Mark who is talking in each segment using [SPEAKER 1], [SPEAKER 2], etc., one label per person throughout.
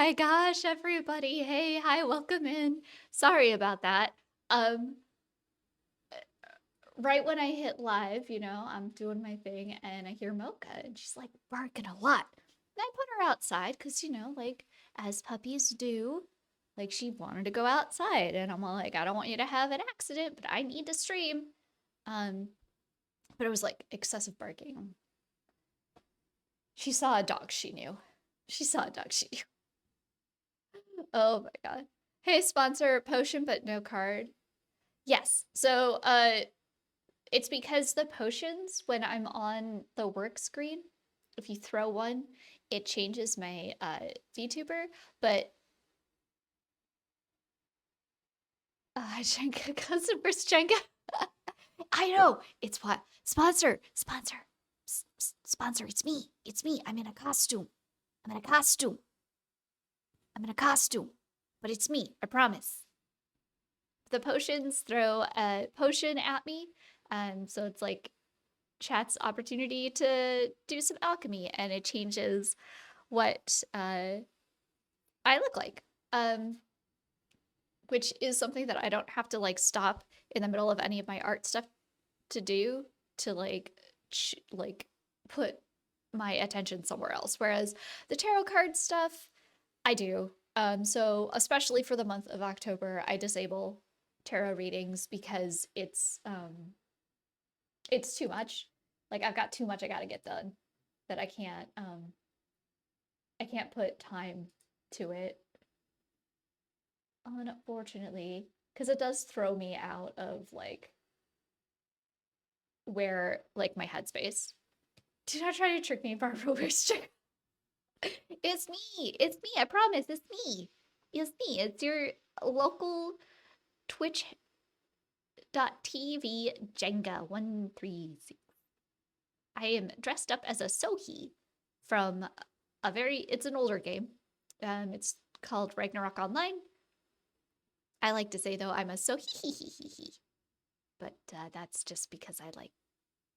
[SPEAKER 1] my gosh, everybody. Hey, hi, welcome in. Sorry about that. Um, right when I hit live, I'm doing my thing and I hear Mocha and she's like barking a lot. And I put her outside because, like as puppies do, like she wanted to go outside and I'm all like, I don't want you to have an accident, but I need to stream. Um, but it was like excessive barking. She saw a dog she knew. She saw a dog she knew. Oh my god. Hey, sponsor, potion but no card. Yes. So, it's because the potions, when I'm on the work screen, if you throw one, it changes my VTuber. But Jenga customers, Jenga. I know. It's what? Sponsor. It's me. It's me. I'm in a costume. I'm in a costume. I'm in a costume. But it's me. I promise. The potions throw a potion at me. So it's like chat's opportunity to do some alchemy and it changes what I look like. Um, which is something that I don't have to like stop in the middle of any of my art stuff to do to like put my attention somewhere else. Whereas the tarot card stuff, I do. So especially for the month of October, I disable tarot readings because it's too much. Like I've got too much I gotta get done that I can't put time to it, unfortunately, because it does throw me out of like where like my headspace. Do not try to trick me, Barbara. It's me. It's me. I promise. It's me. It's me. It's your local Twitch.tv Jenga136. I am dressed up as a Sohi from it's an older game. It's called Ragnarok Online. I like to say though I'm a Sohi, but that's just because I like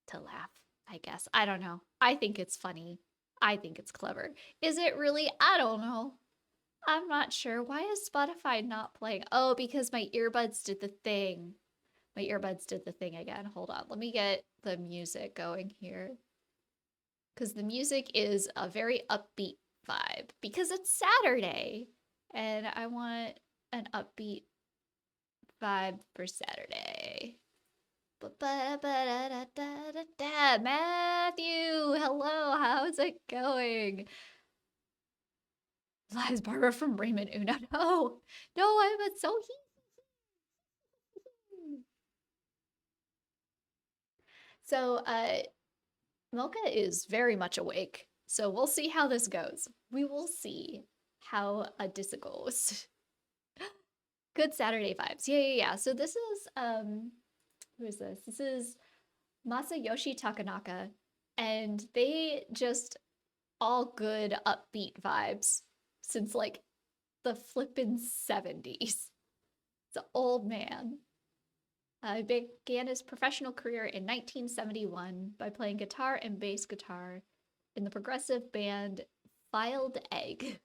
[SPEAKER 1] to laugh, I guess. I don't know. I think it's funny. I think it's clever. Is it really? I don't know. I'm not sure. Why is Spotify not playing? Oh, because my earbuds did the thing. My earbuds did the thing again. Hold on. Let me get the music going here. Because the music is a very upbeat vibe. Because it's Saturday. And I want an upbeat vibe for Saturday. Matthew, hello, how's it going? Lies Barbara from Raymond Una. No, I'm a so So, Mocha is very much awake. So we'll see how this goes. We will see how this goes. Good Saturday vibes. Yeah. So this is who is this? This is Masayoshi Takanaka, and they just all good upbeat vibes since like the flippin' 70s. It's an old man. He began his professional career in 1971 by playing guitar and bass guitar in the progressive band Filed Egg.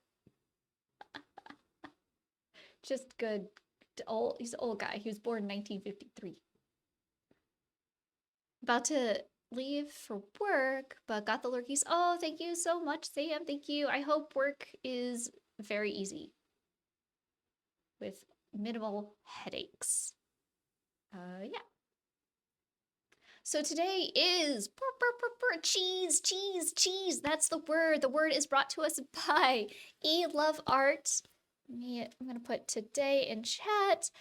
[SPEAKER 1] Just good. He's an old guy. He was born in 1953. About to leave for work, but got the lurkies. Oh, thank you so much, Sam. Thank you. I hope work is very easy with minimal headaches. Yeah. So today is cheese. That's the word. The word is brought to us by eloveart. I'm gonna put today in chat.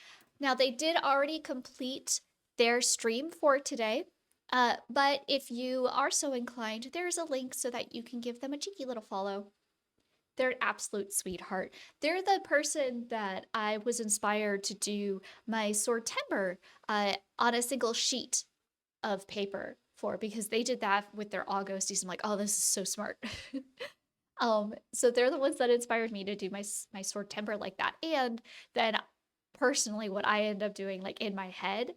[SPEAKER 1] Now they did already complete their stream for today. But if you are so inclined, there's a link so that you can give them a cheeky little follow. They're an absolute sweetheart. They're the person that I was inspired to do my Swordtember on a single sheet of paper for, because they did that with their all ghosties. I'm like, oh, this is so smart. So they're the ones that inspired me to do my Swordtember like that. And then personally, what I end up doing like in my head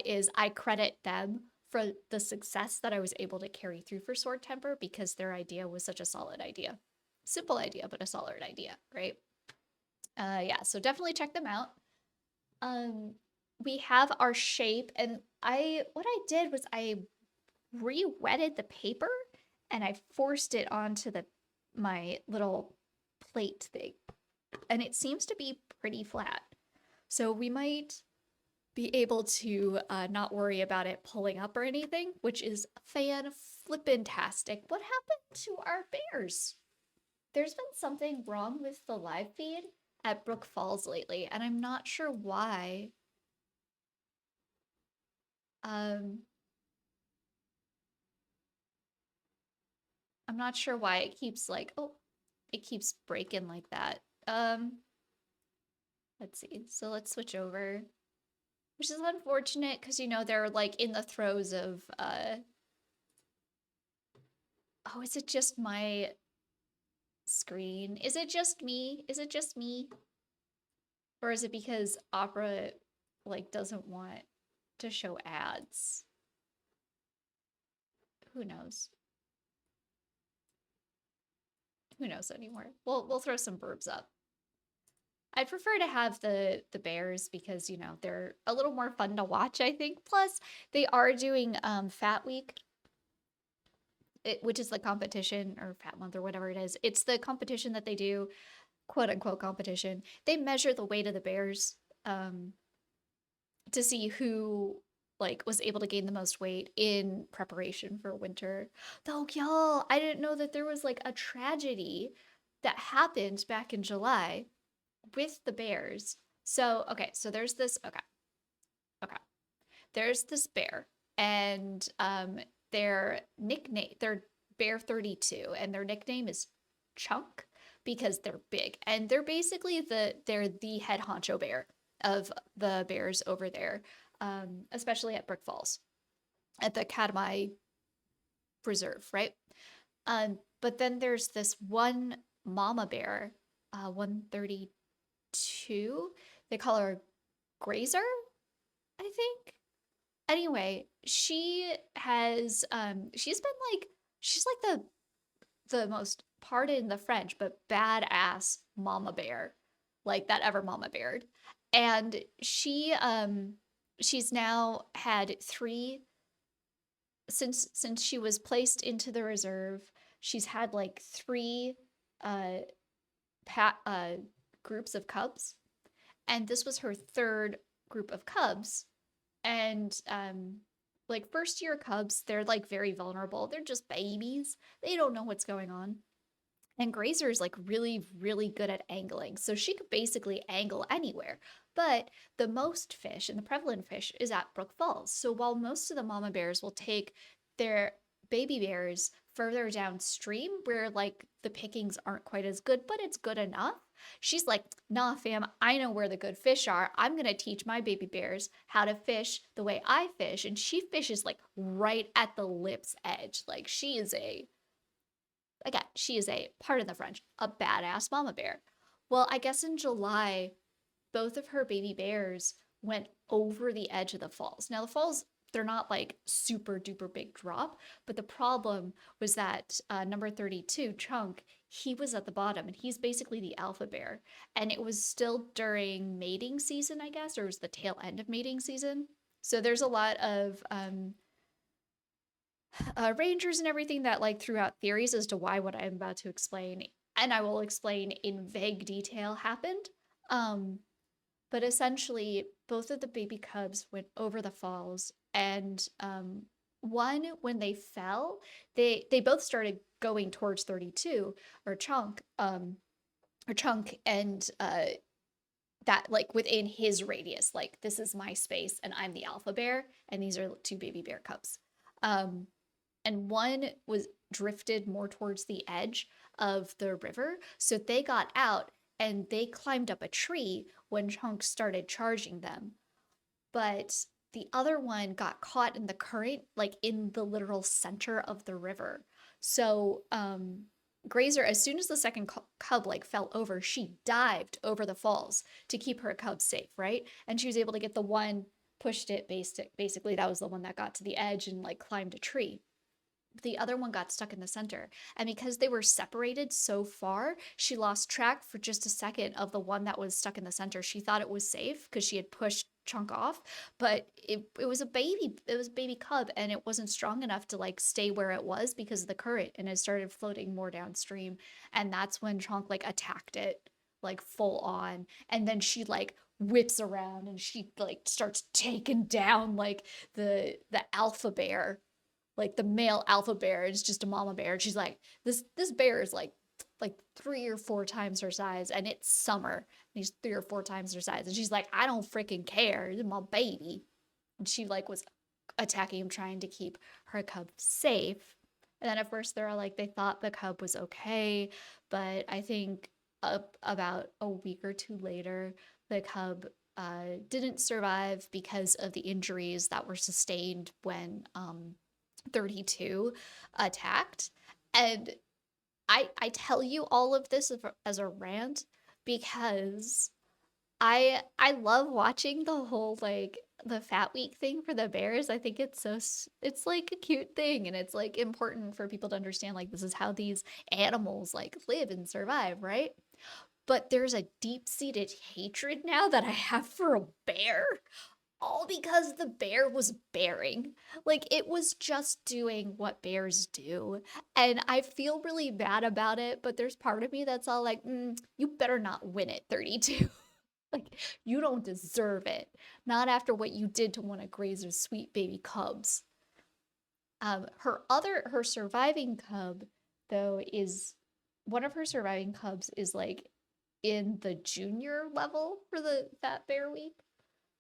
[SPEAKER 1] is I credit them for the success that I was able to carry through for Swordtember because their idea was such a solid idea. Simple idea, but a solid idea, right? Yeah, so definitely check them out. We have our shape, and what I did was I re-wetted the paper and I forced it onto my little plate thing, and it seems to be pretty flat. So we might be able to not worry about it pulling up or anything, which is fan-flippin-tastic. What happened to our bears? There's been something wrong with the live feed at Brook Falls lately, and I'm not sure why. Um, I'm not sure why it keeps like, oh, it keeps breaking like that. Let's see. So let's switch over, which is unfortunate because, you know, they're like in the throes of, oh, is it just my screen? Is it just me? Is it just me? Or is it because Opera like doesn't want to show ads? Who knows? Who knows anymore? We'll throw some burbs up. I'd prefer to have the bears because, you know, they're a little more fun to watch, I think. Plus, they are doing Fat Week, which is the competition, or Fat Month or whatever it is. It's the competition that they do, quote unquote competition. They measure the weight of the bears to see who like was able to gain the most weight in preparation for winter. Though, y'all, I didn't know that there was like a tragedy that happened back in July with the bears. So, okay, so there's this, okay. There's this bear, and they're Bear 32, and their nickname is Chunk because they're big. And they're basically they're the head honcho bear of the bears over there, especially at Brick Falls, at the Katmai Reserve, right? But then there's this one mama bear, 132. They call her Grazer, I think. Anyway, she's been like she's like the most, pardon the French, but badass mama bear like that ever mama beared. And she's now had three since she was placed into the reserve. She's had like three uh groups of cubs, and this was her third group of cubs. And like first year cubs, they're like very vulnerable. They're just babies. They don't know what's going on. And Grazer is like really, really good at angling. So she could basically angle anywhere. But the most fish and the prevalent fish is at Brook Falls. So while most of the mama bears will take their baby bears further downstream where like the pickings aren't quite as good, but it's good enough, she's like, nah, fam, I know where the good fish are. I'm going to teach my baby bears how to fish the way I fish. And she fishes like right at the lip's edge. Like she is a, pardon the French, a badass mama bear. Well, I guess in July, both of her baby bears went over the edge of the falls. Now, the falls, they're not like super duper big drop, but the problem was that number 32, Chunk, he was at the bottom and he's basically the alpha bear. And it was still during mating season, I guess, or it was the tail end of mating season. So there's a lot of rangers and everything that like threw out theories as to why what I'm about to explain, and I will explain in vague detail, happened. Um, but essentially, both of the baby cubs went over the falls, and one, when they fell, they both started going towards 32 or Chunk, and that like within his radius, like this is my space, and I'm the alpha bear, and these are two baby bear cubs. Um, and one was drifted more towards the edge of the river. So they got out and they climbed up a tree when Chunk started charging them. But the other one got caught in the current, like in the literal center of the river. So Grazer, as soon as the second cub like fell over, she dived over the falls to keep her cubs safe, right? And she was able to get the one, pushed it basically that was the one that got to the edge and like climbed a tree. the other one got stuck in the center. And because they were separated so far, she lost track for just a second of the one that was stuck in the center. She thought it was safe because she had pushed Chunk off, but it was a baby. It was a baby cub, and it wasn't strong enough to like stay where it was because of the current, and it started floating more downstream. And that's when Chunk like attacked it like full on. And then she like whips around and she like starts taking down like the alpha bear, like the male alpha bear is just a mama bear. And she's like, this bear is like 3 or 4 times her size, and it's summer. And he's 3 or 4 times her size, and she's like, I don't freaking care. This is my baby. And she like was attacking him, trying to keep her cub safe. And then at first they're all like they thought the cub was okay, but I think about a week or two later, the cub didn't survive because of the injuries that were sustained when 32 attacked. And I tell you all of this as a rant because I love watching the whole like the fat week thing for the bears. I think it's it's like a cute thing, and it's like important for people to understand like this is how these animals like live and survive, right? But there's a deep-seated hatred now that I have for a bear, all because the bear was bearing. Like it was just doing what bears do. And I feel really bad about it, but there's part of me that's all like, you better not win at 32. Like, you don't deserve it. Not after what you did to one of Grazer's sweet baby cubs. Her surviving cub, though, is one of her surviving cubs is like in the junior level for the Fat Bear Week,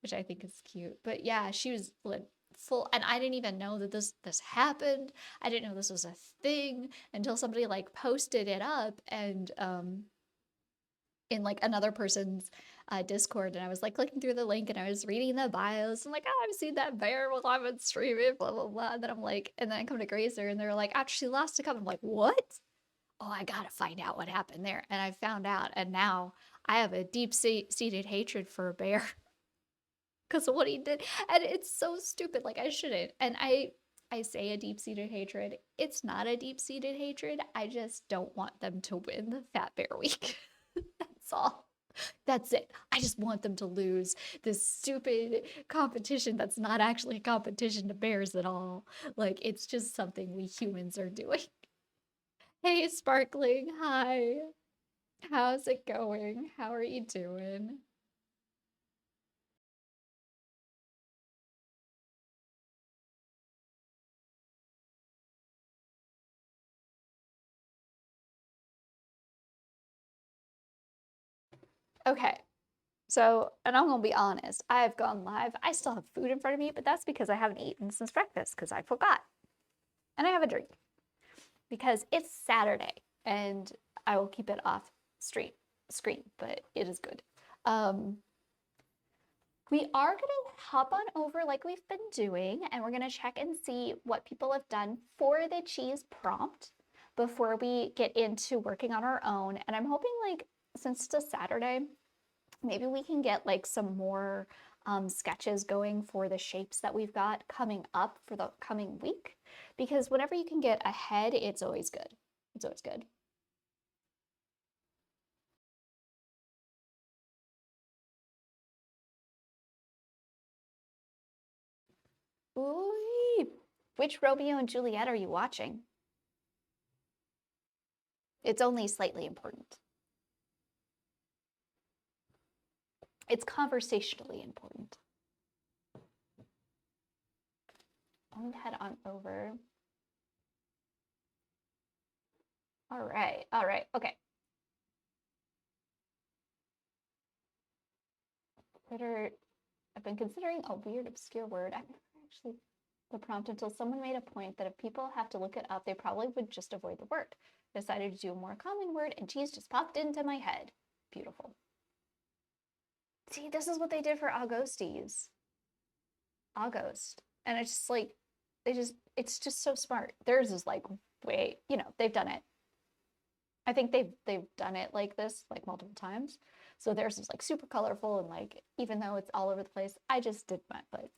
[SPEAKER 1] which I think is cute. But yeah, she was like full, and I didn't even know that this happened. I didn't know this was a thing until somebody like posted it up, and in like another person's Discord, and I was like clicking through the link and I was reading the bios and like, oh, I've seen that bear while I've been streaming, blah blah blah. And then I'm like, and then I come to Grazer and they're like, actually lost a cup. I'm like, what? Oh, I gotta find out what happened there. And I found out, and now I have a deep-seated hatred for a bear because of what he did, and it's so stupid. Like I shouldn't. And I say a deep-seated hatred. It's not a deep-seated hatred. I just don't want them to win the Fat Bear Week. That's all. That's it. I just want them to lose this stupid competition that's not actually a competition to bears at all. Like, it's just something we humans are doing. Hey, Sparkling. Hi. How's it going? How are you doing? Okay. So, and I'm gonna be honest, I have gone live. I still have food in front of me, but that's because I haven't eaten since breakfast because I forgot. And I have a drink because it's Saturday and I will keep it off stream screen, but it is good. Um, we are gonna hop on over like we've been doing, and we're gonna check and see what people have done for the cheese prompt before we get into working on our own. And I'm hoping like since it's a Saturday, maybe we can get like some more sketches going for the shapes that we've got coming up for the coming week. Because whenever you can get ahead, it's always good. It's always good. Ooh, which Romeo and Juliet are you watching? It's only slightly important. It's conversationally important. I'm gonna head on over. All right, okay. I've been considering a weird, obscure word. I've never actually the prompt until someone made a point that if people have to look it up, they probably would just avoid the word. Decided to do a more common word, and cheese just popped into my head. Beautiful. See, this is what they did for Augustes. August. And it's just like, it's just so smart. Theirs is like, wait, they've done it. I think they've done it like this like multiple times. So theirs is like super colorful and like even though it's all over the place, I just did my like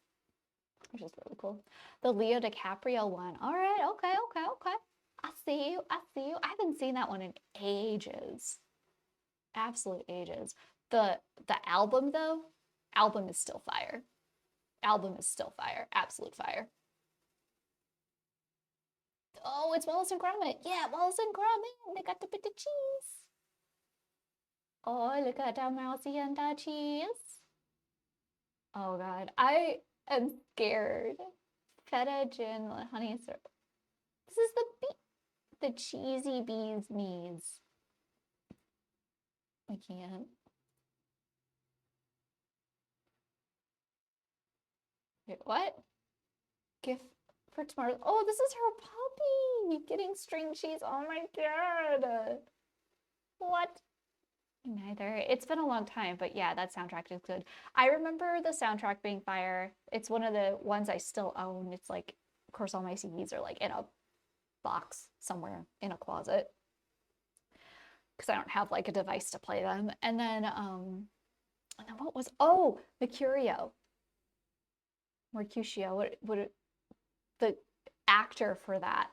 [SPEAKER 1] which is really cool. The Leo DiCaprio one. All right, okay. I see you. I haven't seen that one in ages. Absolute ages. The album though, album is still fire. Album is still fire. Absolute fire. Oh, it's Wallace and Gromit. Yeah, Wallace and Gromit. They got the bit of cheese. Oh, look at that mousy and that cheese. Oh God, I am scared. Feta gin, honey syrup. This is the cheesy bees meads. I can't. Wait, what? Gift for tomorrow. Oh, this is her puppy getting string cheese. Oh my God. What? Neither. It's been a long time, but yeah, that soundtrack is good. I remember the soundtrack being fire. It's one of the ones I still own. It's like, of course, all my CDs are like in a box somewhere in a closet because I don't have like a device to play them. And then what was, oh, Mercutio. The actor for that.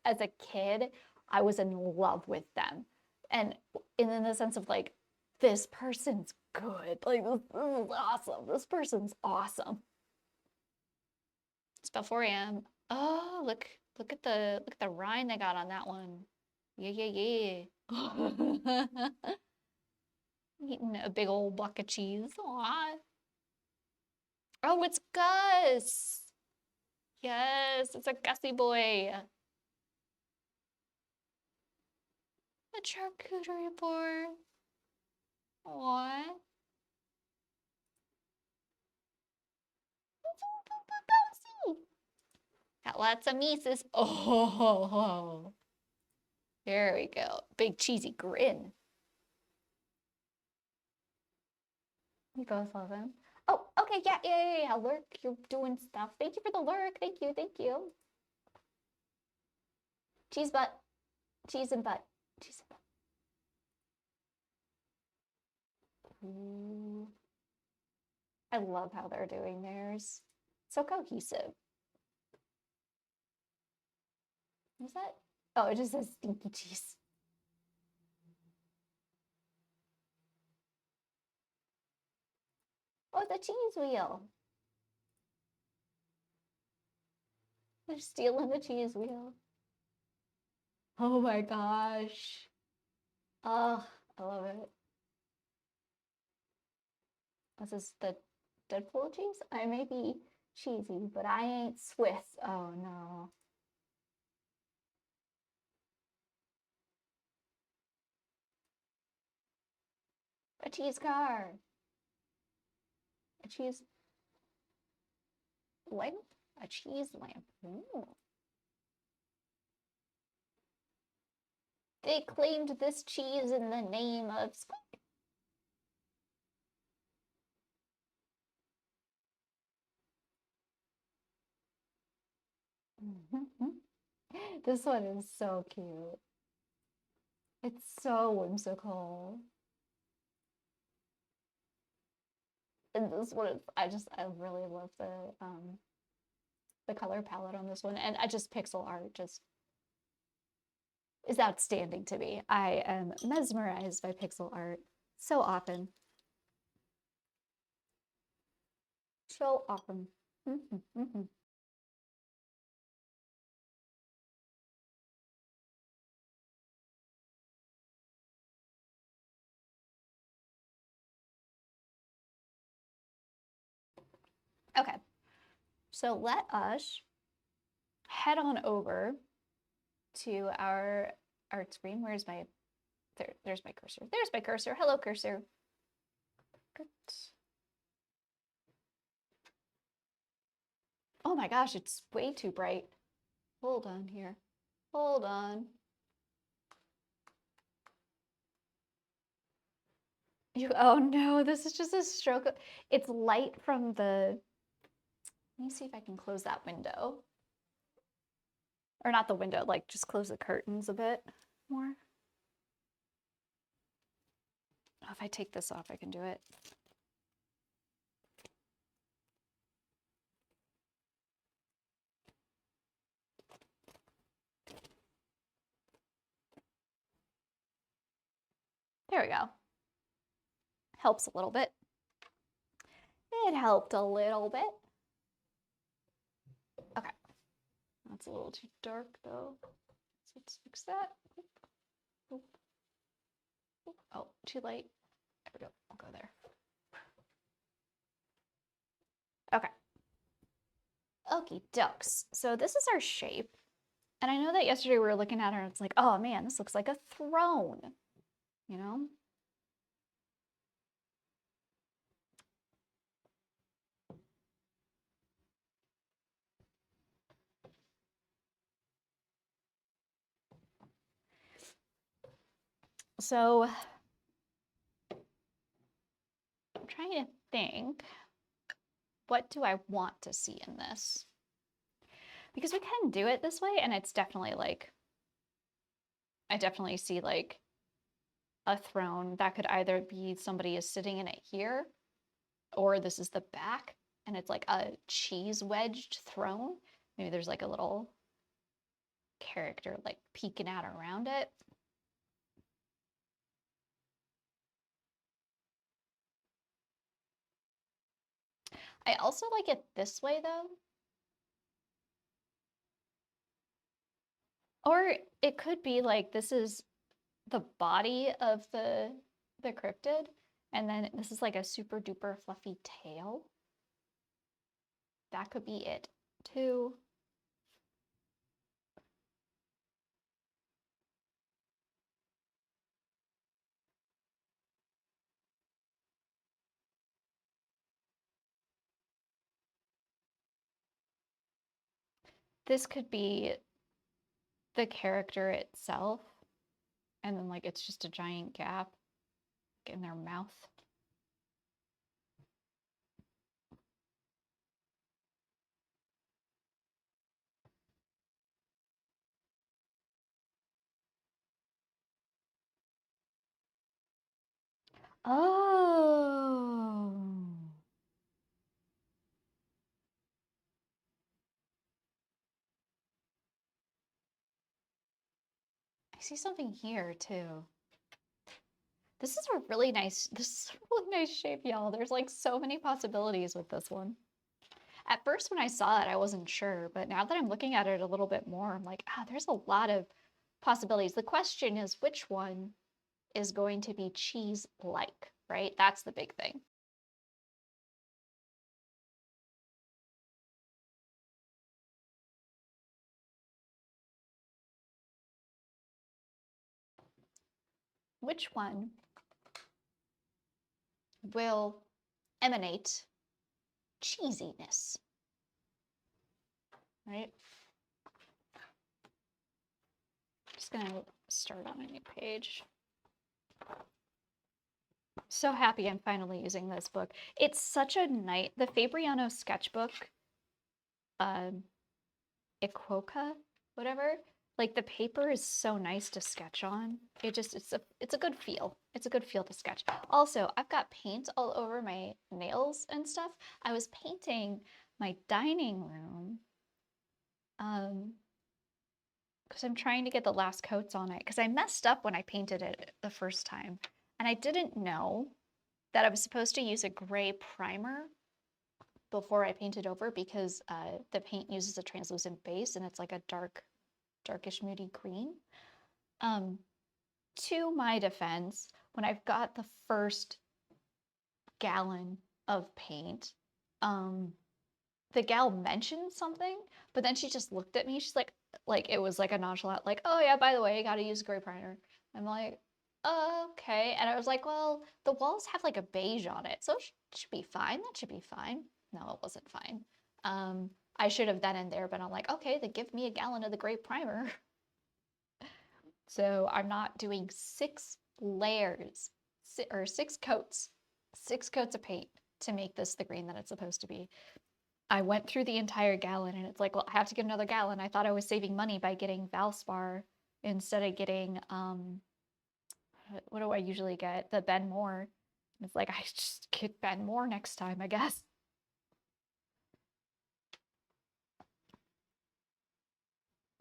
[SPEAKER 1] As a kid, I was in love with them. And in the sense of like, this person's good. Like, this is awesome. This person's awesome. It's about 4 a.m. Oh, look at the rind they got on that one. Yeah. Eating a big old block of cheese. Aww. Oh, it's Gus. Yes, it's a Gussie boy. A charcuterie board. Aww. Got lots of Mises. Oh, there we go. Big cheesy grin. We both love him. Oh, okay, yeah. Lurk, you're doing stuff. Thank you for the lurk. Thank you. Cheese butt. Cheese and butt. Ooh. I love how they're doing theirs. So cohesive. What's that? Oh, it just says stinky cheese. Oh, the cheese wheel. They're stealing the cheese wheel. Oh my gosh. Oh, I love it. This is the Deadpool cheese? I may be cheesy, but I ain't Swiss. Oh no. A cheese car. A cheese lamp? A cheese lamp. Ooh. They claimed this cheese in the name of Squid. This one is so cute. It's so whimsical. And this one is, I really love the color palette on this one. And I just pixel art just is outstanding to me. I am mesmerized by pixel art so often. So often. Okay, so let us head on over to our art screen. Where's my, there's my cursor. There's my cursor. Hello, cursor. Good. Oh my gosh, it's way too bright. Hold on here. Hold on. Oh no, this is just a stroke. It's light from the, let me see if I can close that window. Or not the window, like just close the curtains a bit more. Oh, if I take this off, I can do it. There we go. Helps a little bit. It helped a little bit. Okay. That's a little too dark though. So let's fix that. Oop. Oop. Oh, too light. There we go. I'll go there. Okay. Okie dokes. So this is our shape. And I know that yesterday we were looking at her and it's like, oh man, this looks like a throne, you know? So I'm trying to think, what do I want to see in this? Because we can do it this way and it's definitely like, I definitely see like a throne that could either be somebody is sitting in it here, or this is the back and it's like a cheese wedged throne. Maybe there's like a little character like peeking out around it. I also like it this way though. Or it could be like this is the body of the cryptid, and then this is like a super duper fluffy tail. That could be it too. This could be the character itself, and then like it's just a giant gap in their mouth. Oh. I see something here too. This is a really nice shape, y'all. There's like so many possibilities with this one. At first when I saw it, I wasn't sure, but now that I'm looking at it a little bit more, I'm like, there's a lot of possibilities. The question is which one is going to be cheese-like, right? That's the big thing. Which one will emanate cheesiness, right? Just gonna start on a new page. So happy I'm finally using this book. It's such a nice, the Fabriano sketchbook, Equoca, whatever. Like the paper is so nice to sketch on. It's a good feel. It's a good feel to sketch. Also, I've got paint all over my nails and stuff. I was painting my dining room, because I'm trying to get the last coats on it because I messed up when I painted it the first time. And I didn't know that I was supposed to use a gray primer before I painted over because the paint uses a translucent base and it's like a darkish moody green. To my defense, when I've got the first gallon of paint, the gal mentioned something, but then she just looked at me. She's like it was like a nonchalant, like, oh yeah, by the way, you gotta use gray primer. I'm like, okay. And I was like, well, the walls have like a beige on it, so it should be fine. That should be fine. No, it wasn't fine. I should have then and there, but I'm like, okay, then give me a gallon of the gray primer. So I'm not doing 6 layers or 6 coats of paint to make this the green that it's supposed to be. I went through the entire gallon and it's like, well, I have to get another gallon. I thought I was saving money by getting Valspar instead of getting, what do I usually get? The Ben Moore. It's like, I just get Ben Moore next time, I guess.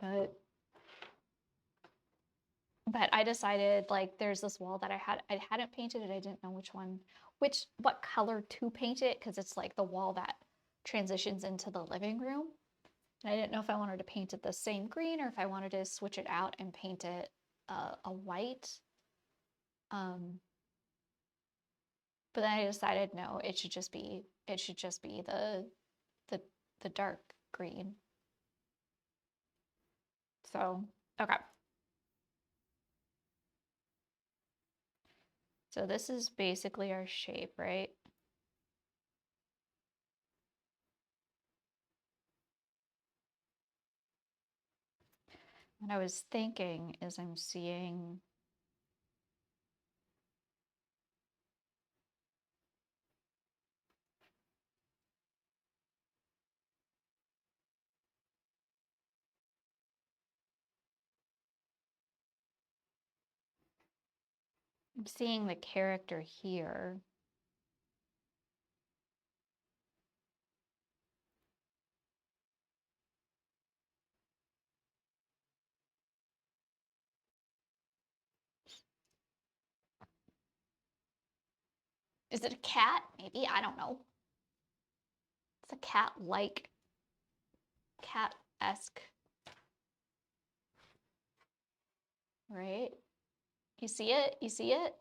[SPEAKER 1] But But I decided, like, there's this wall that I hadn't painted it. I didn't know what color to paint it, because it's like the wall that transitions into the living room. And I didn't know if I wanted to paint it the same green or if I wanted to switch it out and paint it a white. But then I decided no, it should just be the dark green. So, okay. So this is basically our shape, right? What I was thinking is I'm seeing the character here. Is it a cat? Maybe, I don't know. It's a cat-like, cat-esque, right? You see it? You see it?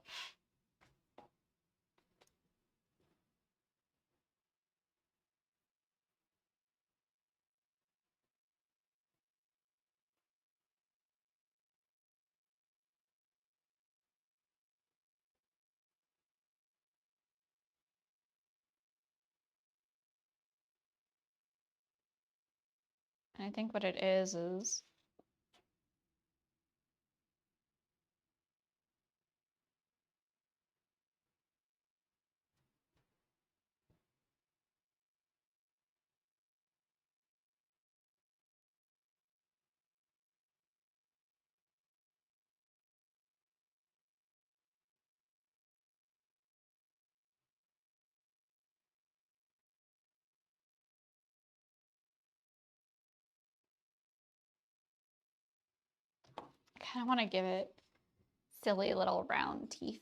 [SPEAKER 1] And I think what it is I kind of want to give it silly little round teeth.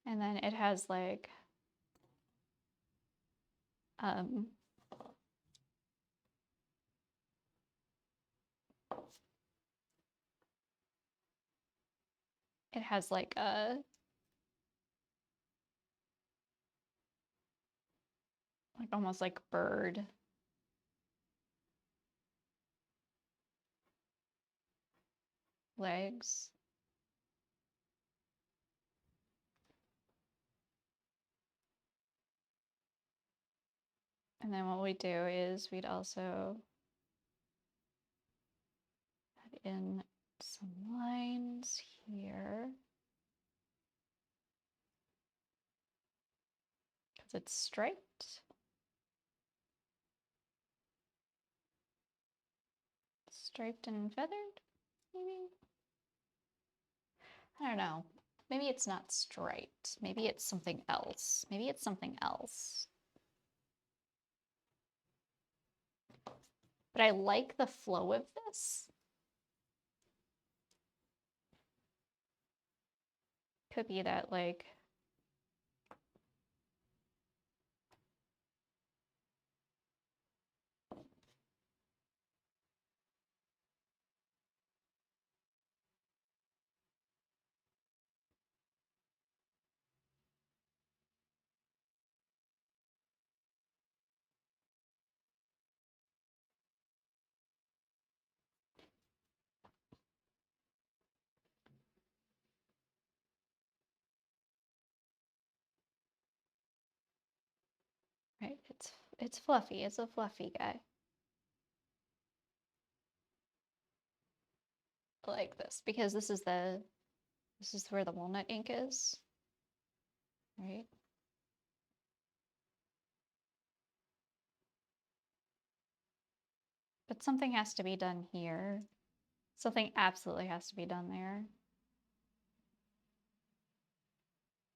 [SPEAKER 1] And then it has like it has like a almost like bird legs. And then what we do is we'd also add in some lines here, because it's striped. Striped and feathered, maybe? I don't know. Maybe it's not striped. Maybe it's something else. Maybe it's something else. But I like the flow of this. Could be that, like, right, it's fluffy. It's a fluffy guy. Like this, because this is where the walnut ink is, right? But But something has to be done here. Something absolutely has to be done there.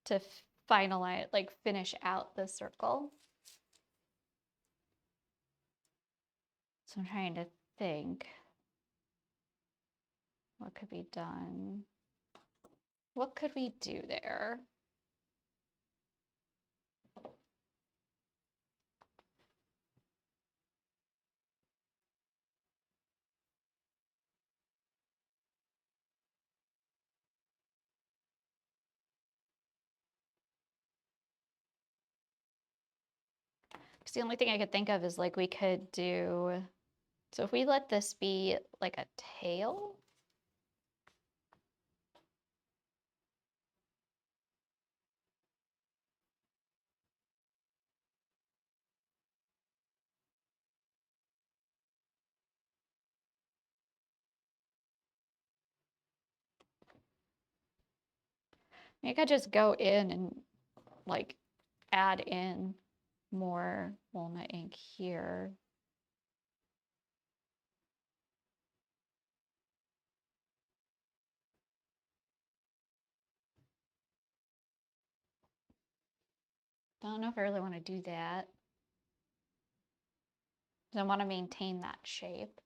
[SPEAKER 1] To finalize, like finish out the circle. So I'm trying to think what could be done. What could we do there? Because the only thing I could think of is like we could do, so if we let this be like a tail, I could just go in and like add in more walnut ink here. I don't know if I really want to do that. I want to maintain that shape.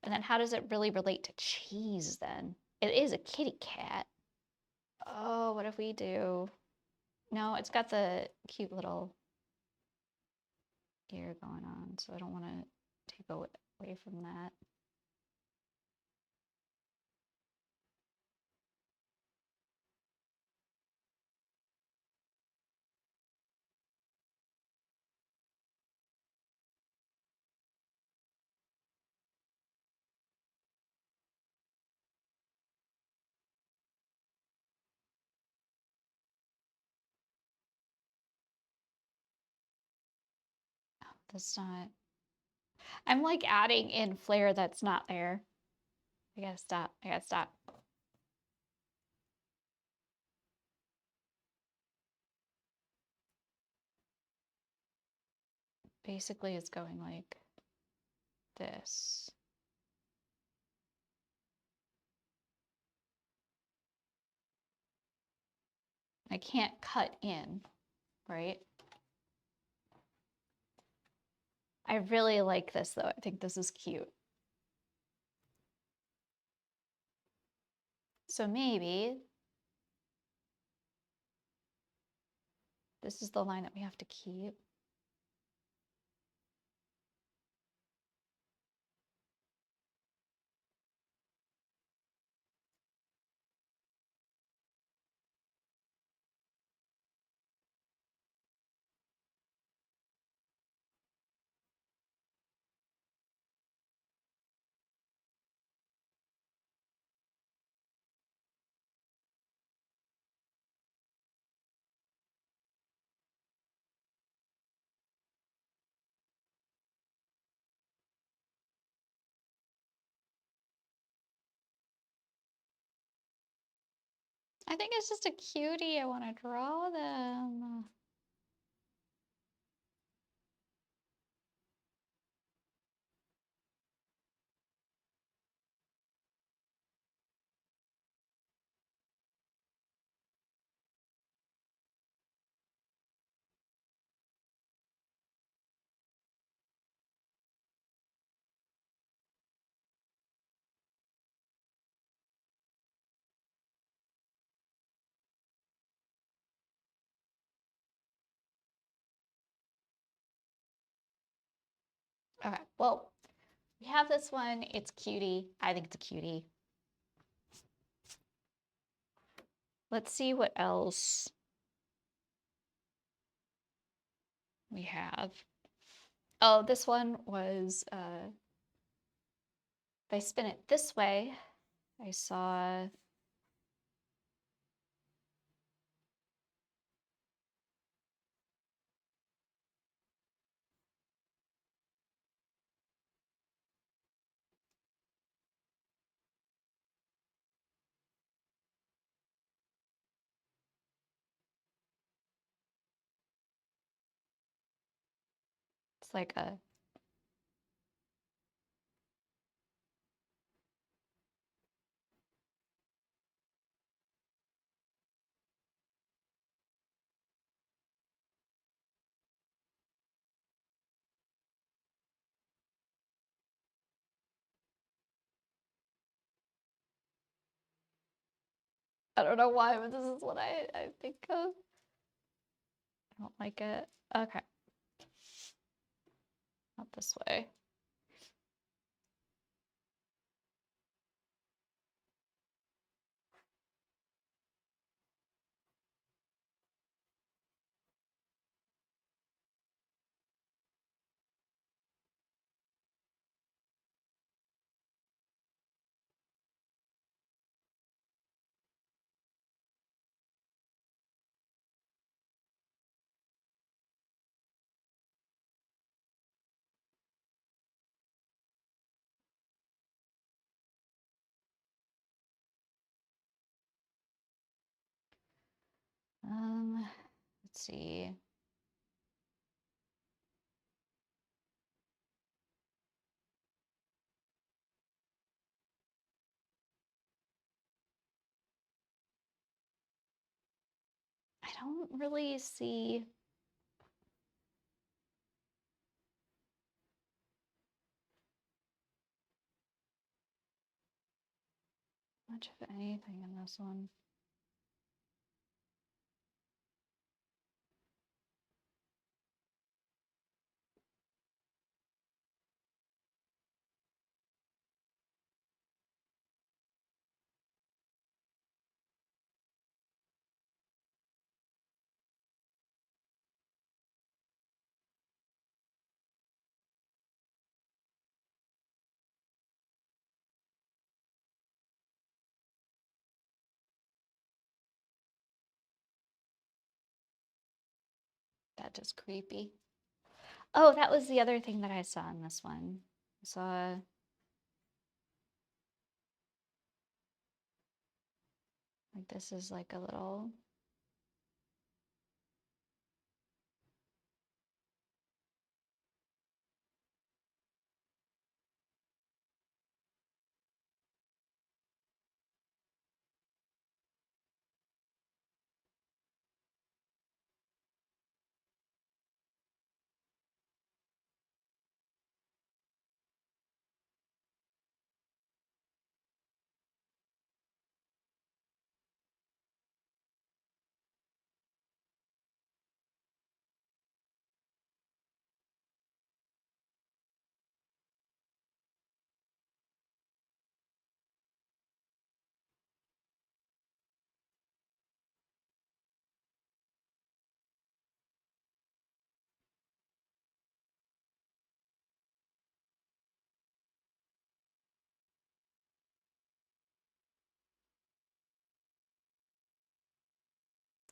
[SPEAKER 1] And then how does it really relate to cheese then? It is a kitty cat. Oh, what if we do? No, it's got the cute little ear going on, so I don't want to take away from that. That's not. I'm like adding in flair that's not there. I gotta stop. I gotta stop. Basically, it's going like this. I can't cut in, right? I really like this though. I think this is cute. So maybe this is the line that we have to keep. I think it's just a cutie. I want to draw them. Okay, well, we have this one. It's cutie. I think it's a cutie. Let's see what else we have. Oh, this one was, if I spin it this way, I saw It's like a... I don't know why, but this is what I think of. I don't like it. Okay. Not this way. Let's see. I don't really see much of anything in this one. That is creepy. Oh, that was the other thing that I saw in this one. I saw... Like this is like a little...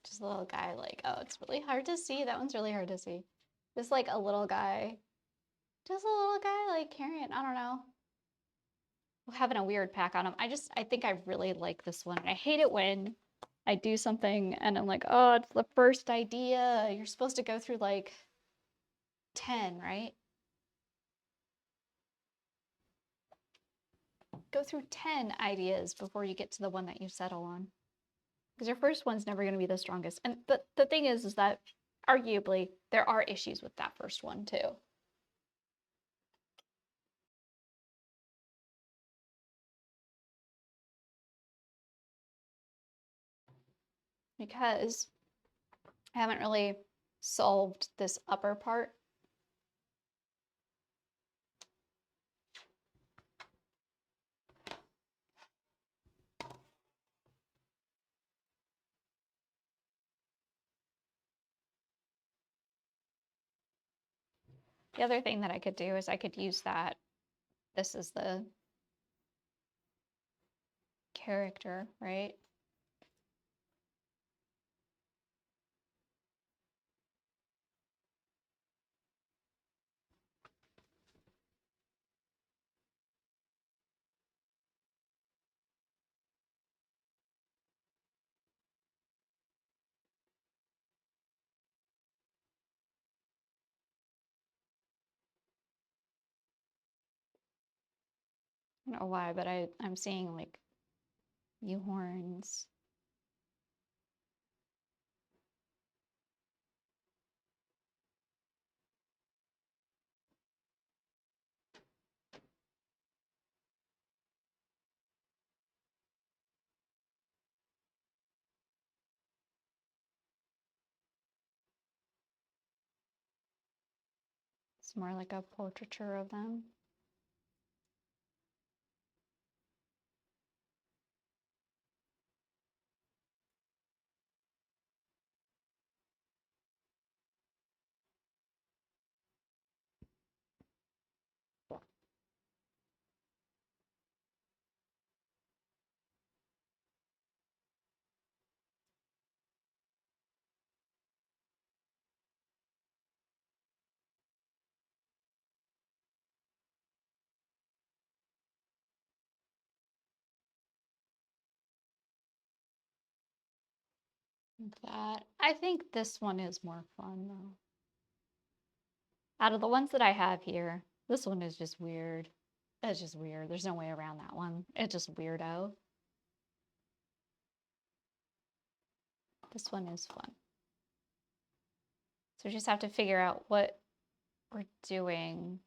[SPEAKER 1] Just a little guy like, oh, it's really hard to see. That one's really hard to see. Just like a little guy. Just a little guy like carrying, I don't know. Having a weird pack on him. I think I really like this one. I hate it when I do something and I'm like, oh, it's the first idea. You're supposed to go through like 10, right? Go through 10 ideas before you get to the one that you settle on. Because your first one's never going to be the strongest. And the thing is that arguably there are issues with that first one too. Because I haven't really solved this upper part. The other thing that I could do is I could use that. This is the character, right? I don't know why, but I'm seeing like U-horns. It's more like a portraiture of them. That I think this one is more fun though. Out of the ones that I have here, this one is just weird. It's just weird. There's no way around that one. It's just weirdo. This one is fun. So we just have to figure out what we're doing.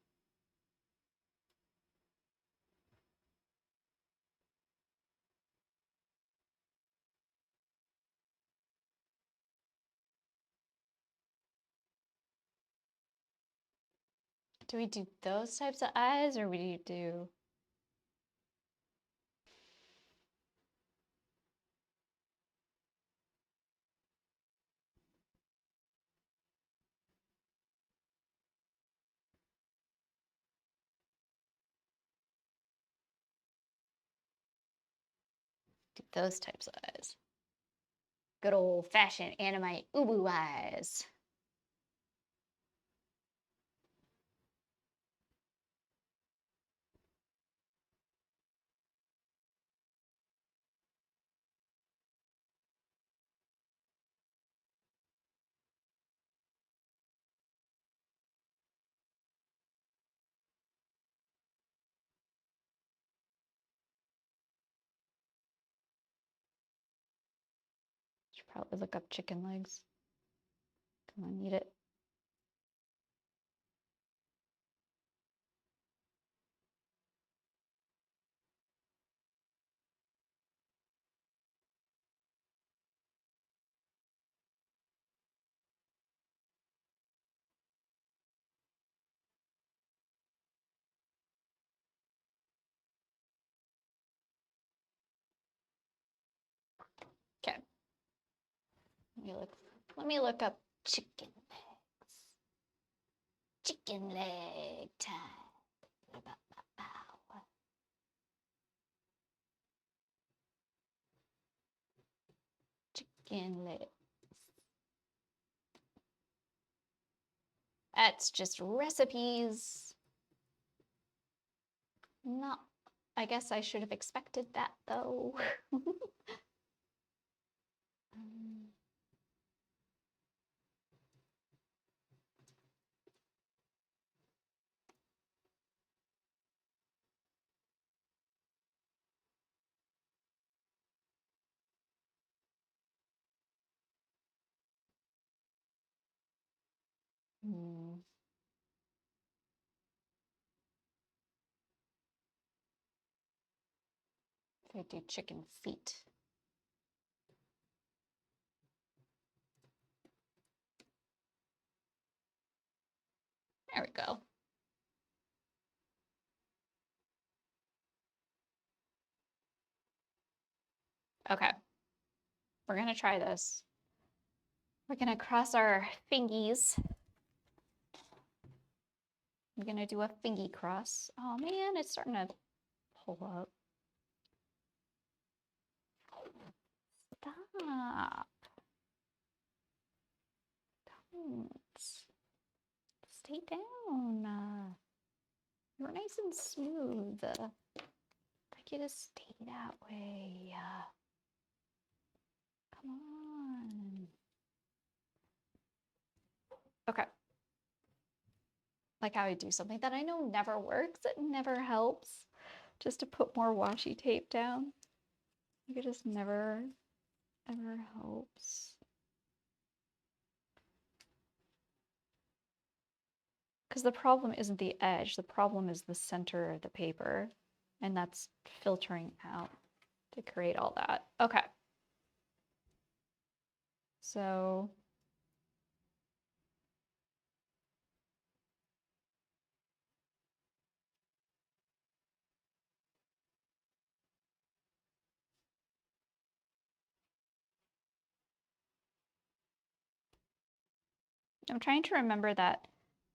[SPEAKER 1] Do we do those types of eyes or we do those types of eyes? Good old fashioned anime ubu eyes. Should probably look up chicken legs. Come on, eat it. Okay. Let me look up chicken legs. Chicken leg time. Chicken legs. That's just recipes. Not, I guess I should have expected that though. Hmm. I do chicken feet. There we go. Okay. We're gonna try this. We're gonna cross our fingies. I'm gonna do a fingy cross. Oh man, it's starting to pull up. Stop. Don't. Stay down. You're nice and smooth. I'd like you to stay that way. Come on. Okay. Like how I do something that I know never works, it never helps. just to put more washi tape down. You just never, ever hopes. Because the problem isn't the edge, the problem is the center of the paper, and that's filtering out to create all that. Okay. So I'm trying to remember that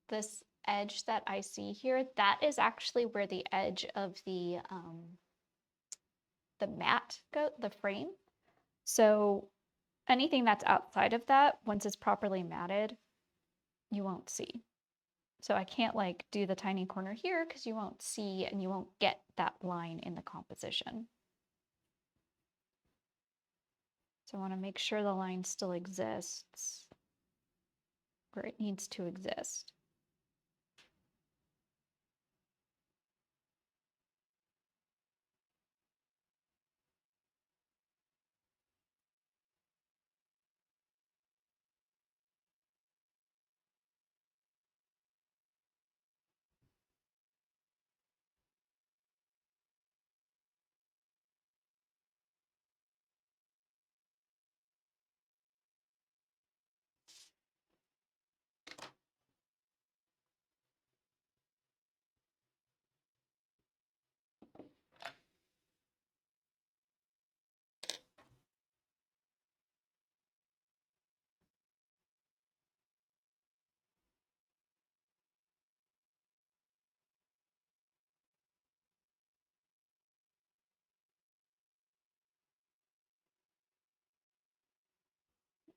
[SPEAKER 1] this edge that I see here, that is actually where the edge of the mat go, the frame. So anything that's outside of that, once it's properly matted, you won't see. So I can't like do the tiny corner here because you won't see and you won't get that line in the composition. So I want to make sure the line still exists where it needs to exist.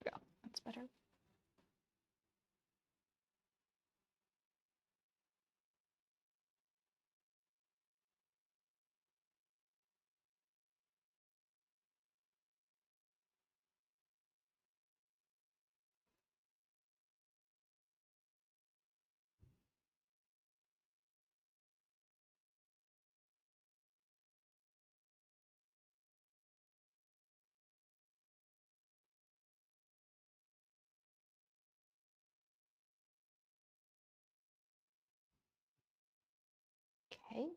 [SPEAKER 1] Yeah, that's better. Okay.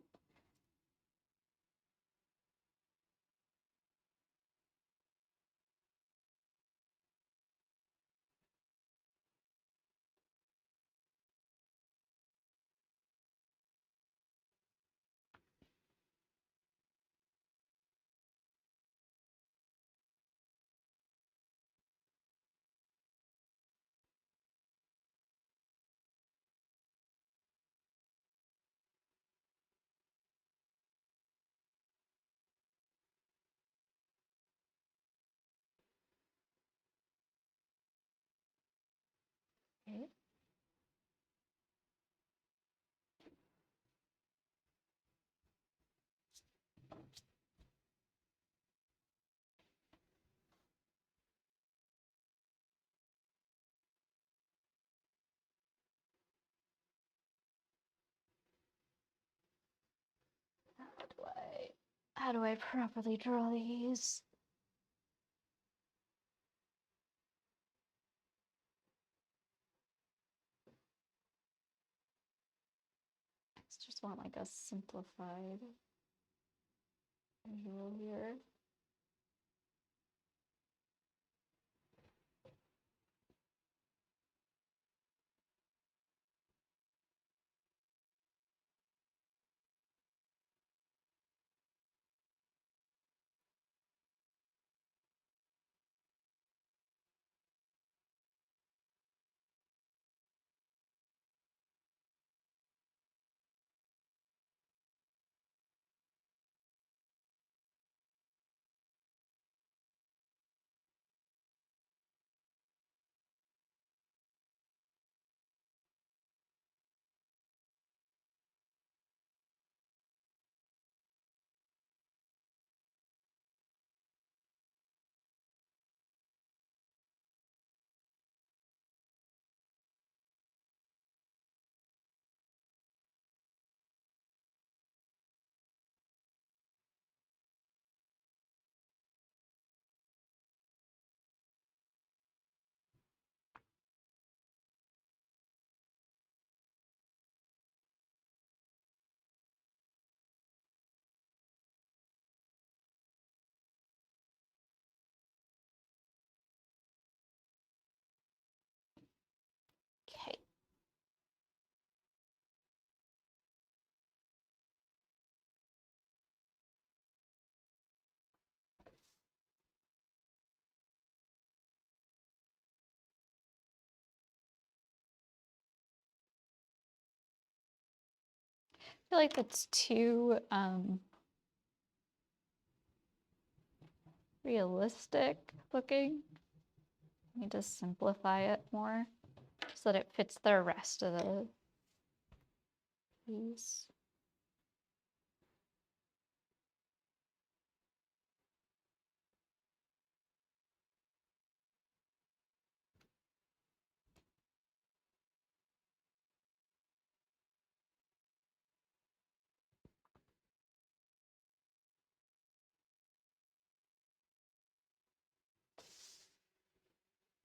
[SPEAKER 1] Okay. How do I properly draw these? I just want like a simplified visual here. feel like that's too realistic looking. I need to simplify it more so that it fits the rest of the piece.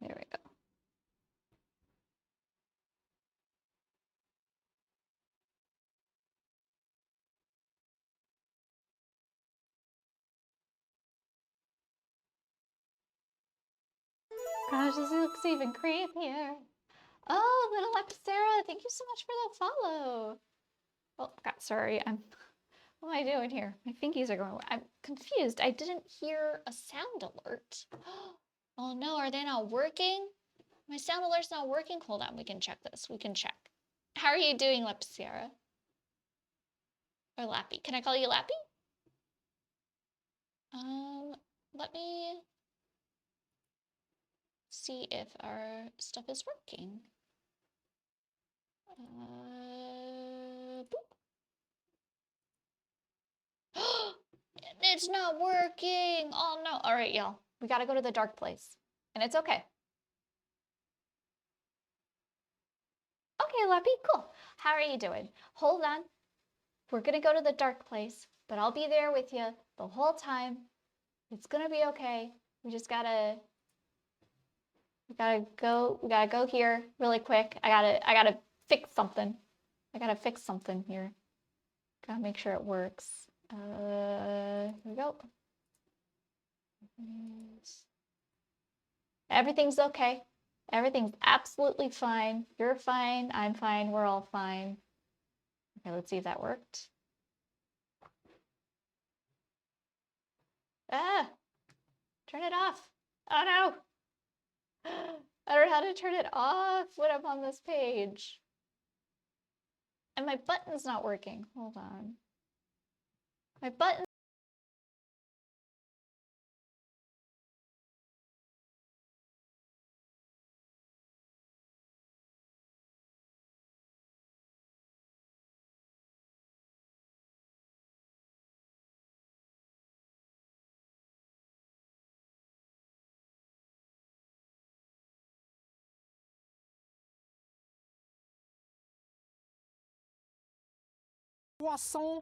[SPEAKER 1] There we go. Gosh, this looks even creepier. Oh, little Epicera, thank you so much for the follow. Oh, God, sorry, what am I doing here? My fingies are going away. I'm confused. I didn't hear a sound alert. Oh no, are they not working? My sound alert's not working. Hold on, we can check this. We can check. How are you doing, Lepsierra? Or Lappy? Can I call you Lappy? Let me see if our stuff is working. Boop. It's not working. Oh no. All right, y'all. We gotta go to the dark place. And it's okay. Okay, Lappy, cool. How are you doing? Hold on. We're gonna go to the dark place, but I'll be there with you the whole time. It's gonna be okay. We just gotta go here really quick. I gotta fix something. I gotta fix something here. Gotta make sure it works. Here we go. Everything's okay. Everything's absolutely fine. You're fine. I'm fine. We're all fine. Okay, let's see if that worked. Ah! Turn it off. Oh no! I don't know how to turn it off when I'm on this page. And my button's not working. Hold on. My button.
[SPEAKER 2] Poisson.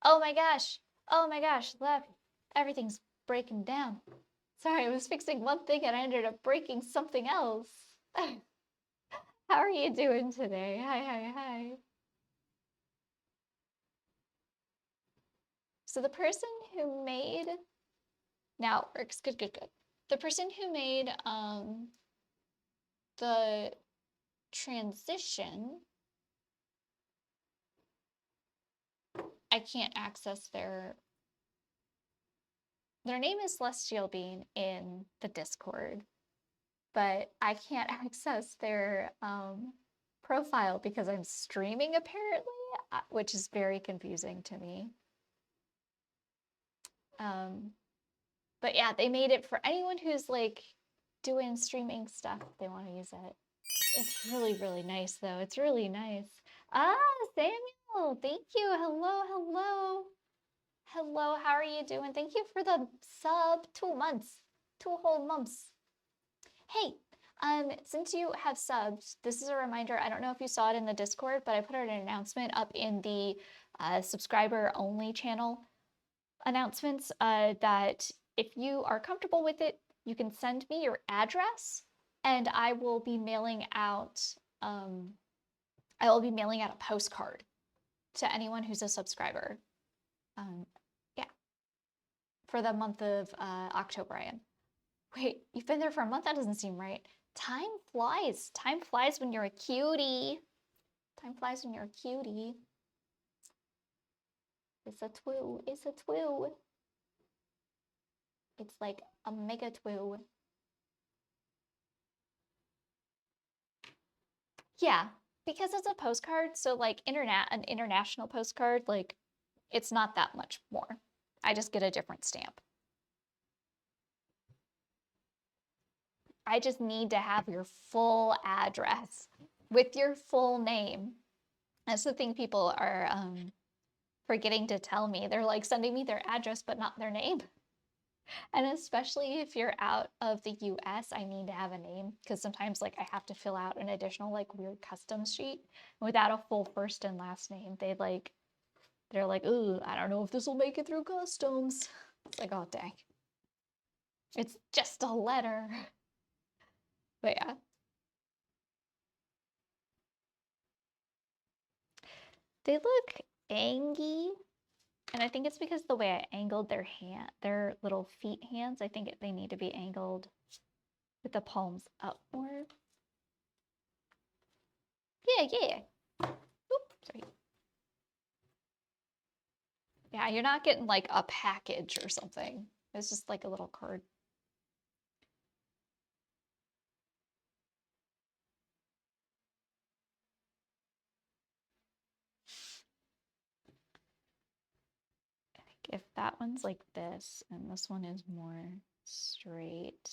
[SPEAKER 1] Oh my gosh. Oh my gosh. Look. Everything's breaking down. Sorry, I was fixing one thing and I ended up breaking something else. How are you doing today? Hi, hi, hi. So the person who made, now it works, good, good, good. The person who made the transition, I can't access their name is Celestial Bean in the Discord, but I can't access their profile because I'm streaming apparently, which is very confusing to me. But yeah, they made it for anyone who's like doing StreamInk stuff. They want to use it. It's really, really nice though. It's really nice. Ah, Samuel, thank you. Hello, hello. Hello, how are you doing? Thank you for the sub. 2 months. 2 whole months. Hey, since you have subbed, this is a reminder. I don't know if you saw it in the Discord, but I put an announcement up in the subscriber only channel announcements, that if you are comfortable with it, you can send me your address and I will be mailing out a postcard to anyone who's a subscriber. Yeah, for the month of October I am. Wait, you've been there for a month? That doesn't seem right. Time flies. Time flies when you're a cutie. Time flies when you're a cutie. It's a twoo. It's a twoo. It's like a mega twoo. Yeah, because it's a postcard, so like an international postcard, like it's not that much more. I just get a different stamp. I just need to have your full address with your full name. That's the thing people are forgetting to tell me. They're like sending me their address, but not their name. And especially if you're out of the US, I need to have a name because sometimes like I have to fill out an additional like weird customs sheet without a full first and last name. They're like, ooh, I don't know if this will make it through customs. It's like, oh dang. It's just a letter. But yeah. They look angy. And I think it's because the way I angled their little feet hands, I think they need to be angled with the palms upward. Yeah. Oop, sorry. Yeah, you're not getting like a package or something. It's just like a little card. I think if that one's like this and this one is more straight.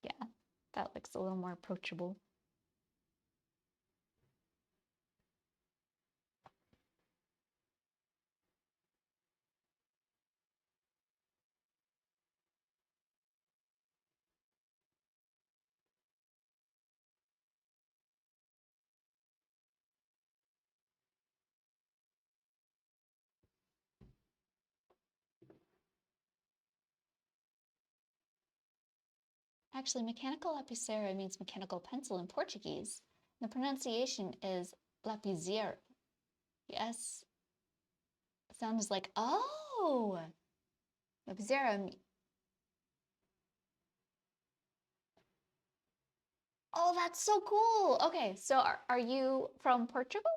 [SPEAKER 1] Yeah, that looks a little more approachable. Actually, mechanical lapicera means mechanical pencil in Portuguese. The pronunciation is lapiseira. Yes. It sounds like, oh, lapiseira. Oh, that's so cool. Okay, so are you from Portugal?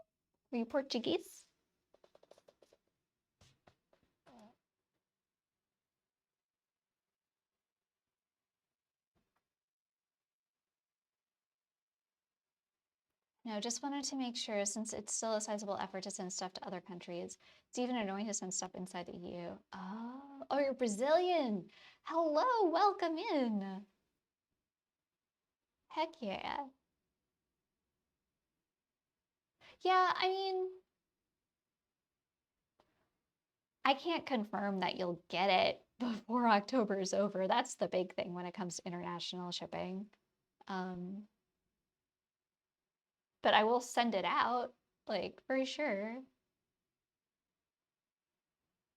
[SPEAKER 1] Are you Portuguese? No, just wanted to make sure since it's still a sizable effort to send stuff to other countries, it's even annoying to send stuff inside the EU. Oh, you're Brazilian. Hello, welcome in. Heck yeah. Yeah, I mean, I can't confirm that you'll get it before October is over. That's the big thing when it comes to international shipping. Um, but I will send it out, like, for sure.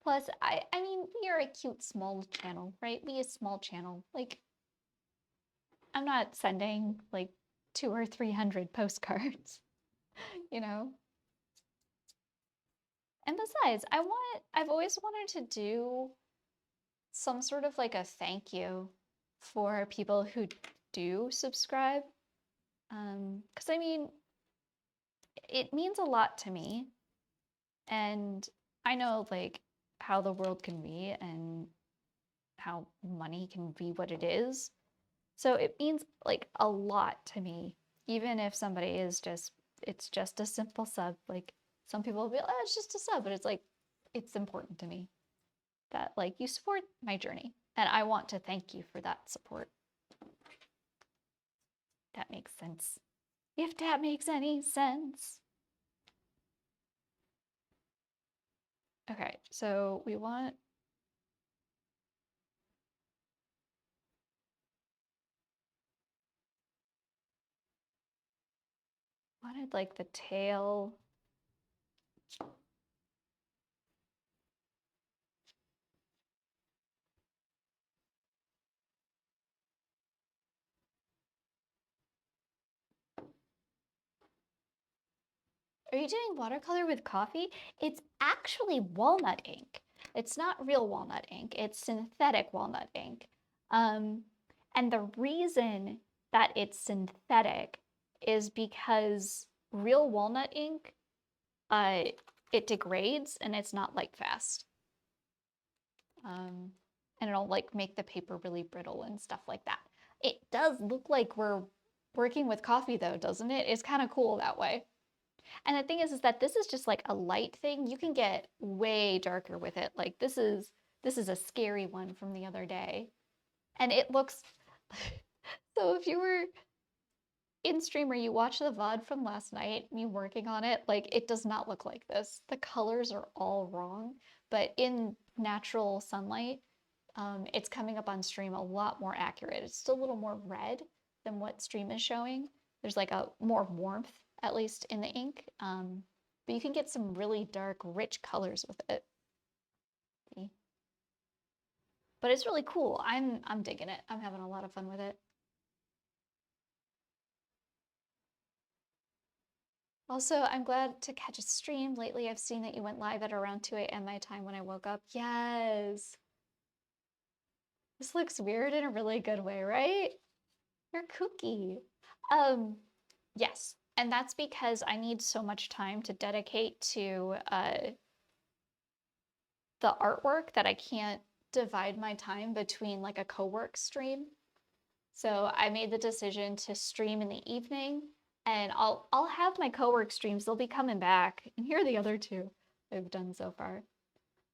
[SPEAKER 1] Plus, I mean, we are a cute small channel, right? We a small channel. Like, I'm not sending like 200 or 300 postcards, you know? And besides, I've always wanted to do some sort of like a thank you for people who do subscribe. 'Cause I mean, it means a lot to me. And I know like how the world can be and how money can be what it is. So it means like a lot to me, even if somebody is it's just a simple sub. Like some people will be, oh, it's just a sub, but it's like, it's important to me that like you support my journey. And I want to thank you for that support. That makes sense. If that makes any sense. Okay, so we want wanted like the tail. Are you doing watercolor with coffee? It's actually walnut ink. It's not real walnut ink, it's synthetic walnut ink. And the reason that it's synthetic is because real walnut ink, it degrades and it's not light fast. And it'll like make the paper really brittle and stuff like that. It does look like we're working with coffee though, doesn't it? It's kind of cool that way. And the thing is that this is just like a light thing. You can get way darker with it. Like this is a scary one from the other day. And it looks so if you were in streamer, you watch the VOD from last night, me working on it, like it does not look like this. The colors are all wrong, but in natural sunlight, it's coming up on stream a lot more accurate. It's still a little more red than what stream is showing. There's like a more warmth, at least in the ink. But you can get some really dark, rich colors with it. See? But it's really cool. I'm digging it. I'm having a lot of fun with it. Also, I'm glad to catch a stream. Lately, I've seen that you went live at around 2 a.m. my time when I woke up. Yes. This looks weird in a really good way, right? You're kooky. Yes. And that's because I need so much time to dedicate to the artwork that I can't divide my time between like a co-work stream. So I made the decision to stream in the evening, and I'll have my co-work streams. They'll be coming back. And here are the other two I've done so far.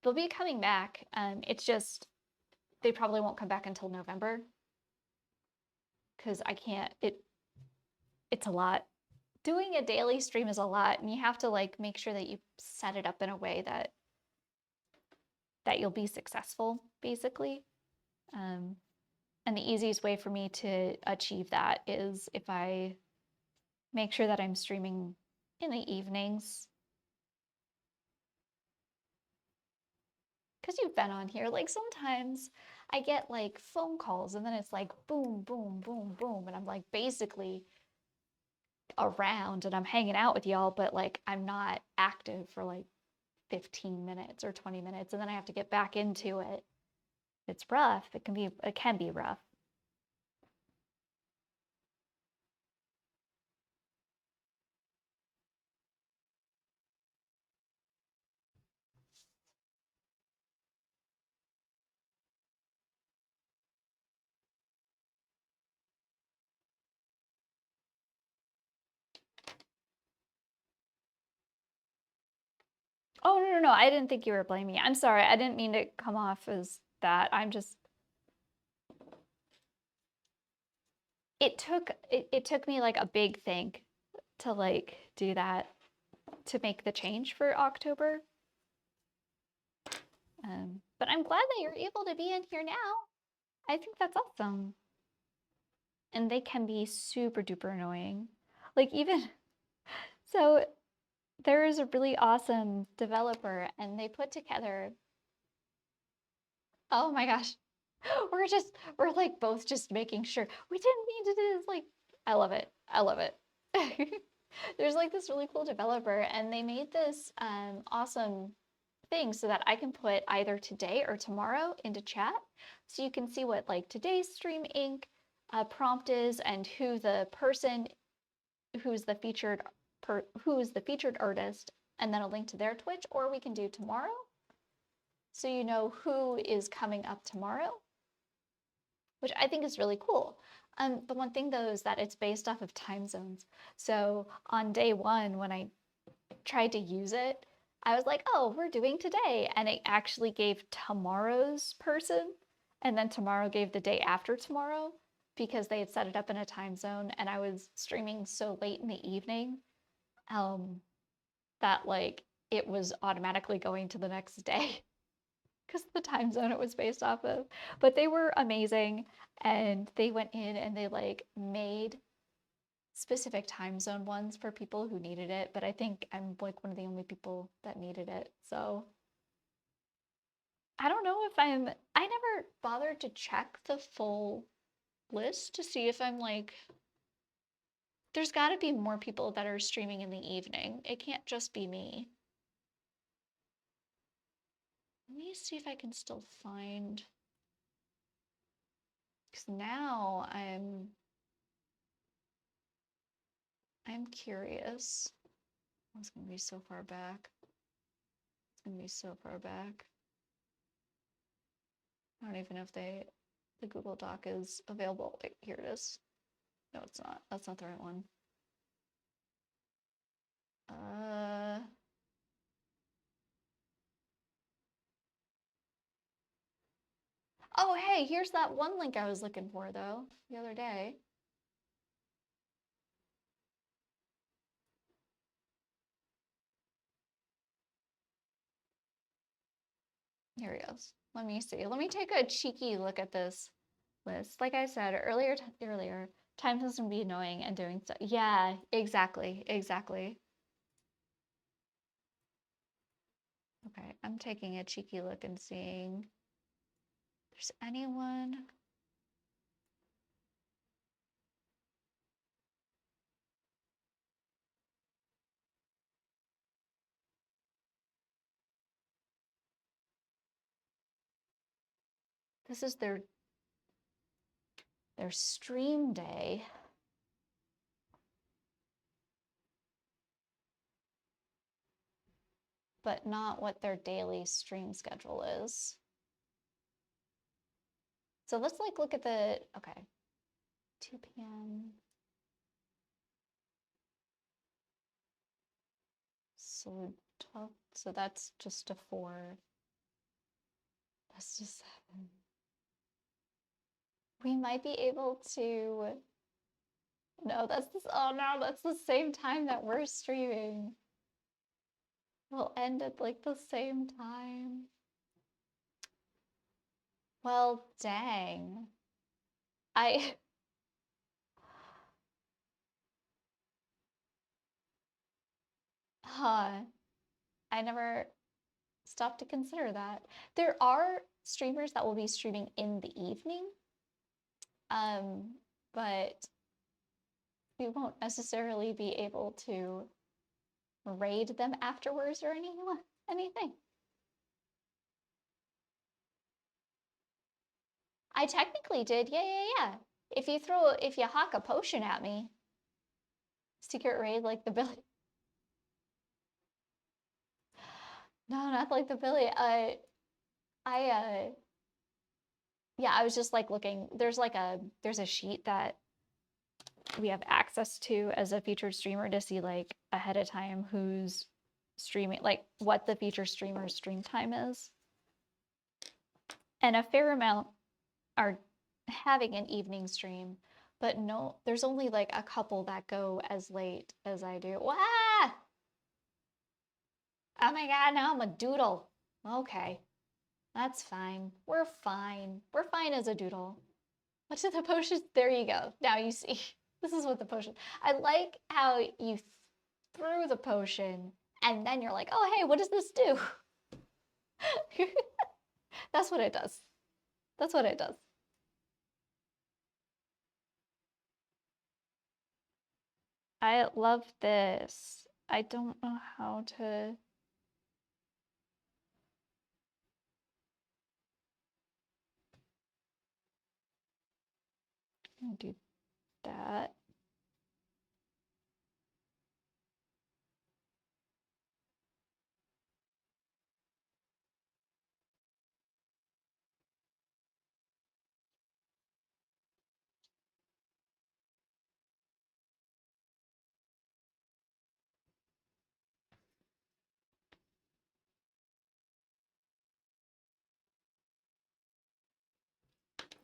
[SPEAKER 1] They'll be coming back. It's just they probably won't come back until November because I can't. It's a lot. Doing a daily stream is a lot, and you have to like make sure that you set it up in a way that you'll be successful, basically. And the easiest way for me to achieve that is if I make sure that I'm streaming in the evenings. Because you've been on here, like sometimes I get like phone calls and then it's like boom, boom, boom, boom. And I'm like basically around and I'm hanging out with y'all, but like I'm not active for like 15 minutes or 20 minutes. And then I have to get back into it. It's rough. It can be rough. Oh, no, no, no. I didn't think you were blaming me. I'm sorry. I didn't mean to come off as that. It took me like a big think to like do that, to make the change for October. But I'm glad that you're able to be in here now. I think that's awesome. And they can be super duper annoying. Like even so there is a really awesome developer and they put together, oh my gosh, we're like both just making sure we didn't mean to do this. Like I love it. I love it. There's like this really cool developer and they made this awesome thing so that I can put either today or tomorrow into chat so you can see what like today's StreamInk prompt is and who the person who's the featured artist, and then a link to their Twitch, or we can do tomorrow so you know who is coming up tomorrow, which I think is really cool. The one thing though is that it's based off of time zones. So on day one, when I tried to use it, I was like, oh, we're doing today. And it actually gave tomorrow's person. And then tomorrow gave the day after tomorrow because they had set it up in a time zone. And I was streaming so late in the evening that like it was automatically going to the next day because the time zone it was based off of. But they were amazing. And they went in and they like made specific time zone ones for people who needed it, but I think I'm like one of the only people that needed it. So I don't know if I never bothered to check the full list to see if I'm like, there's got to be more people that are streaming in the evening. It can't just be me. Let me see if I can still find, because now I'm curious. Oh, it's gonna be so far back. It's gonna be so far back. I don't even know if the Google Doc is available. Wait, here it is. No, it's not. That's not the right one. Oh, hey, here's that one link I was looking for though the other day. Here he goes. Let me see. Let me take a cheeky look at this list. Like I said earlier, time doesn't be annoying and doing stuff. Yeah, exactly, exactly. Okay, I'm taking a cheeky look and seeing if there's anyone. This is their stream day. But not what their daily stream schedule is. So let's like look at the, okay, 2 p.m. So 12, so that's just a 4. That's just 7. We might be able to, no, that's this, oh no, that's the same time that we're streaming. We'll end at like the same time. Well, dang. Huh. I never stopped to consider that. There are streamers that will be streaming in the evening, but we won't necessarily be able to raid them afterwards or anything. I technically did, yeah. If you hawk a potion at me, secret raid like the Billy. No, not like the Billy. Yeah, I was just like looking. There's a sheet that we have access to as a featured streamer to see like ahead of time who's streaming, like what the featured streamer's stream time is. And a fair amount are having an evening stream, but no, there's only like a couple that go as late as I do. Wah! Oh my god, now I'm a doodle. Okay, that's fine. We're fine. We're fine as a doodle. What's in the potion? There you go. Now you see. This is what the potion. I like how you threw the potion and then you're like, oh, hey, what does this do? That's what it does. That's what it does. I love this. I don't know how to. Do that.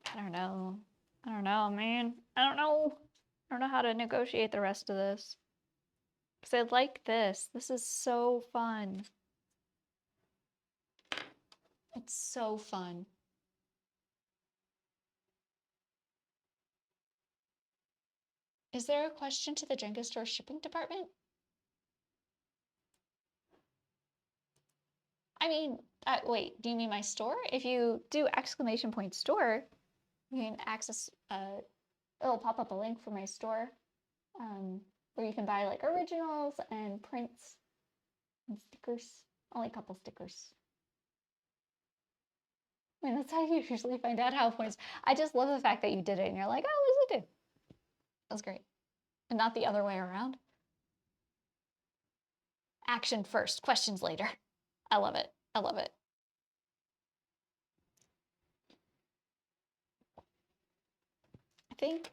[SPEAKER 1] I don't know. I don't know, man. I don't know. I don't know how to negotiate the rest of this. Because I like this. This is so fun. It's so fun. Is there a question to the Jenga store shipping department? I mean, wait, do you mean my store? If you do exclamation point store, you can access, it'll pop up a link for my store, where you can buy like originals and prints and stickers. Only a couple stickers. I mean, that's how you usually find out how points. I just love the fact that you did it and you're like, oh, what does it do? That's great. And not the other way around. Action first, questions later. I love it. I love it. I think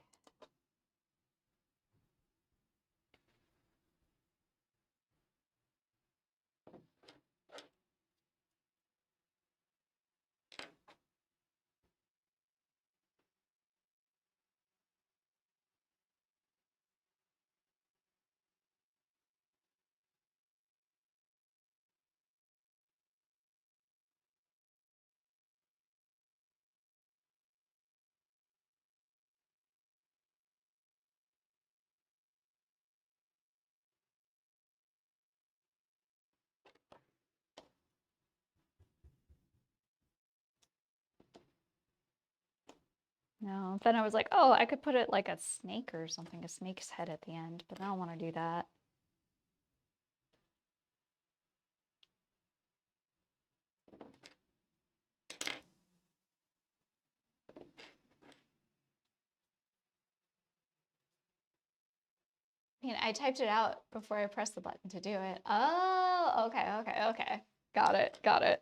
[SPEAKER 1] no. Then I was like, oh, I could put it like a snake or something, a snake's head at the end, but I don't want to do that. I mean, I typed it out before I pressed the button to do it. Oh, okay. Got it.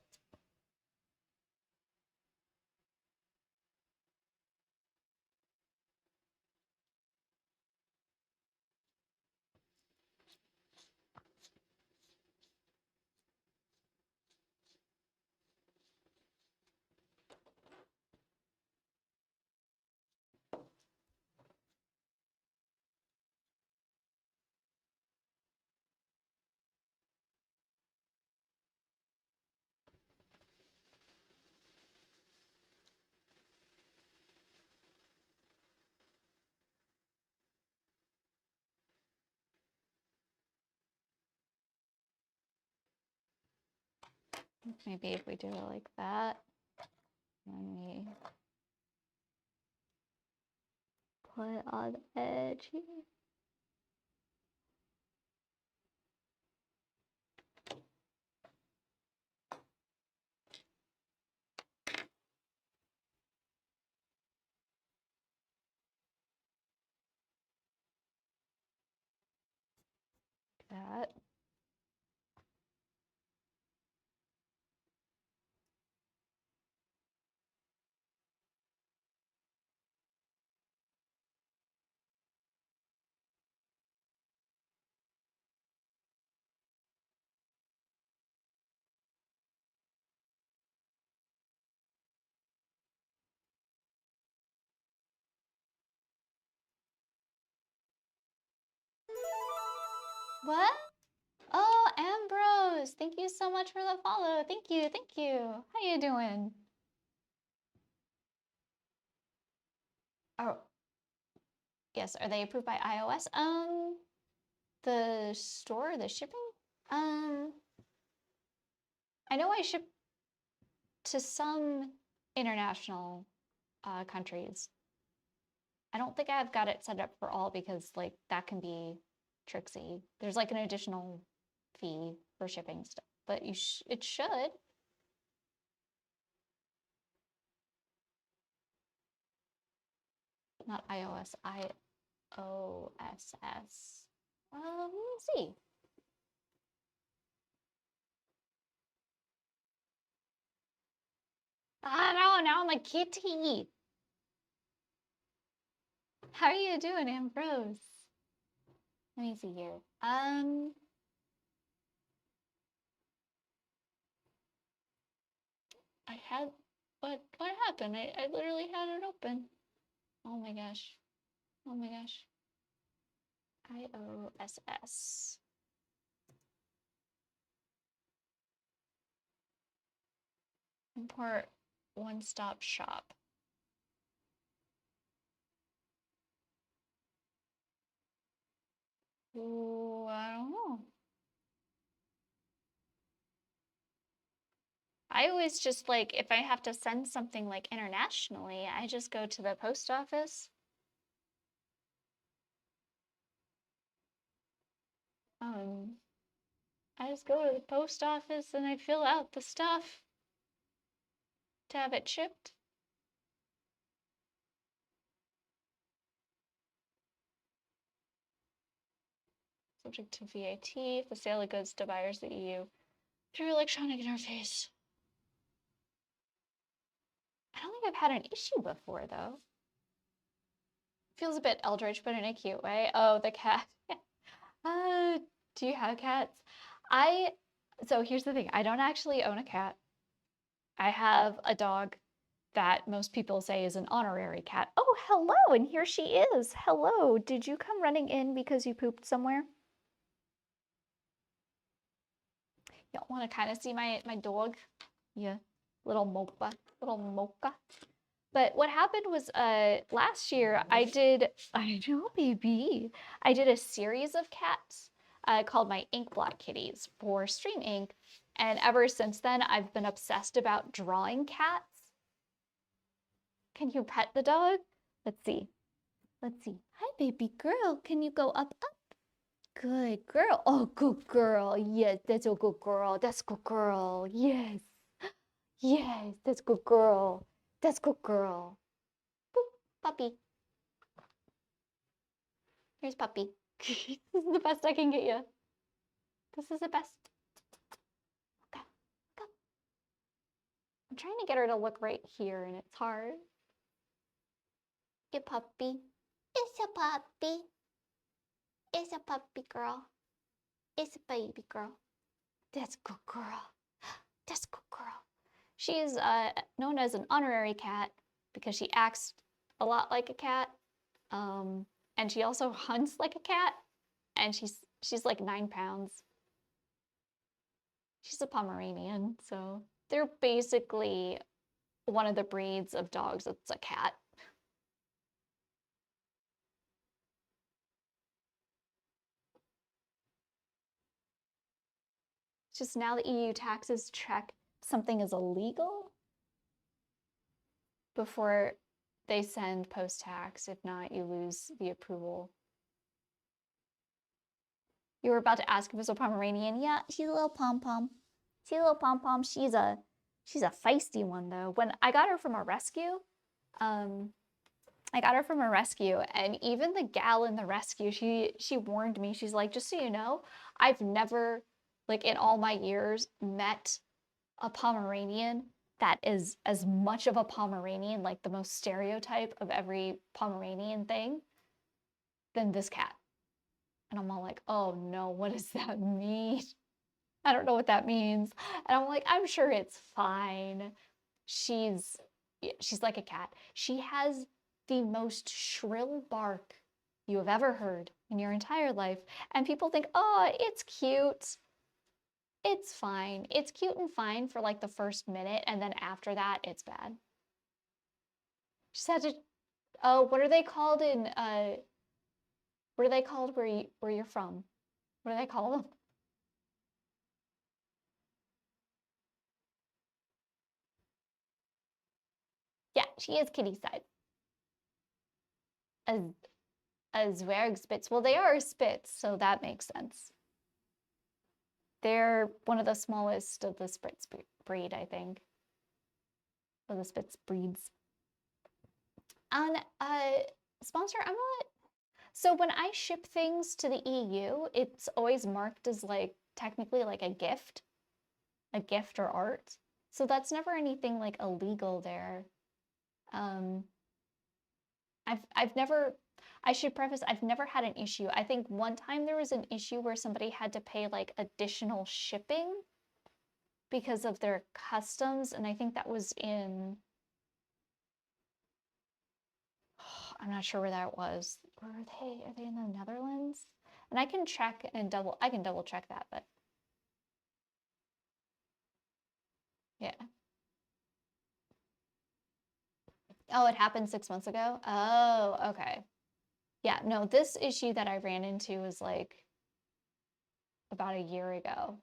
[SPEAKER 1] Maybe if we do it like that, and we put it on the edge here. That. What? Oh, Ambrose, thank you so much for the follow. Thank you. How you doing? Oh, yes. Are they approved by iOS? The store, the shipping? I know I ship to some international countries. I don't think I've got it set up for all because like that can be tricksy. There's like an additional fee for shipping stuff, but it should. Not iOS, iOSS. Let me see. No, now I'm a kitty. How are you doing, Ambrose? Let me see here. I had, what happened? I literally had it open. Oh my gosh. iOSS. Import one-stop shop. Ooh, I don't know. I always just like, if I have to send something like internationally, I just go to the post office. Um, I just go to the post office and I fill out the stuff to have it shipped. Subject to VAT if the sale of goods to buyers of the EU through electronic interface. I don't think I've had an issue before though. Feels a bit eldritch, but in a cute way. Oh, the cat. Do you have cats? So here's the thing. I don't actually own a cat. I have a dog that most people say is an honorary cat. Oh, hello, and here she is. Hello. Did you come running in because you pooped somewhere? Y'all want to kind of see my dog? Yeah, little mocha, little mocha. But what happened was last year I know, baby. I did a series of cats called my Ink Blot Kitties for StreamInk. And ever since then, I've been obsessed about drawing cats. Can you pet the dog? Let's see. Let's see. Hi, baby girl. Can you go up, up? Good girl. Oh, good girl. Yes, that's a good girl. That's a good girl. Yes. Yes, that's a good girl. That's a good girl. Boop, puppy. Here's puppy. This is the best I can get you. This is the best. Okay, go. I'm trying to get her to look right here and it's hard. Get puppy. It's a puppy. It's a puppy girl. It's a baby girl. That's a good girl. That's a good girl. She's known as an honorary cat because she acts a lot like a cat. And she also hunts like a cat. And she's like 9 pounds. She's a Pomeranian, so they're basically one of the breeds of dogs that's a cat. It's just now the EU taxes check something is illegal before they send post-tax. If not, you lose the approval. You were about to ask if it was a Pomeranian. Yeah, she's a little pom-pom. She's a little pom-pom. She's a feisty one though. When I got her from a rescue, um, and even the gal in the rescue, she warned me. She's like, just so you know, I've never, like in all my years, met a Pomeranian that is as much of a Pomeranian, like the most stereotype of every Pomeranian thing, than this cat. And I'm all like, oh no, what does that mean? I don't know what that means. And I'm like, I'm sure it's fine. She's like a cat. She has the most shrill bark you have ever heard in your entire life. And people think, oh, it's cute. It's fine. It's cute and fine for like the first minute. And then after that, it's bad. She had to, oh, what are they called in, what are they called where you're from? What do they call them? Yeah, she is kitty size. A Zwergspitz. Well, they are a Spitz, so that makes sense. They're one of the smallest of the Spitz breed, I think. Or the Spitz breeds. On sponsor, I'm not. So when I ship things to the EU, it's always marked as like technically like a gift or art. So that's never anything like illegal there. I've never, I should preface, I've never had an issue. I think one time there was an issue where somebody had to pay like additional shipping because of their customs, and I think that was in, I'm not sure where that was. Are they in the Netherlands? And I can check and I can double check that, but yeah. Oh, it happened 6 months ago? Oh, okay. Yeah, no, this issue that I ran into was like about a year ago.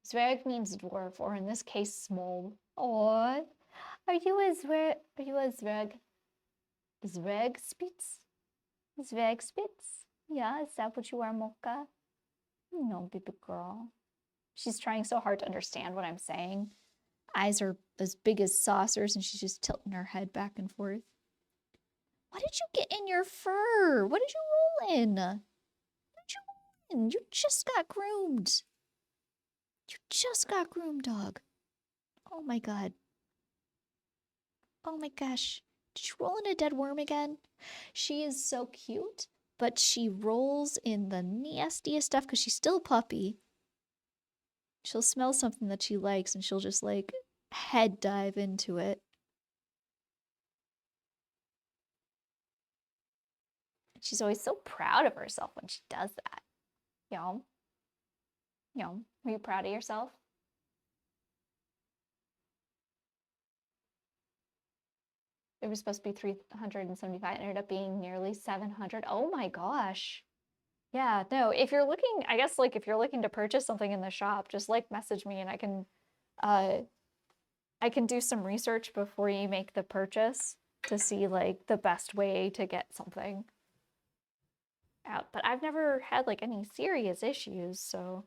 [SPEAKER 1] Zwerg means dwarf, or in this case, small. Or are you a zwerg? Are you a zwerg? Zwergspitz? Zwergspitz? Yeah, is that what you are, Mocha? No, baby girl. She's trying so hard to understand what I'm saying. Eyes are as big as saucers, and she's just tilting her head back and forth. What did you get in your fur? What did you roll in? What did you roll in? You just got groomed. You just got groomed, dog. Oh my god. Oh my gosh. Did you roll in a dead worm again? She is so cute, but she rolls in the nastiest stuff because she's still a puppy. She'll smell something that she likes and she'll just like head dive into it. She's always so proud of herself when she does that. You know? You know, are you proud of yourself? It was supposed to be 375. It ended up being nearly 700. Oh my gosh. Yeah, no, if you're looking, I guess like if you're looking to purchase something in the shop, just like message me and I can do some research before you make the purchase to see like the best way to get something out. But I've never had like any serious issues, so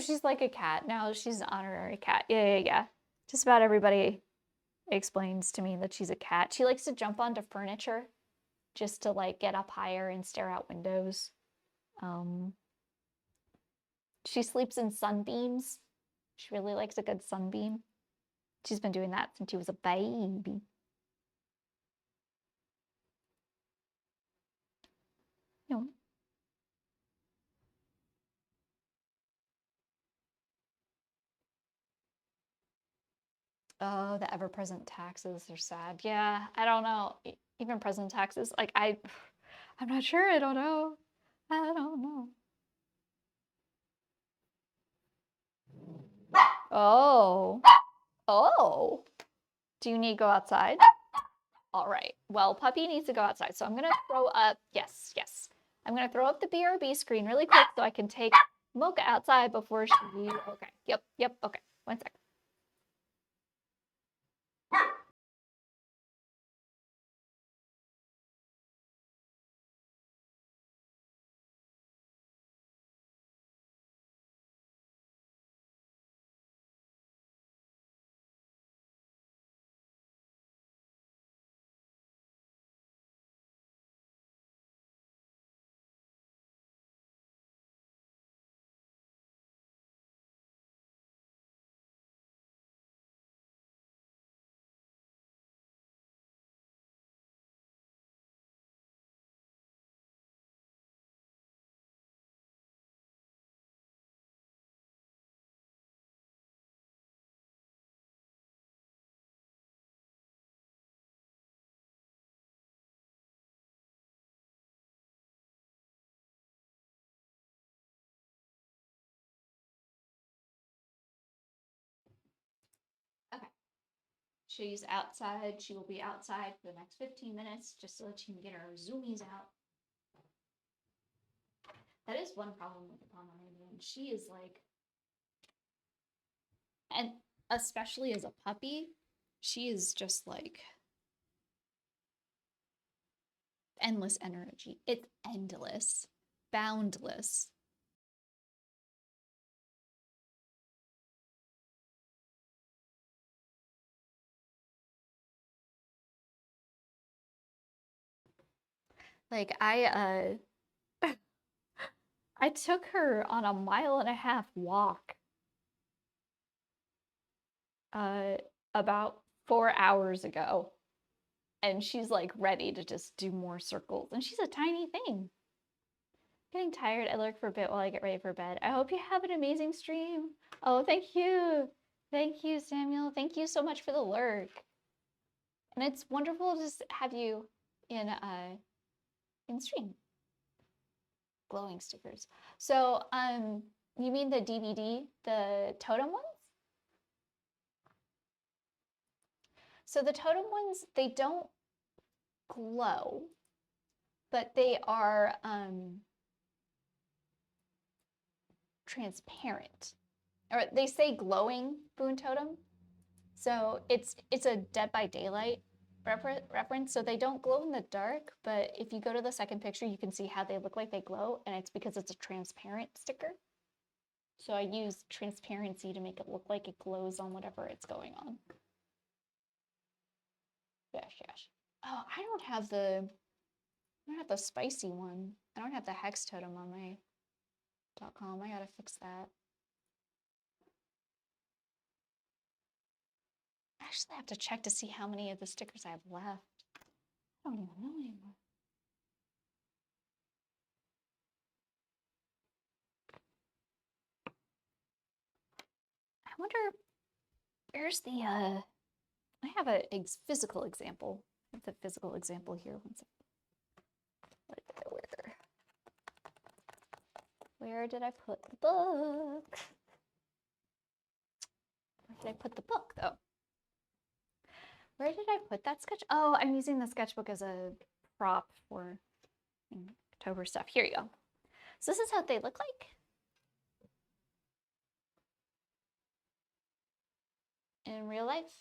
[SPEAKER 1] she's like a cat now. She's an honorary cat. Yeah. Just about everybody explains to me that she's a cat. She likes to jump onto furniture just to like get up higher and stare out windows. She sleeps in sunbeams. She really likes a good sunbeam. She's been doing that since she was a baby. No. Oh, the ever-present taxes are sad. Yeah, I don't know. Even present taxes, like I'm not sure. I don't know. I don't know. Oh. Oh. Do you need to go outside? All right. Well, puppy needs to go outside. So I'm going to throw up. Yes. I'm going to throw up the BRB screen really quick so I can take Mocha outside before she. Okay. Yep. Okay. 1 sec. Okay. She's outside. She will be outside for the next 15 minutes just so that she can get her zoomies out. That is one problem with the Pomeranian. She is like, and especially as a puppy, she is just like endless energy. It's endless, boundless. Like I took her on a 1.5 mile walk uh about 4 hours ago. And she's like ready to just do more circles. And she's a tiny thing. Getting tired. I lurk for a bit while I get ready for bed. I hope you have an amazing stream. Oh, thank you. Thank you, Samuel. Thank you so much for the lurk. And it's wonderful to just have you in stream. Glowing stickers. So, you mean the DVD, the totem ones? So the totem ones, they don't glow, but they are transparent. Or they say glowing boon totem. So it's a Dead by Daylight reference. So they don't glow in the dark, but if you go to the second picture, you can see how they look like they glow, and it's because it's a transparent sticker. So I use transparency to make it look like it glows on whatever it's going on. Yes, yes. Oh, I don't have the spicy one. I don't have the hex totem on my .com. I gotta fix that. Actually, I have to check to see how many of the stickers I have left. I don't even know anymore. I wonder, where's the, I have a physical example. I have the physical example here. One second. Where did I put the book? Where did I put the book, though? Where did I put that sketch? Oh, I'm using the sketchbook as a prop for October stuff. Here you go. So this is how they look like in real life.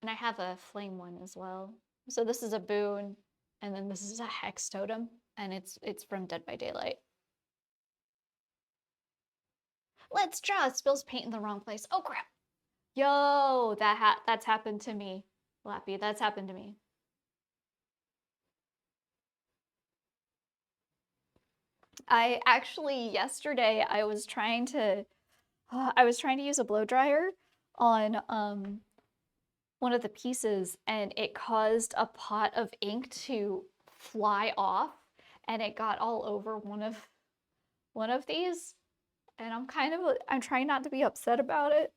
[SPEAKER 1] And I have a flame one as well. So this is a boon, and then this is a hex totem, and it's from Dead by Daylight. Let's draw. It spills paint in the wrong place. Oh crap. Yo, that's happened to me. Lappy, that's happened to me. I actually yesterday I was trying to use a blow dryer on one of the pieces, and it caused a pot of ink to fly off, and it got all over one of these, and I'm trying not to be upset about it,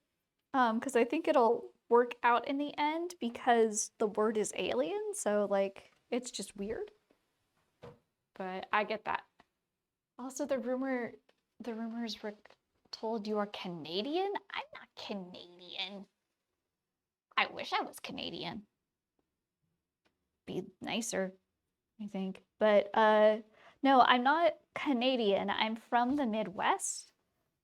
[SPEAKER 1] because I think it'll work out in the end, because the word is alien, so like it's just weird. But I get that. Also, the rumors were told you are Canadian. I'm not Canadian. I wish I was Canadian. Be nicer, I think. But no, I'm not Canadian. I'm from the Midwest.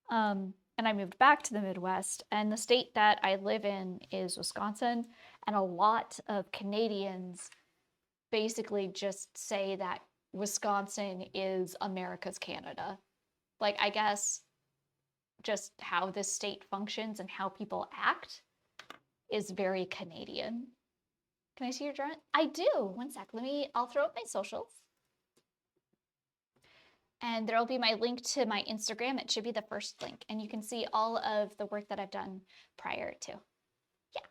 [SPEAKER 1] And I moved back to the Midwest, and the state that I live in is Wisconsin, and a lot of Canadians basically just say that Wisconsin is America's Canada. Like, I guess just how this state functions and how people act is very Canadian. Can I see your drawing? I do. One sec. I'll throw up my socials. And there'll be my link to my Instagram. It should be the first link. And you can see all of the work that I've done prior to. Yeah.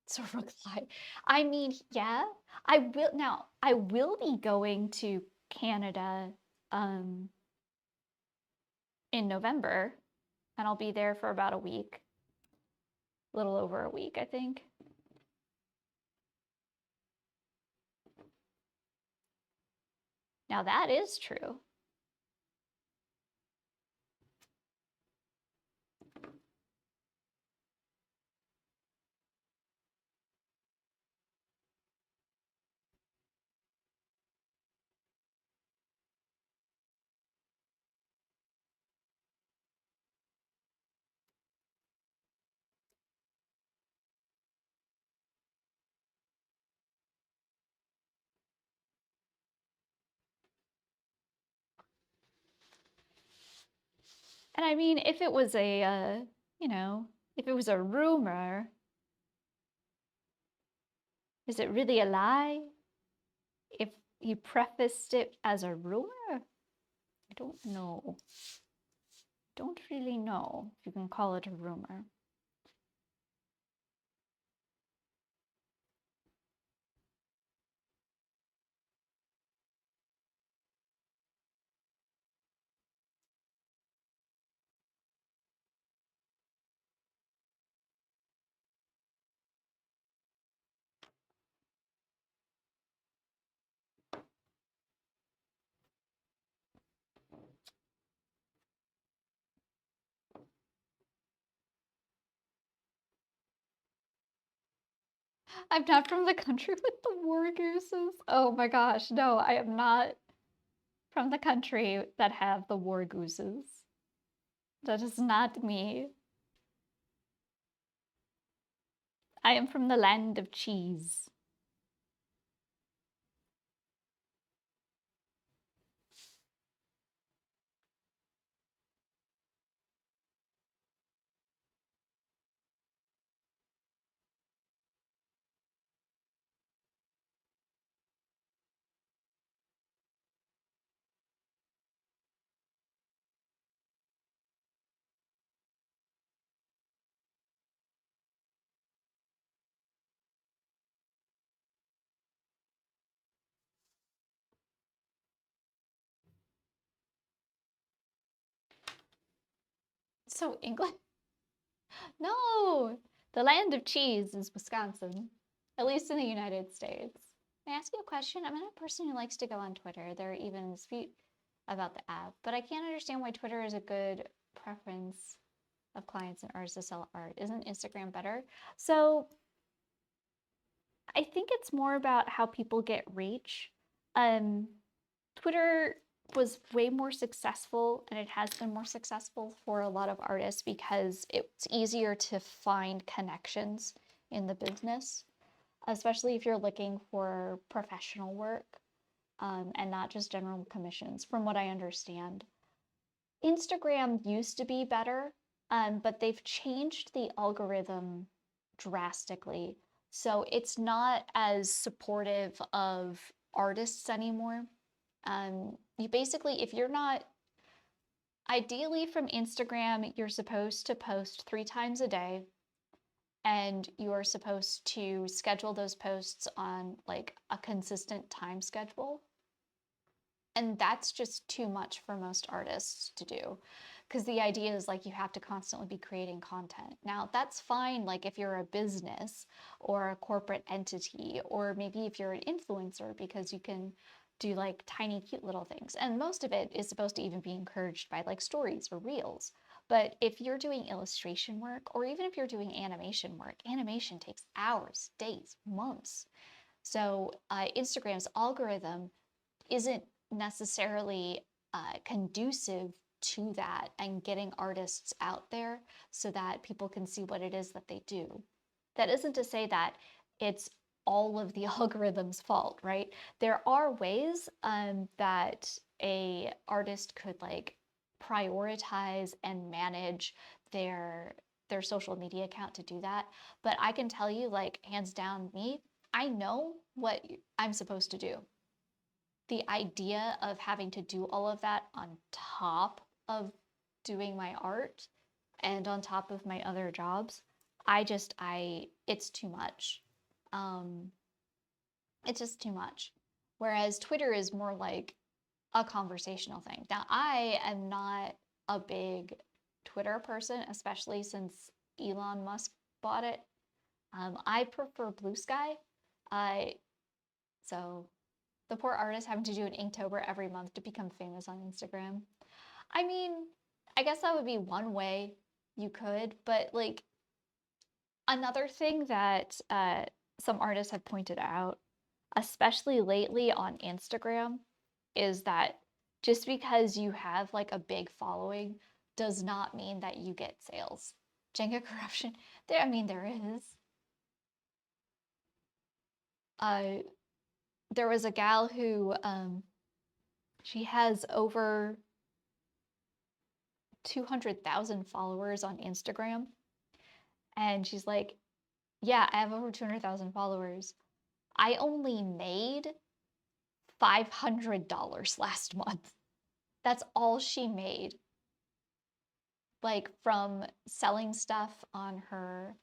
[SPEAKER 1] So reply. I mean, yeah, I will be going to Canada in November, and I'll be there for about a week. A little over a week, I think. Now that is true. And I mean, if it was a, if it was a rumor, is it really a lie? If you prefaced it as a rumor? I don't know. Don't really know if you can call it a rumor. I'm not from the country with the war gooses. Oh my gosh, no, I am not from the country that have the war gooses. That is not me. I am from the land of cheese. So England? No! The land of cheese is Wisconsin, at least in the United States. May I ask you a question? I'm not a person who likes to go on Twitter. There are even dispute about the app, but I can't understand why Twitter is a good preference of clients and artists to sell art. Isn't Instagram better? So I think it's more about how people get reach. Um, Twitter was way more successful, and it has been more successful for a lot of artists because it's easier to find connections in the business, especially if you're looking for professional work, and not just general commissions, from what I understand. Instagram used to be better, but they've changed the algorithm drastically. So it's not as supportive of artists anymore. You basically, if you're not, ideally from Instagram, you're supposed to post 3 times a day, and you are supposed to schedule those posts on like a consistent time schedule. And that's just too much for most artists to do, because the idea is like you have to constantly be creating content. Now, that's fine, like if you're a business or a corporate entity, or maybe if you're an influencer, because you can do like tiny, cute little things. And most of it is supposed to even be encouraged by like stories or reels. But if you're doing illustration work, or even if you're doing animation work, animation takes hours, days, months. So Instagram's algorithm isn't necessarily conducive to that and getting artists out there so that people can see what it is that they do. That isn't to say that it's all of the algorithm's fault, right? There are ways that a artist could like prioritize and manage their their social media account to do that. But I can tell you, like, hands down, me, I know what I'm supposed to do. The idea of having to do all of that on top of doing my art and on top of my other jobs, it's too much. Um, it's just too much. Whereas Twitter is more like a conversational thing. Now, I am not a big Twitter person, especially since Elon Musk bought it. I prefer Blue Sky. I so the poor artist having to do an Inktober every month to become famous on Instagram. I mean, I guess that would be one way you could, but like another thing that some artists have pointed out, especially lately on Instagram, is that just because you have like a big following does not mean that you get sales. Jenga corruption, there, I mean, there is. Uh, there was a gal who she has over 200,000 followers on Instagram. And she's like, yeah, I have over 200,000 followers. I only made $500 last month. That's all she made. Like from selling stuff on her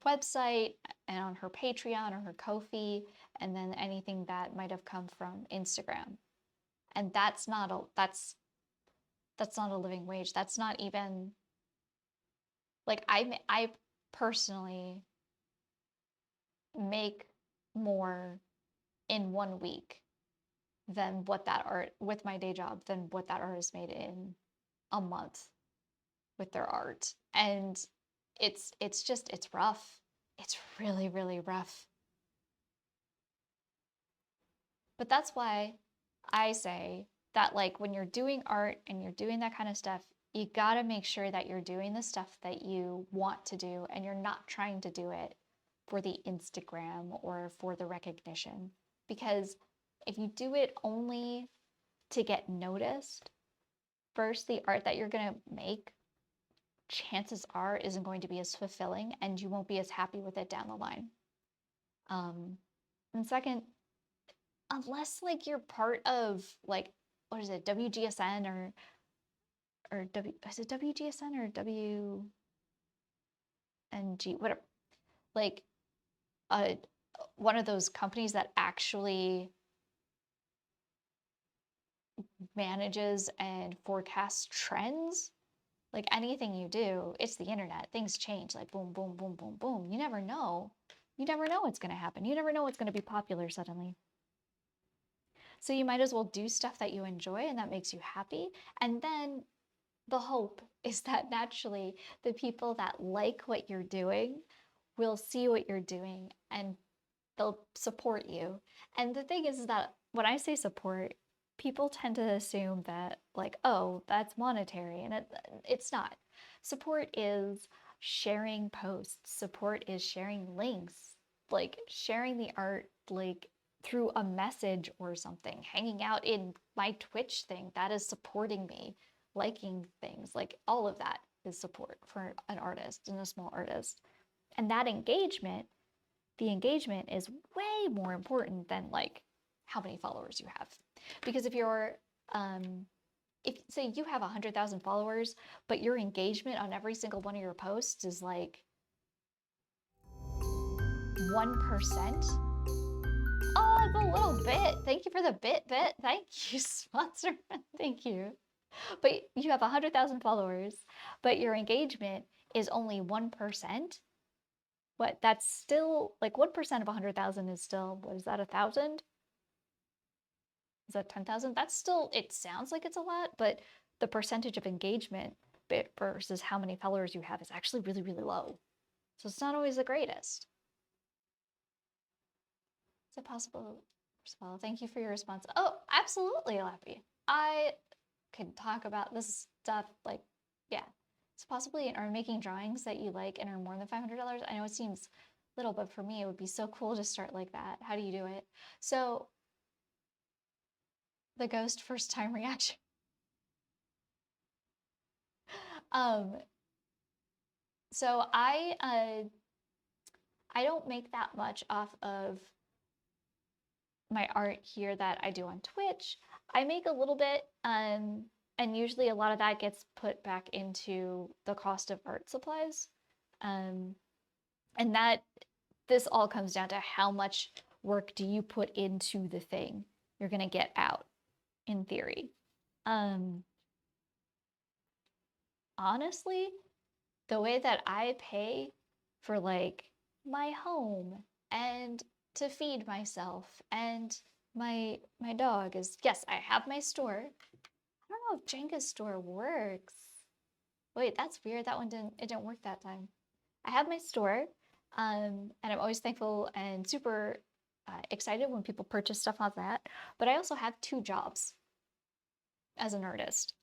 [SPEAKER 1] website and on her Patreon or her Ko-fi, and then anything that might have come from Instagram. And that's not a living wage. That's not even like I personally make more in 1 week than what that art with my day job than what that artist made in a month with their art. And it's rough. It's really, really rough. But that's why I say that, like, when you're doing art and you're doing that kind of stuff, you got to make sure that you're doing the stuff that you want to do and you're not trying to do it for the Instagram or for the recognition. Because if you do it only to get noticed, first, the art that you're going to make, chances are, isn't going to be as fulfilling and you won't be as happy with it down the line. And second, unless like you're part of like, what is it, WGSN or is it WGSN or WNG, whatever, like uh one of those companies that actually manages and forecasts trends. Like anything you do, it's the internet. Things change like boom, boom, boom, boom, boom. You never know. You never know what's going to happen. You never know what's going to be popular suddenly. So you might as well do stuff that you enjoy and that makes you happy. And then the hope is that naturally the people that like what you're doing will see what you're doing and they'll support you. And the thing is that when I say support, people tend to assume that like, oh, that's monetary, and it's not. Support is sharing posts. Support is sharing links, like sharing the art like through a message or something, hanging out in my Twitch thing. That is supporting me, liking things, like all of that is support for an artist and a small artist. And that engagement, the engagement is way more important than like how many followers you have. Because if say you have 100,000 followers, but your engagement on every single one of your posts is like 1%. Oh, it's a little bit. Thank you for the bit. Thank you, sponsor. Thank you. But you have 100,000 followers, but your engagement is only 1%. What? That's still like 1% of 100,000 is still, what is that, 1,000? Is that 10,000? That's still, it sounds like it's a lot, but the percentage of engagement versus how many followers you have is actually really, really low. So it's not always the greatest. Is it possible? First of all, thank you for your response. Oh, absolutely, Lappy. I could talk about this stuff like, yeah. It's possibly an art making drawings that you like and earn more than $500. I know it seems little, but for me, it would be so cool to start like that. How do you do it? So the ghost first time reaction. Um, so I don't make that much off of my art here that I do on Twitch. I make a little bit, and usually a lot of that gets put back into the cost of art supplies. And that this all comes down to how much work do you put into the thing you're gonna get out, in theory. Honestly, the way that I pay for like my home and to feed myself and my dog is, yes, I have my store. I don't know if Jenga's store works. Wait, that's weird. That one didn't work that time. I have my store, and I'm always thankful and super excited when people purchase stuff on that. But I also have 2 jobs as an artist,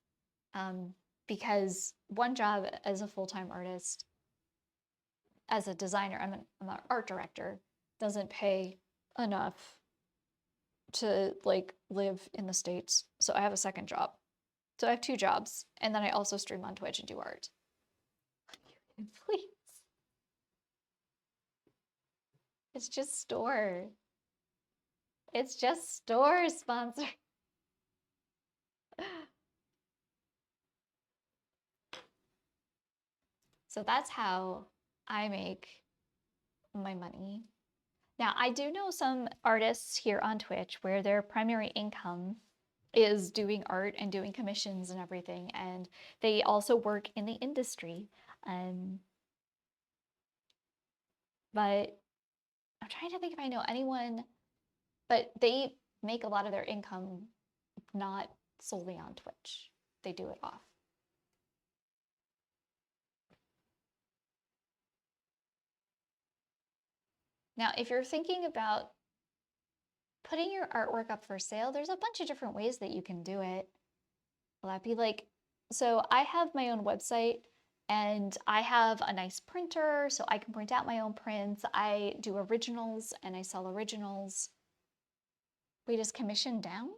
[SPEAKER 1] because one job as a full-time artist, as a designer, I'm an art director, doesn't pay enough to like live in the States. So I have a second job. So I have 2 jobs, and then I also stream on Twitch and do art. Please. It's just store. It's just store sponsor. So that's how I make my money. Now, I do know some artists here on Twitch where their primary income is doing art and doing commissions and everything, and they also work in the industry. But I'm trying to think if I know anyone, but they make a lot of their income not solely on Twitch. They do it off. Now, if you're thinking about putting your artwork up for sale, there's a bunch of different ways that you can do it. That'd be like, so I have my own website and I have a nice printer, so I can print out my own prints. I do originals and I sell originals. Wait, is commission down?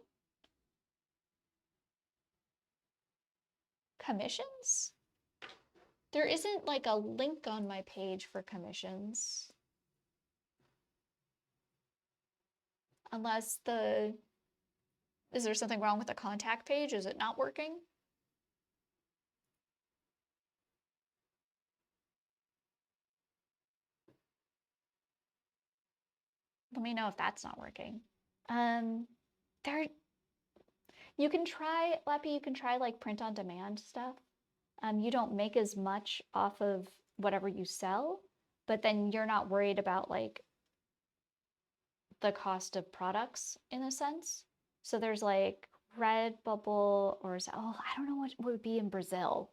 [SPEAKER 1] Commissions? There isn't like a link on my page for commissions. Unless is there something wrong with the contact page? Is it not working? Let me know if that's not working. There, you can try, Lappy, you can try like print on demand stuff. You don't make as much off of whatever you sell, but then you're not worried about like the cost of products in a sense. So there's like Redbubble or, oh, I don't know what would be in Brazil.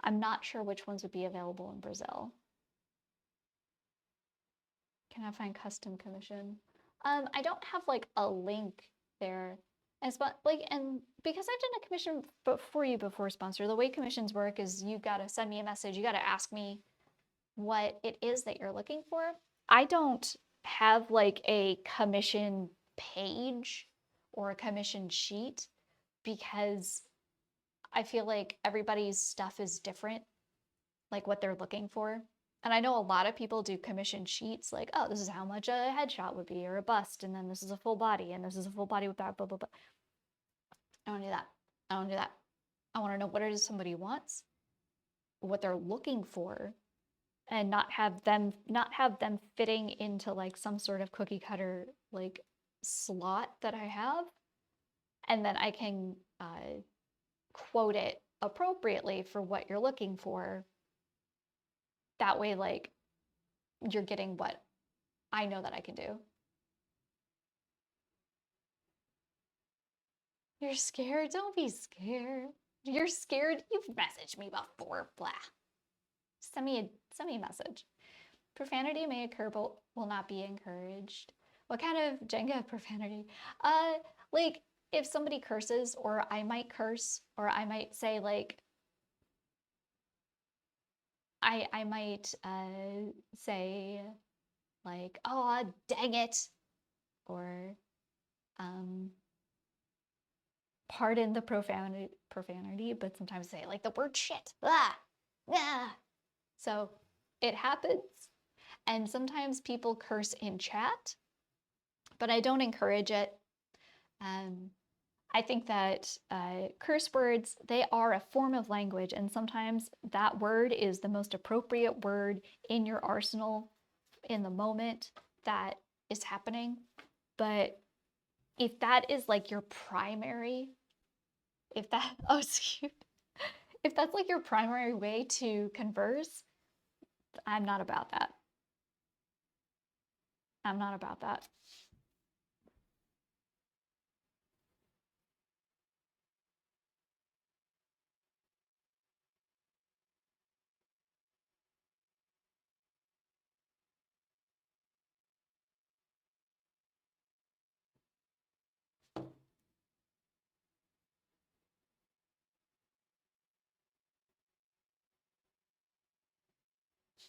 [SPEAKER 1] I'm not sure which ones would be available in Brazil. Can I find custom commission? I don't have like a link there. And and because I've done a commission for you before, sponsor, the way commissions work is you gotta send me a message, you gotta ask me what it is that you're looking for. I don't have like a commission page or a commission sheet because I feel like everybody's stuff is different, like what they're looking for. And I know a lot of people do commission sheets like, oh, this is how much a headshot would be or a bust, and then this is a full body, and this is a full body with that, blah, blah, blah. I don't do that. I don't do that. I want to know what it is somebody wants, what they're looking for, and not have them fitting into like some sort of cookie cutter like slot that I have. And then I can quote it appropriately for what you're looking for. That way, like, you're getting what I know that I can do. You're scared? Don't be scared. You're scared? You've messaged me before. Blah. Send me a message. Profanity may occur but will not be encouraged. What kind of Jenga profanity? Like if somebody curses, or I might curse, or I might say like I might say like, oh dang it, or pardon the profanity, but sometimes say like the word shit. Ah, ah. So it happens. And sometimes people curse in chat, but I don't encourage it. I think that curse words, they are a form of language, and sometimes that word is the most appropriate word in your arsenal in the moment that is happening. But if that is like your primary, if that, oh, excuse, if that's like your primary way to converse, I'm not about that. I'm not about that.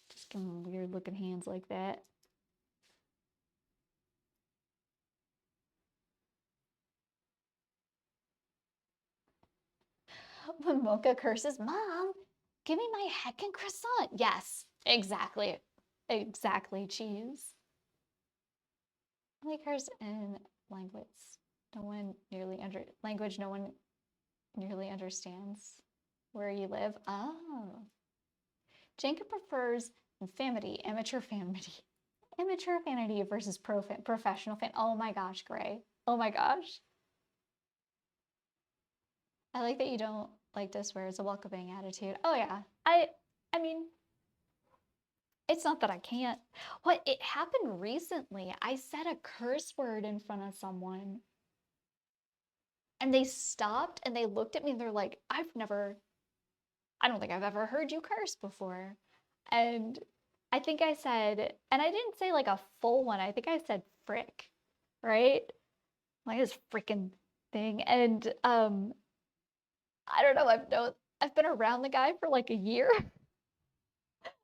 [SPEAKER 1] Just giving weird looking hands like that. When Mocha curses, Mom, give me my heckin' croissant. Yes, exactly. Exactly, cheese. Only curse in language no one nearly understands where you live. Oh. Jenka prefers infinity, amateur fanity. Amateur fanity versus professional fan. Oh my gosh, Gray. Oh my gosh. I like that you don't like to swear. It's a welcoming attitude. Oh yeah. I mean, it's not that I can't. What, it happened recently. I said a curse word in front of someone and they stopped and they looked at me and they're like, I don't think I've ever heard you curse before. And I think I said, and I didn't say like a full one. I think I said frick, right? Like this freaking thing. And I don't know, I've been around the guy for like a year.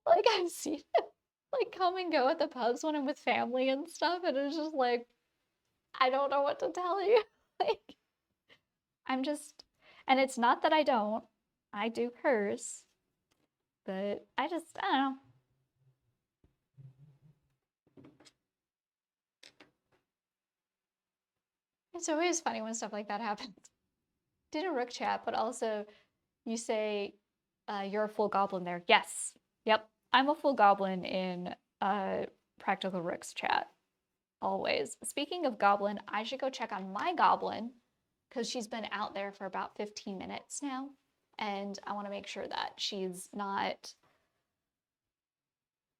[SPEAKER 1] Like I've seen him like come and go at the pubs when I'm with family and stuff, and it's just like I don't know what to tell you. Like I'm just, and it's not that I don't. I do curse, but I don't know. It's always funny when stuff like that happens. Did a rook chat, but also you say you're a full goblin there. Yes. Yep. I'm a full goblin in Practical Rooks chat. Always. Speaking of goblin, I should go check on my goblin because she's been out there for about 15 minutes now. And I want to make sure that she's not,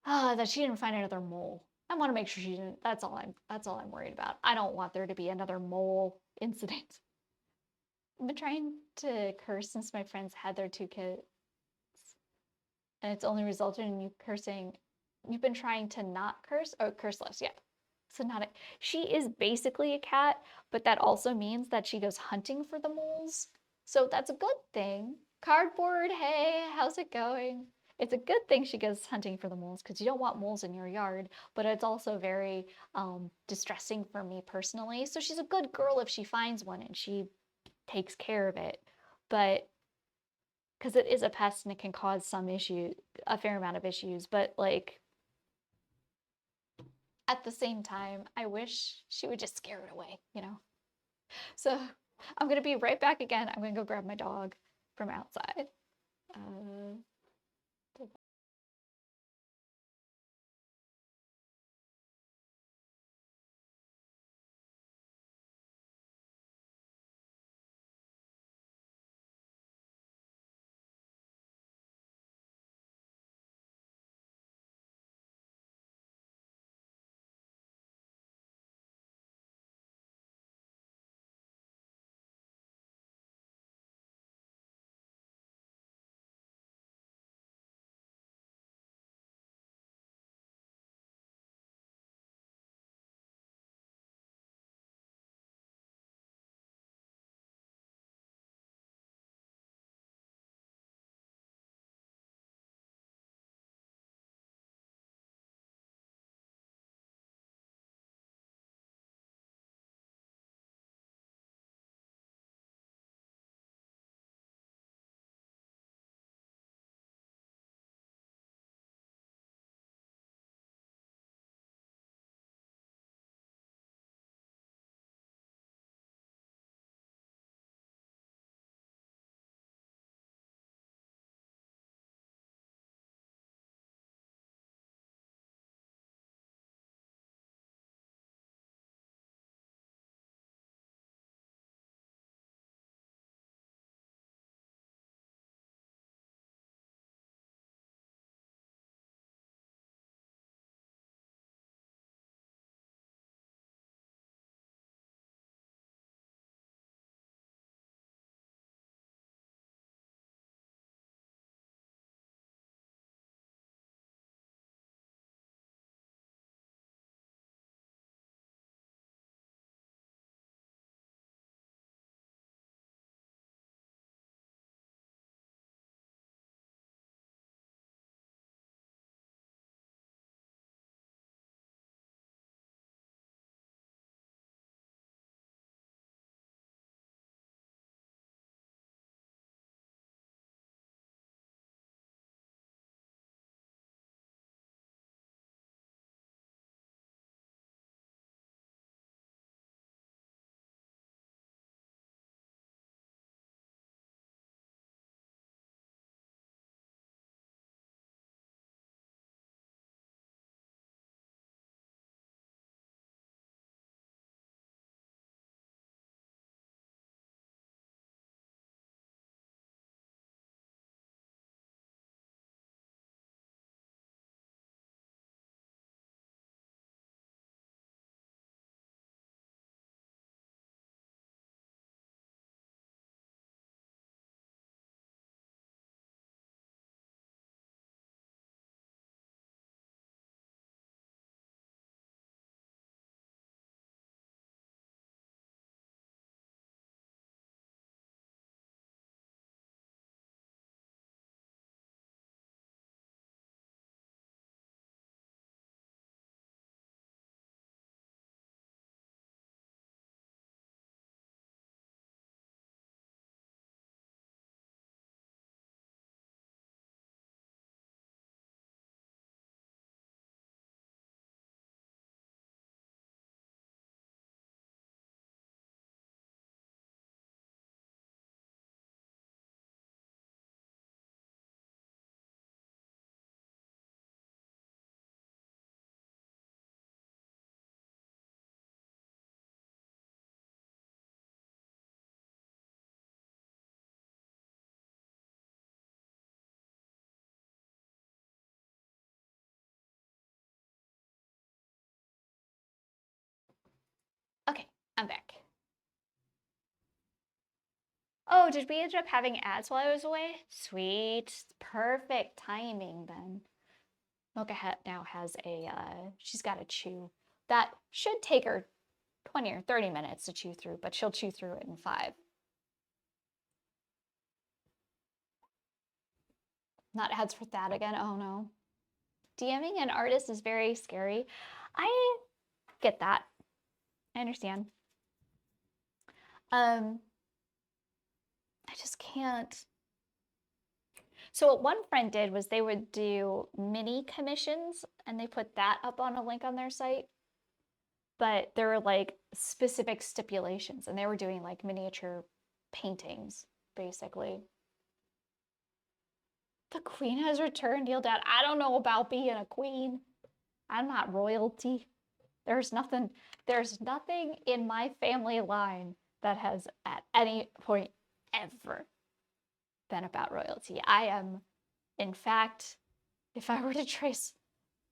[SPEAKER 1] that she didn't find another mole. I want to make sure she didn't. That's all I'm worried about. I don't want there to be another mole incident. I've been trying to curse since my friends had their 2 kids, and it's only resulted in you cursing. You've been trying to not curse or curse less, yeah. So not a, she is basically a cat, but that also means that she goes hunting for the moles. So that's a good thing. Cardboard, hey, how's it going? It's a good thing she goes hunting for the moles because you don't want moles in your yard, but it's also very distressing for me personally. So she's a good girl if she finds one and she takes care of it. But because it is a pest and it can cause some issue, a fair amount of issues, but like at the same time, I wish she would just scare it away, you know? So I'm gonna be right back again. I'm gonna go grab my dog from outside. Uh, Oh, did we end up having ads while I was away? Sweet. Perfect timing then. Mocha now has a, she's got a chew. That should take her 20 or 30 minutes to chew through, but she'll chew through it in 5. Not ads for that again. Oh no. DMing an artist is very scary. I get that. I understand. I just can't. So what one friend did was they would do mini commissions and they put that up on a link on their site. But there were like specific stipulations and they were doing like miniature paintings, basically. The queen has returned, Yield Dad. I don't know about being a queen. I'm not royalty. There's nothing in my family line that has at any point ever been about royalty. I am, in fact, if I were to trace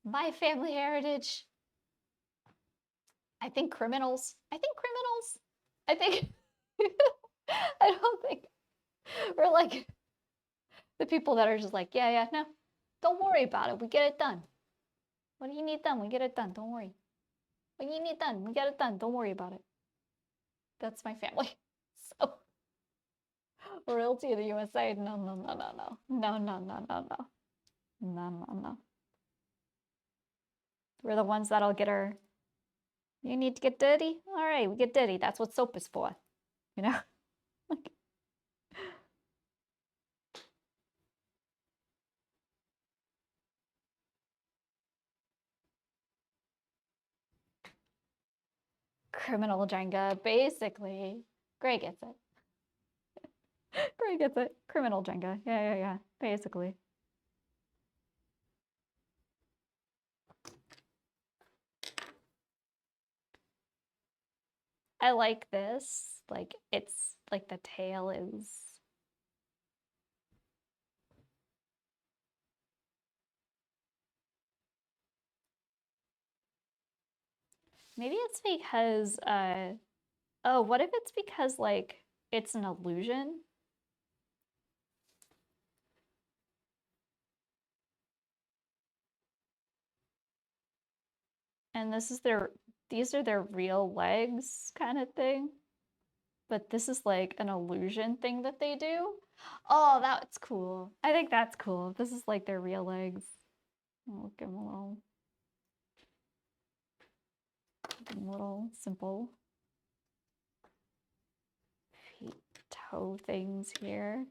[SPEAKER 1] my family heritage, I think criminals. I think I don't think we're like the people that are just like, yeah, no, don't worry about it. We get it done. What do you need done? We get it done. Don't worry. What you need done? We get it done. Don't worry about it. That's my family. So, royalty in the USA, no. No. We're the ones that'll get our, you need to get dirty? All right, we get dirty. That's what soap is for, you know? Criminal Jenga, basically. Gray gets it. Gray gets it. Criminal Jenga. Yeah. Basically. I like this. Like, it's like the tail is. Maybe it's because, oh, what if it's because, like, it's an illusion? And these are their real legs kind of thing. But this is like an illusion thing that they do. Oh, that's cool. I think that's cool. This is like their real legs. I'll give them a little simple feet, toe things here.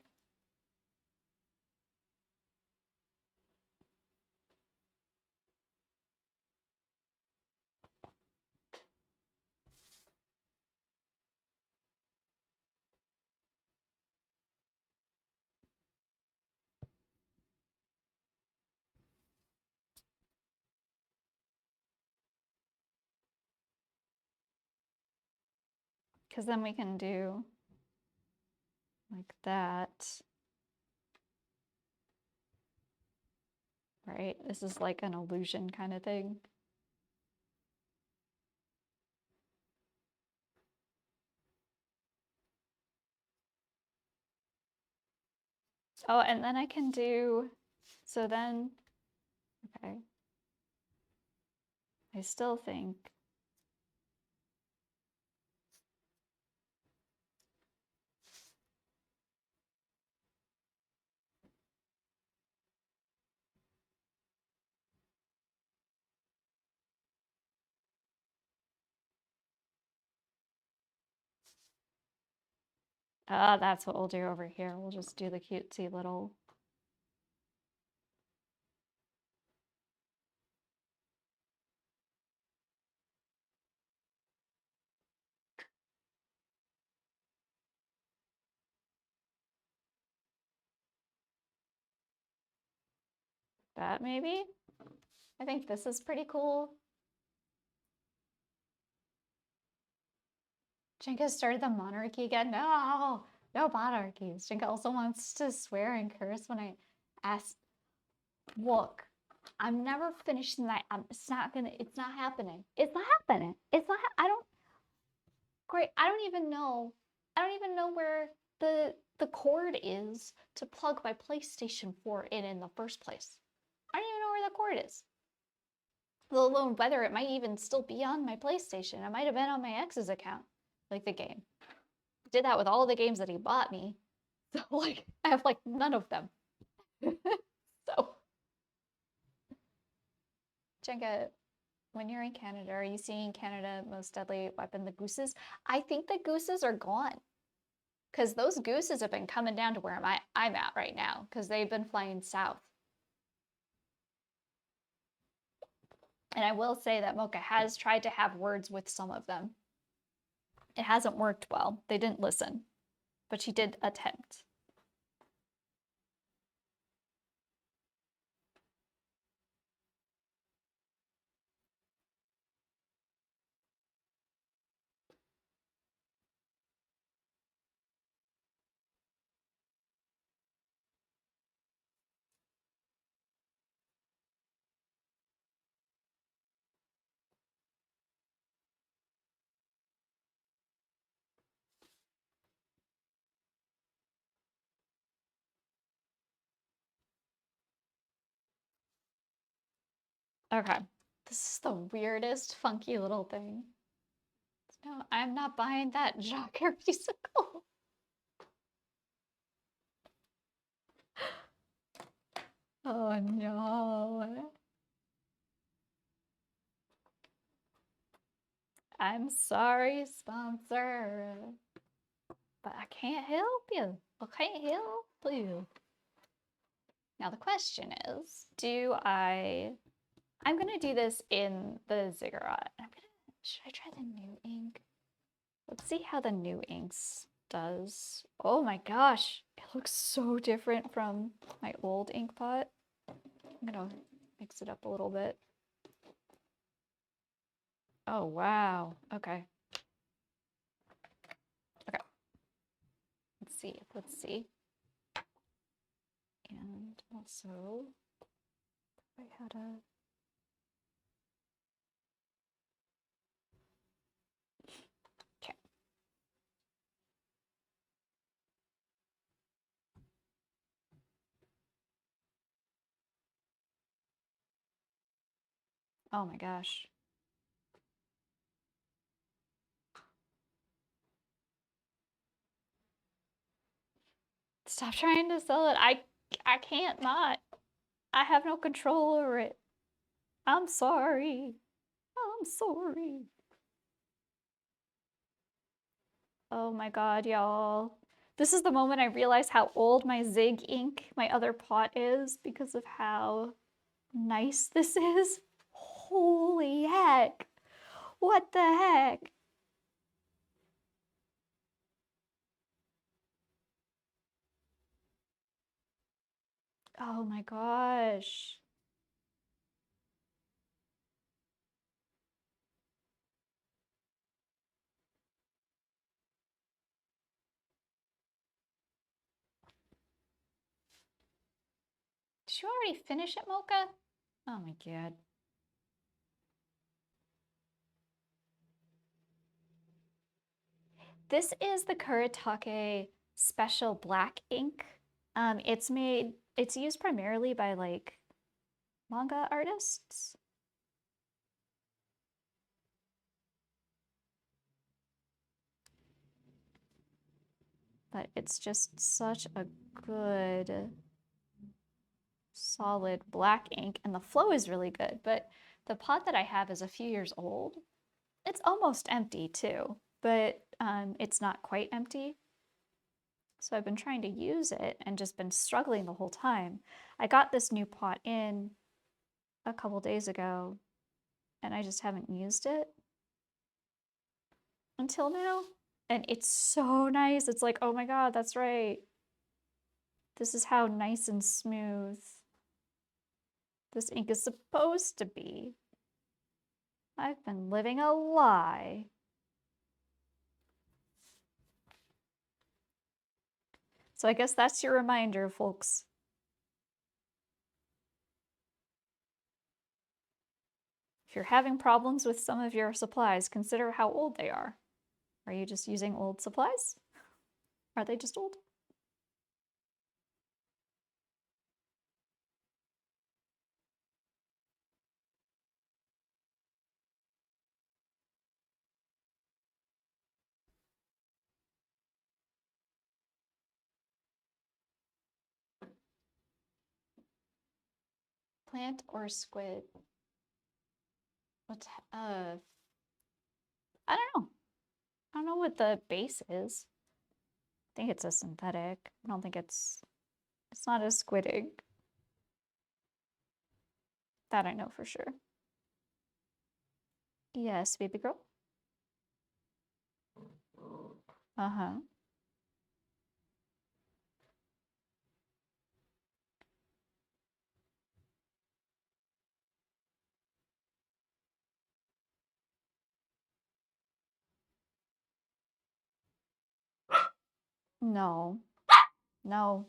[SPEAKER 1] Because then we can do like that. Right? This is like an illusion kind of thing. Oh, and then I can do, so then, okay. I still think that's what we'll do over here. We'll just do the cutesy little. That maybe? I think this is pretty cool. Jenga started the monarchy again. No monarchies. Jenga also wants to swear and curse when I ask. Look, I'm never finishing that. It's not happening. It's not happening. I don't even know where the cord is to plug my PlayStation 4 in the first place. I don't even know where the cord is. Let alone whether it might even still be on my PlayStation. It might have been on my ex's account, like the game. Did that with all the games that he bought me. So like I have like none of them. So Jenga, when you're in Canada, are you seeing Canada Most Deadly Weapon, the gooses? I think the gooses are gone. Because those gooses have been coming down to where I'm at right now, because they've been flying south. And I will say that Mocha has tried to have words with some of them. It hasn't worked well. They didn't listen, but she did attempt. Okay. This is the weirdest, funky little thing. No, I'm not buying that Jocker musical. Oh no. I'm sorry, sponsor. But I can't help you. I can't help you. Now the question is, I'm gonna do this in the ziggurat. Should I try the new ink? Let's see how the new inks does. Oh my gosh, it looks so different from my old ink pot. I'm gonna mix it up a little bit. Oh wow, okay. Okay, let's see. And also, I had a... Okay. Oh my gosh. Stop trying to sell it. I can't not. I have no control over it. I'm sorry. I'm sorry. Oh my god, y'all. This is the moment I realize how old my Zig ink, my other pot, is because of how nice this is. Holy heck. What the heck? Oh my gosh. Did you already finish it, Mocha? Oh my god. This is the Kuretake Special Black ink. It's used primarily by like manga artists. But it's just such a good, solid black ink, and the flow is really good. But the pot that I have is a few years old. It's almost empty too, but it's not quite empty. So I've been trying to use it and just been struggling the whole time. I got this new pot in a couple days ago, and I just haven't used it until now. And it's so nice. It's like, oh my god, that's right. This is how nice and smooth this ink is supposed to be. I've been living a lie. So I guess that's your reminder, folks. If you're having problems with some of your supplies, consider how old they are. Are you just using old supplies? Are they just old? Plant or squid? What's I don't know. I don't know what the base is. I think it's a synthetic. I don't think it's not a squid egg. That I know for sure. Yes, baby girl. Uh-huh. No. No.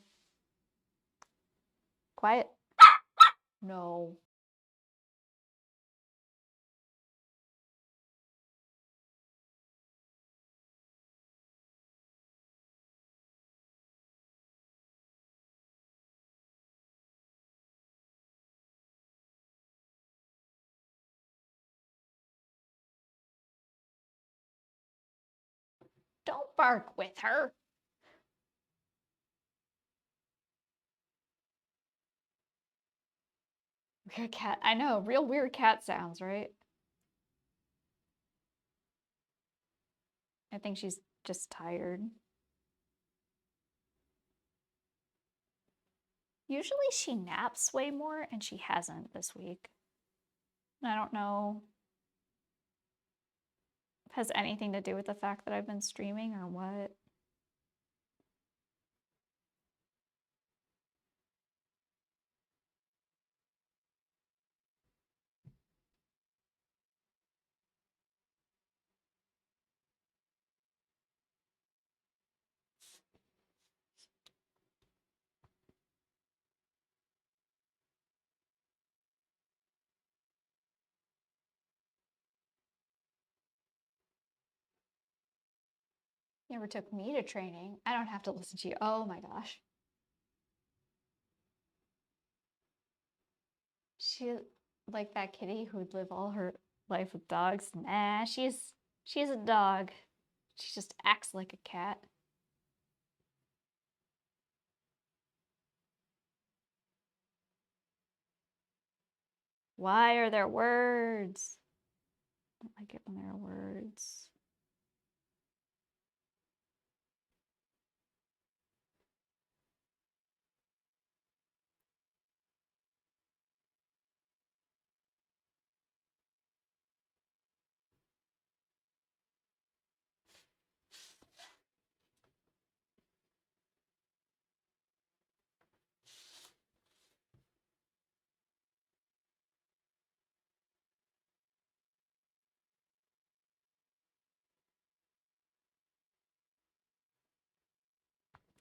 [SPEAKER 1] Quiet. No. Don't bark with her. Weird cat. I know, real weird cat sounds, right? I think she's just tired. Usually she naps way more, and she hasn't this week. I don't know if it has anything to do with the fact that I've been streaming or what. You ever took me to training? I don't have to listen to you. Oh my gosh. She like that kitty who'd live all her life with dogs. Nah, she's a dog. She just acts like a cat. Why are there words? I don't like it when there are words.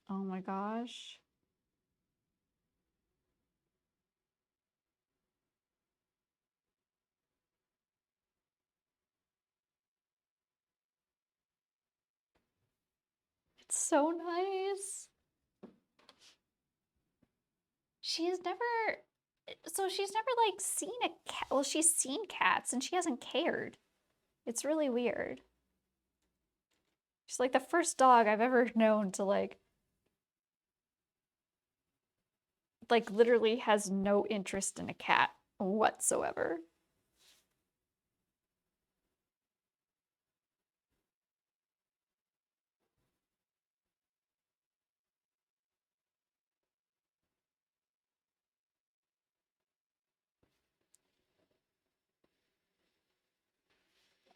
[SPEAKER 1] Oh my gosh. It's so nice. She's never like seen a cat. Well, she's seen cats and she hasn't cared. It's really weird. She's like the first dog I've ever known to like literally has no interest in a cat whatsoever.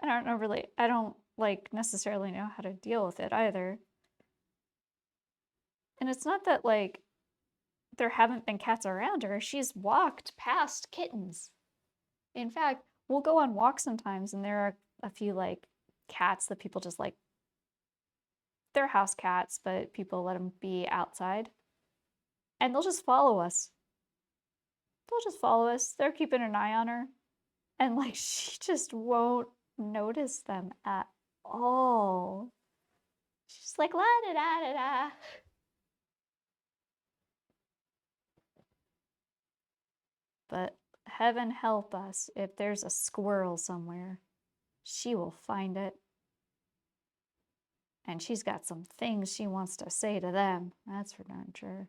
[SPEAKER 1] I don't like necessarily know how to deal with it either. And it's not that like there haven't been cats around her. She's walked past kittens. In fact, we'll go on walks sometimes and there are a few like cats that people just like, they're house cats, but people let them be outside. And they'll just follow us. They'll just follow us. They're keeping an eye on her. And like she just won't notice them at all. She's She's like, la da da da da. But heaven help us if there's a squirrel somewhere. She will find it. And she's got some things she wants to say to them. That's for darn sure.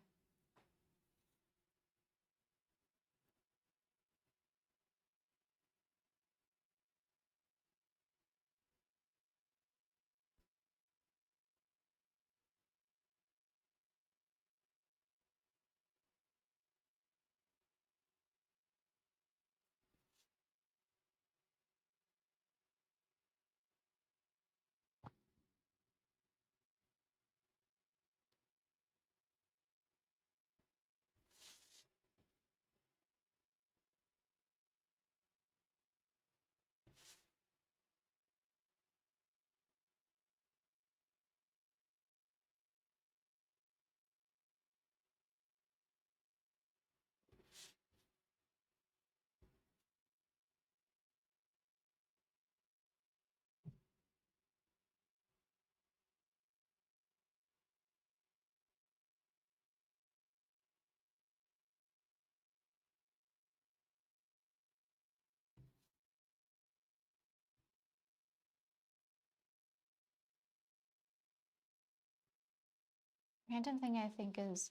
[SPEAKER 1] Random thing I think is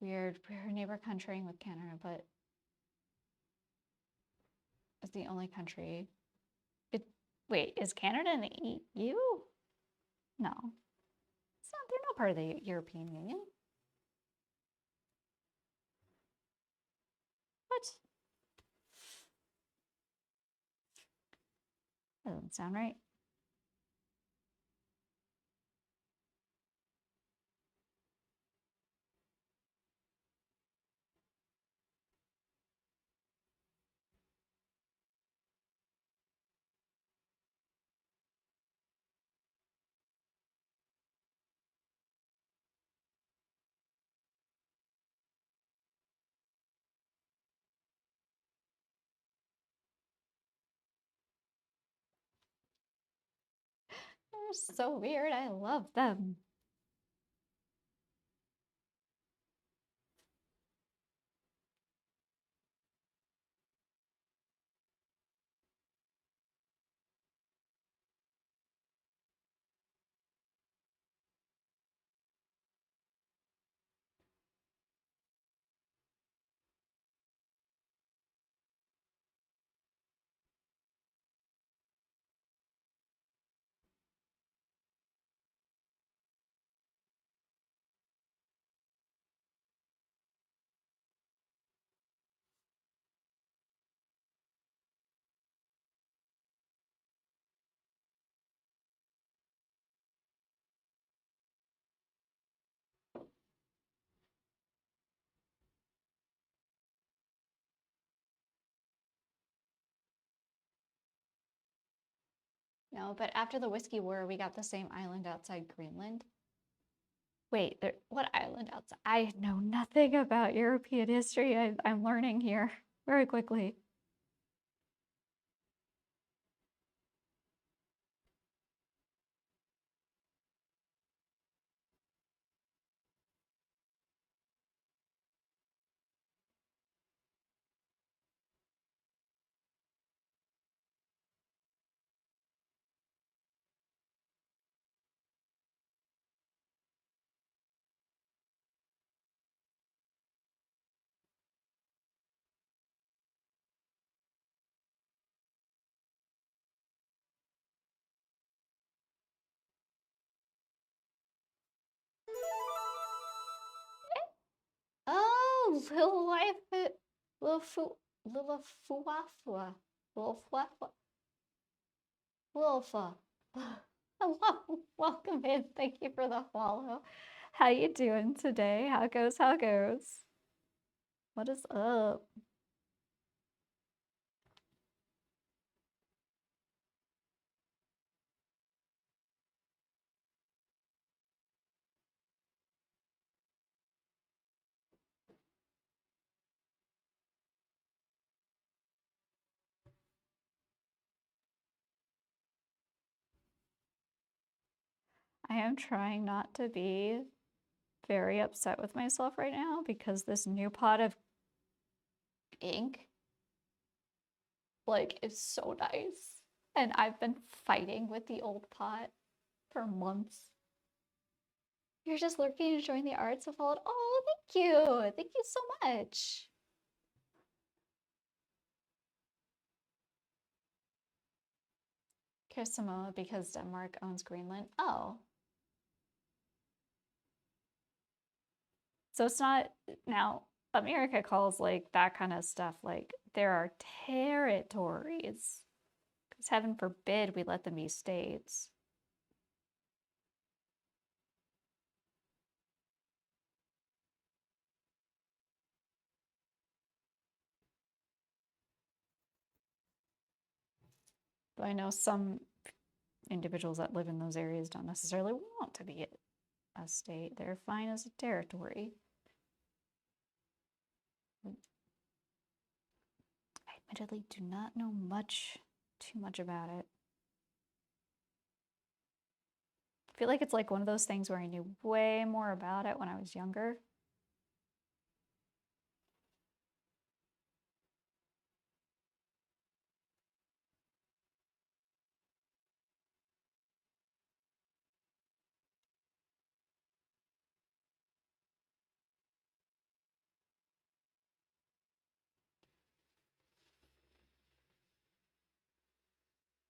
[SPEAKER 1] weird. We're neighbor countrying with Canada, but it's the only country. Wait, is Canada in the EU? No. It's not, they're not part of the European Union. What? That doesn't sound right. They're so weird. I love them. No, but after the Whiskey War, we got the same island outside Greenland. Wait, what island outside? I know nothing about European history. I'm learning here very quickly. Oh, little life, little fuafua, little fuafua, little fa. Hello, welcome in. Thank you for the follow. How you doing today? How goes? How goes? What is up? I am trying not to be very upset with myself right now because this new pot of ink like is so nice. And I've been fighting with the old pot for months. You're just lurking and enjoying the arts of all. Oh, thank you. Thank you so much. Samoa because Denmark owns Greenland. Oh. So it's not, now America calls like that kind of stuff like there are territories. Because heaven forbid we let them be states. But I know some individuals that live in those areas don't necessarily want to be a state. They're fine as a territory. I admittedly do not know too much about it. I feel like it's like one of those things where I knew way more about it when I was younger.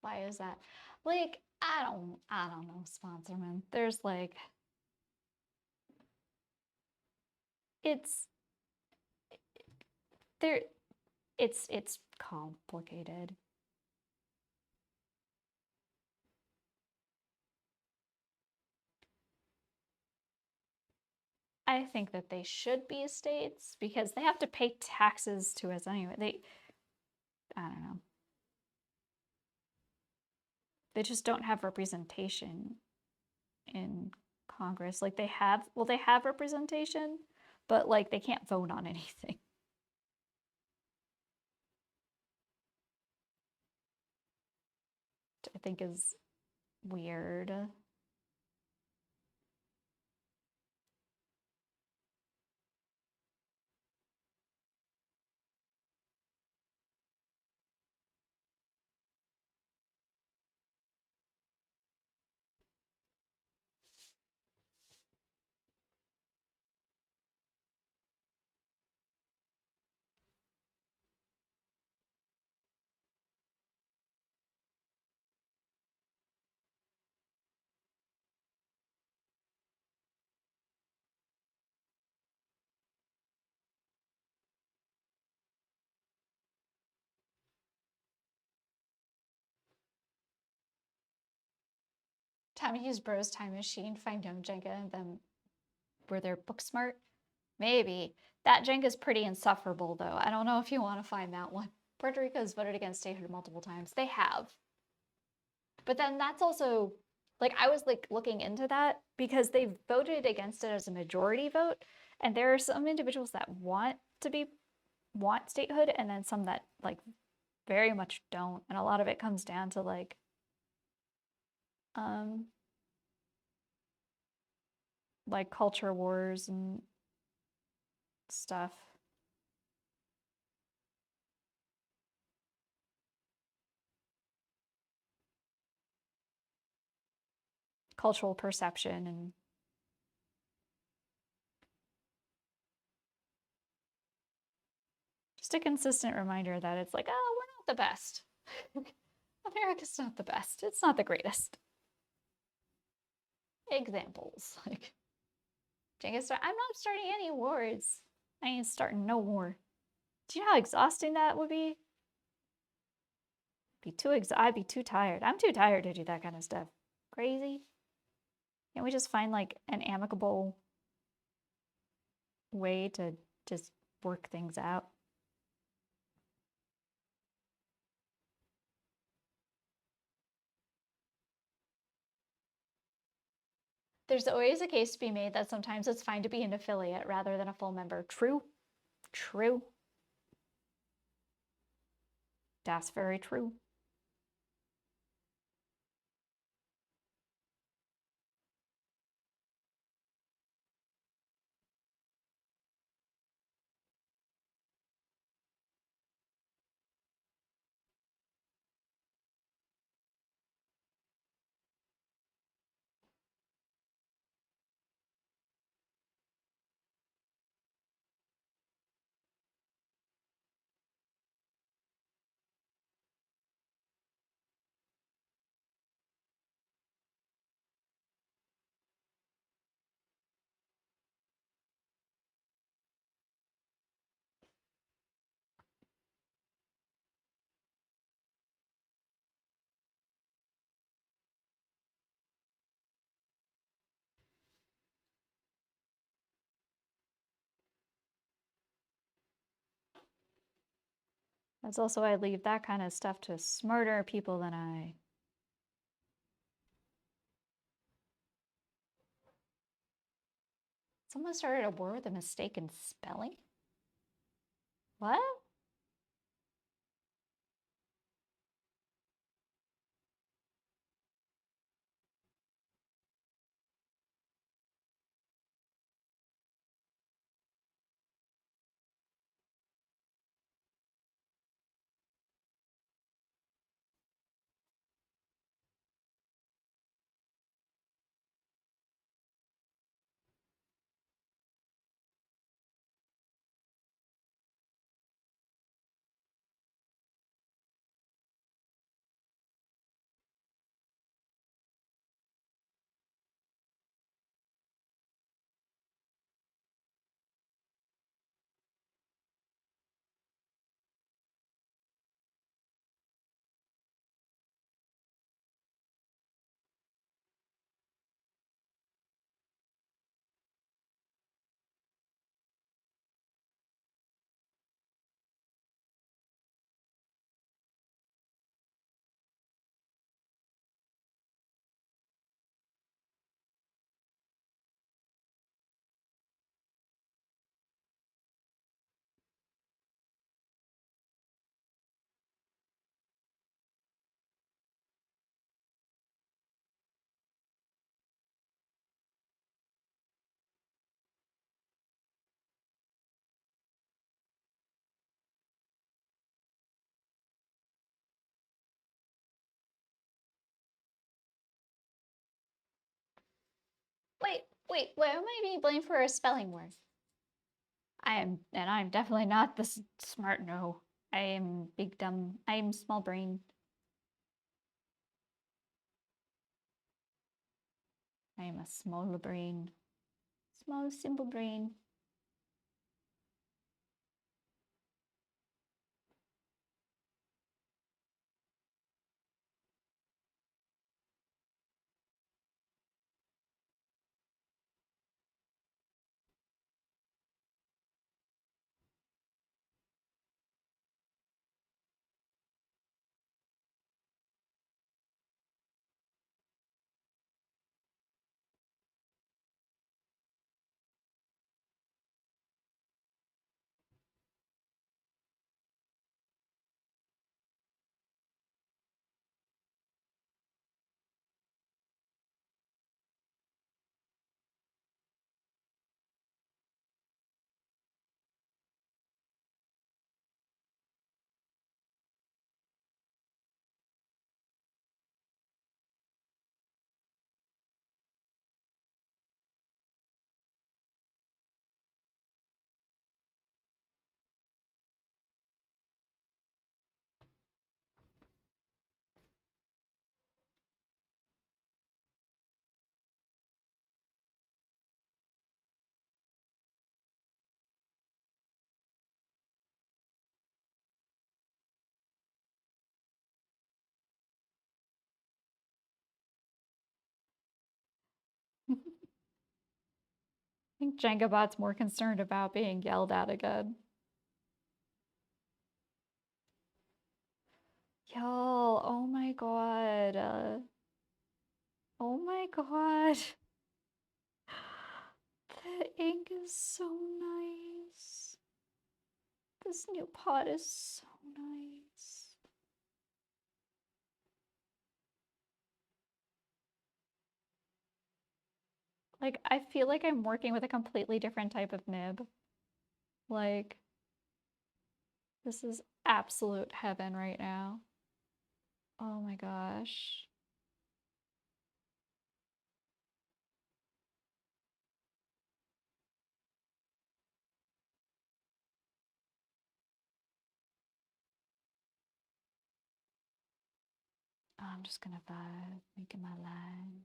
[SPEAKER 1] Why is that? Like, I don't know, sponsorman. There's like it's there it's complicated. I think that they should be states because they have to pay taxes to us anyway. I don't know. They just don't have representation in Congress. Like they have representation, but like they can't vote on anything. Which I think is weird. Time to use Bro's time machine, find young Jenga, and then were they book smart? Maybe. That Jenga's pretty insufferable, though. I don't know if you want to find that one. Puerto Rico's voted against statehood multiple times. They have. But then that's also, like, I was, like, looking into that because they voted against it as a majority vote. And there are some individuals that want statehood, and then some that, like, very much don't. And a lot of it comes down to, like culture wars and stuff. Cultural perception and just a consistent reminder that it's like, oh, we're not the best. America's not the best. It's not the greatest. Examples like Genghis. I'm not starting any wars. I ain't starting no war. Do you know how exhausting that would be? I'd be too tired. I'm too tired to do that kind of stuff. Crazy. Can't we just find like an amicable way to just work things out? There's always a case to be made that sometimes it's fine to be an affiliate rather than a full member. True. True. That's very true. That's also why I leave that kind of stuff to smarter people than I. Someone started a war with a mistake in spelling? What? Wait, why am I being blamed for a spelling word? I'm definitely not this smart, no. I am big dumb, I am small brain. I am a small brain. Small, simple brain. I think Jengabot's more concerned about being yelled at again. Y'all, oh my god. Oh my god. The ink is so nice. This new pot is so nice. Like, I feel like I'm working with a completely different type of nib. Like, this is absolute heaven right now. Oh my gosh. Oh, I'm just gonna vibe, making my lines.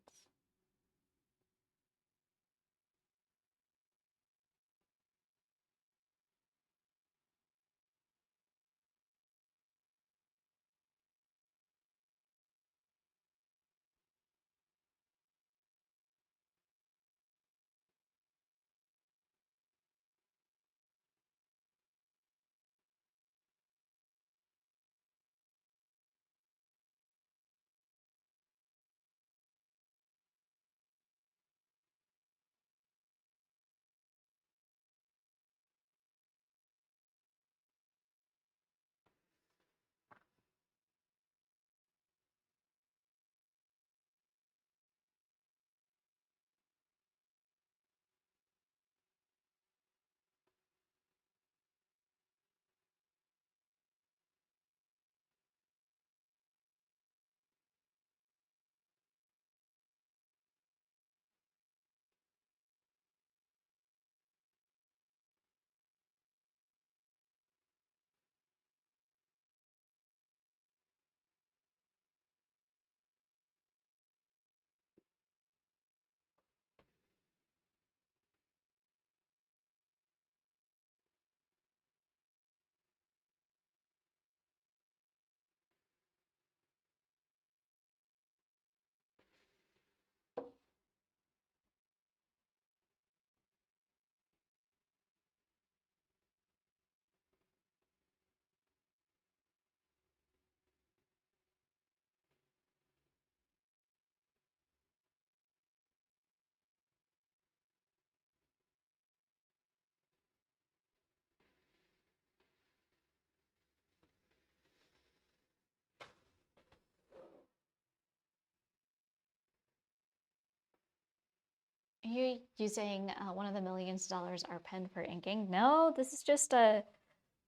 [SPEAKER 1] you using one of the millions of dollars our pen for inking? No, this is just a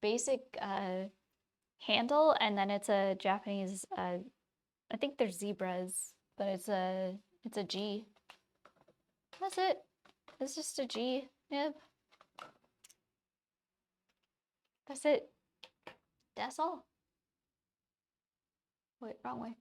[SPEAKER 1] basic handle, and then it's a Japanese. I think they're zebras, but it's a G. That's it. It's just a G nib. That's it. That's all. Wait, wrong way.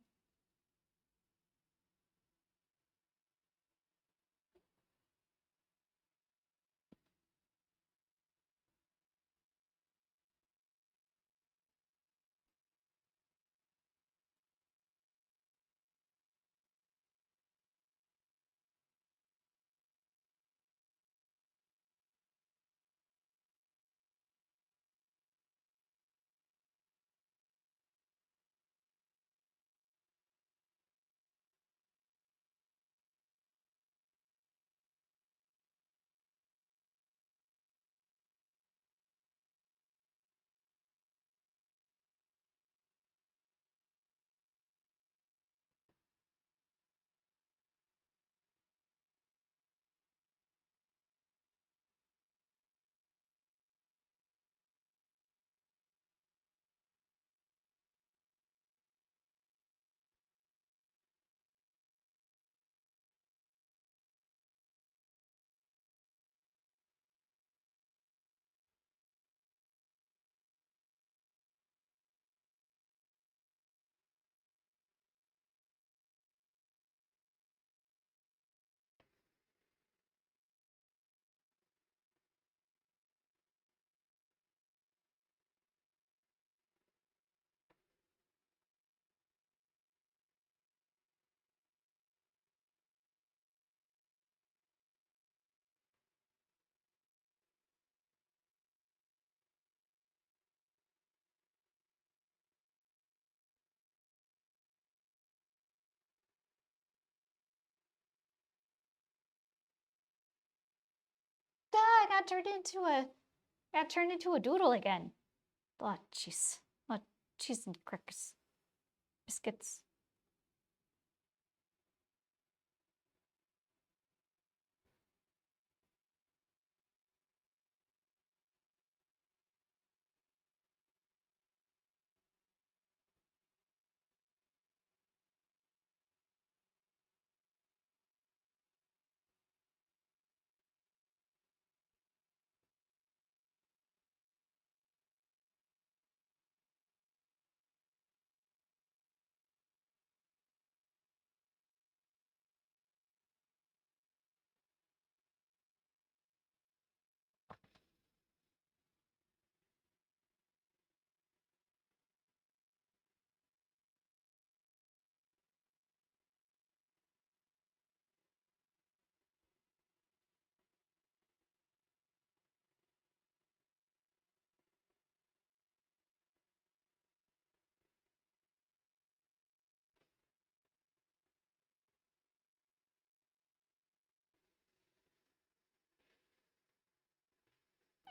[SPEAKER 1] Ah, I got turned into a doodle again. Oh, jeez. Oh, cheese and crackers. Biscuits.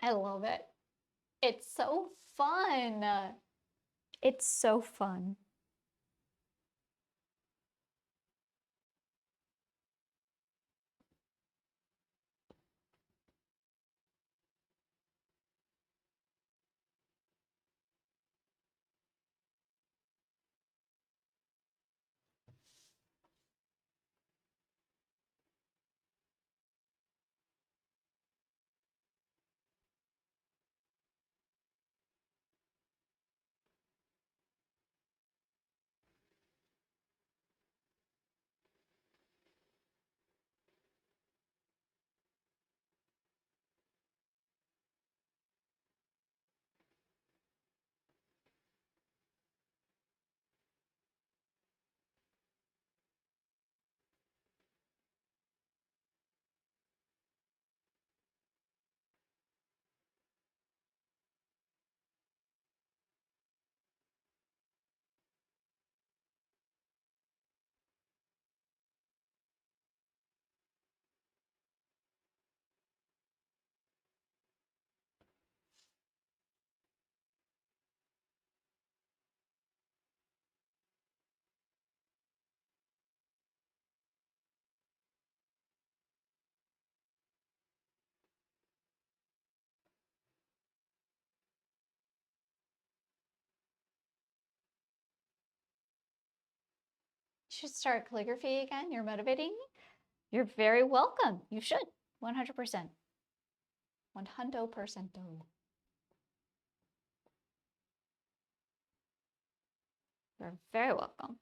[SPEAKER 1] I love it. It's so fun. It's so fun. should start calligraphy again. You're motivating me. You're very welcome. You should. 100%. 100%. You're very welcome.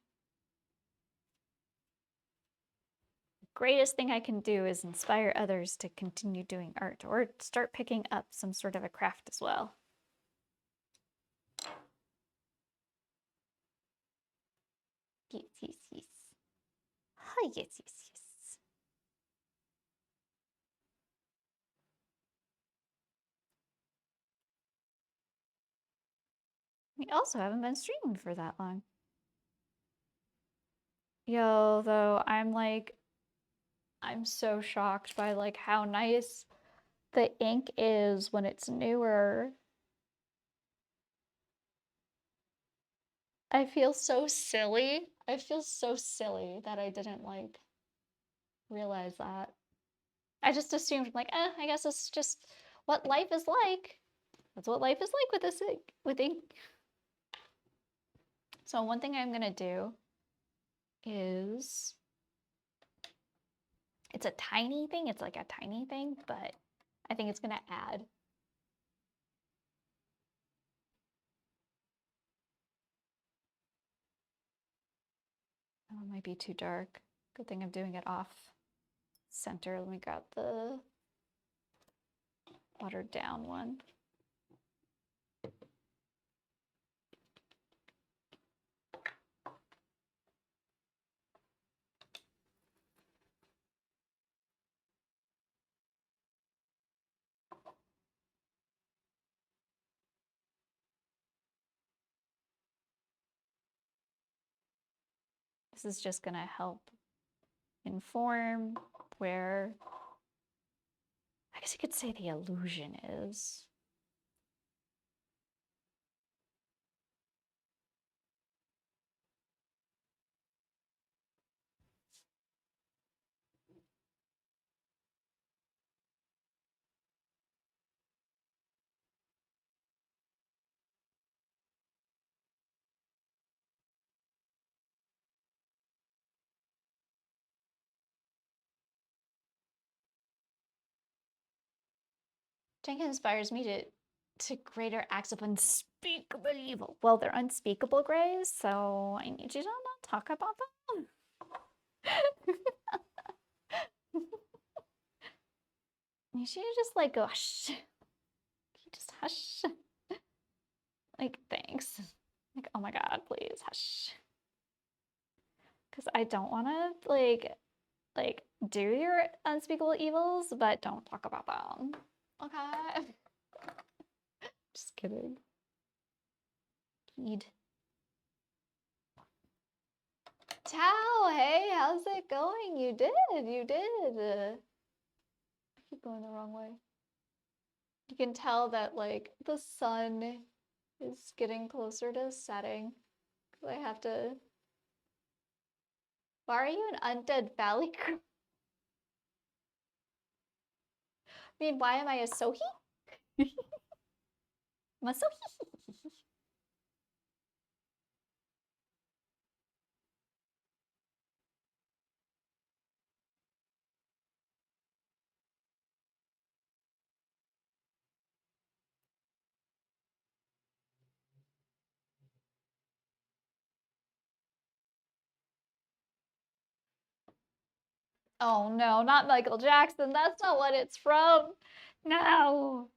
[SPEAKER 1] The greatest thing I can do is inspire others to continue doing art or start picking up some sort of a craft as well. Yes, yes, yes. Hi, yes, yes, yes. We also haven't been streaming for that long. Yo, though, I'm so shocked by like how nice the ink is when it's newer. I feel so silly. I feel so silly that I didn't like realize that. I just assumed like, I guess it's just what life is like. That's what life is like with this with ink. So one thing I'm gonna do is, it's a tiny thing. It's like a tiny thing, but I think it's gonna add. Oh, it might be too dark. Good thing I'm doing it off center. Let me grab the watered down one. This is just gonna help inform where, I guess you could say, the illusion is. Jenga inspires me to greater acts of unspeakable evil. Well, they're unspeakable, Grays, so I need you to not talk about them. You should just like go hush. You just hush. Like, thanks. Like, oh my god, please hush. Because I don't want to like do your unspeakable evils, but don't talk about them. Okay. Just kidding. Heed. Tao, hey, how's it going? You did. I keep going the wrong way. You can tell that like the sun is getting closer to setting. I have to. Why are you an undead valley crew? I mean, why am I a Sohi? I'm a Sohi. Oh no, not Michael Jackson. That's not what it's from. No.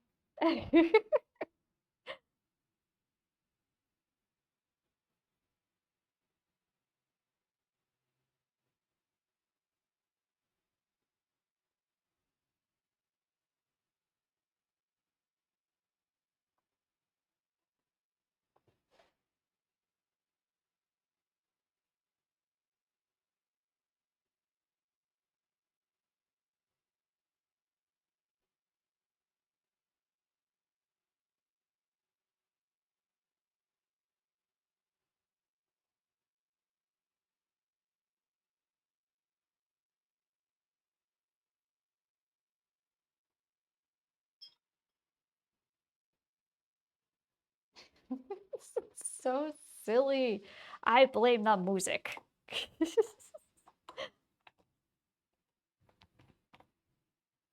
[SPEAKER 1] So silly. I blame the music.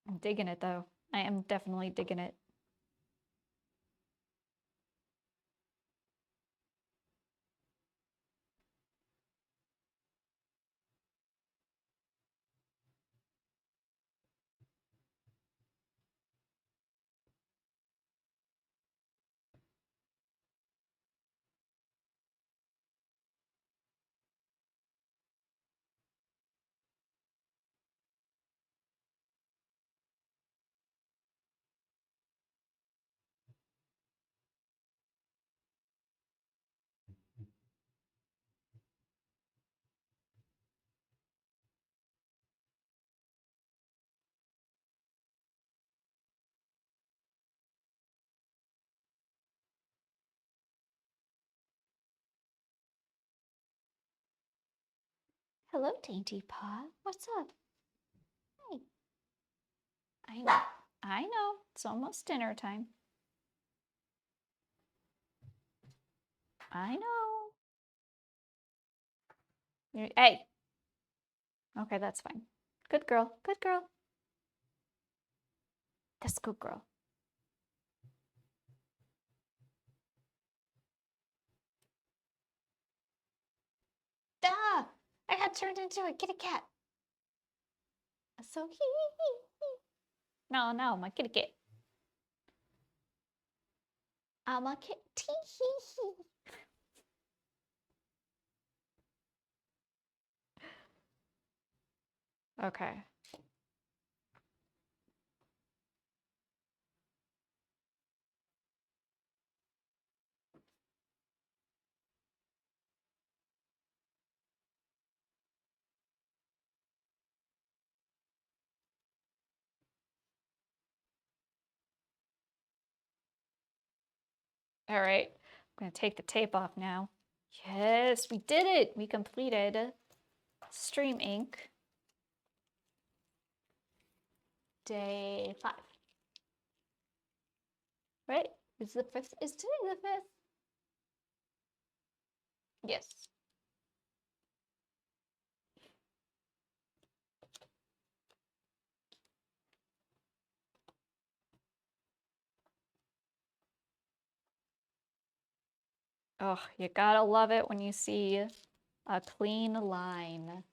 [SPEAKER 1] I'm digging it though. I am definitely digging it. Hello, Dainty Paw. What's up? Hey. I know. It's almost dinner time. I know. Hey. Okay, that's fine. Good girl. Good girl. That's good girl. Ah! I got turned into a kitty cat. So hee. No, no, my kitty cat. I'm a kitty. Okay. All right. I'm going to take the tape off now. Yes, we did it. We completed StreamInk day 5. Right? Is the 5th? Is today the 5th? Yes. Oh, you gotta love it when you see a clean line.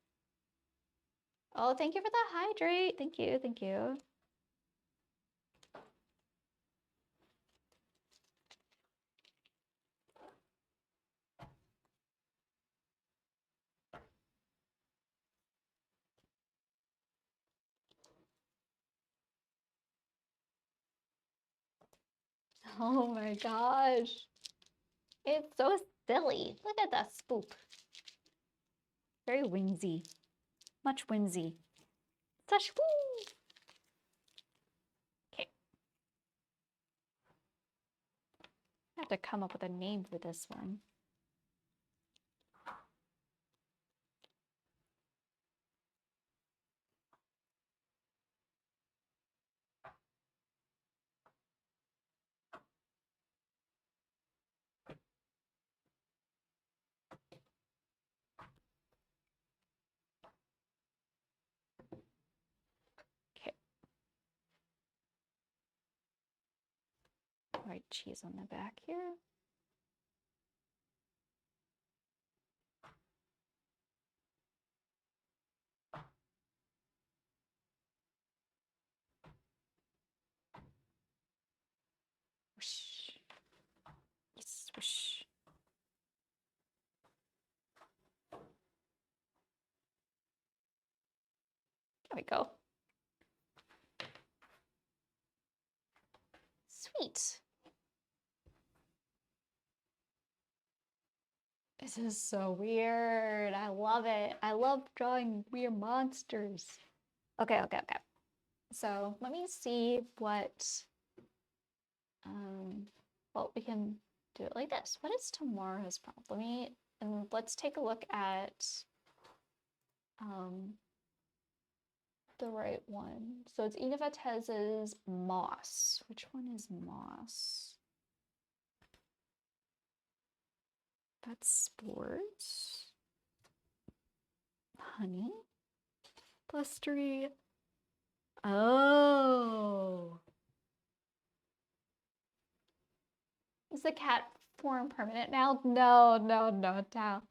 [SPEAKER 1] Oh, thank you for the hydrate. Thank you. Thank you. Oh my gosh. It's so silly. Look at that spook. Very whimsy. Much whimsy. Such woo. Okay. I have to come up with a name for this one. Okay. White cheese on the back here. Whoosh. Yes, whoosh. There we go. Sweet. This is so weird. I love it. I love drawing weird monsters. Okay. So let me see what we can do it like this. What is tomorrow's prompt? Let's take a look at the right one. So it's Ina Vatez's Moss. Which one is Moss? That's sports. honey? Blustery. Oh. Is the cat form permanent now? No, no, no, no.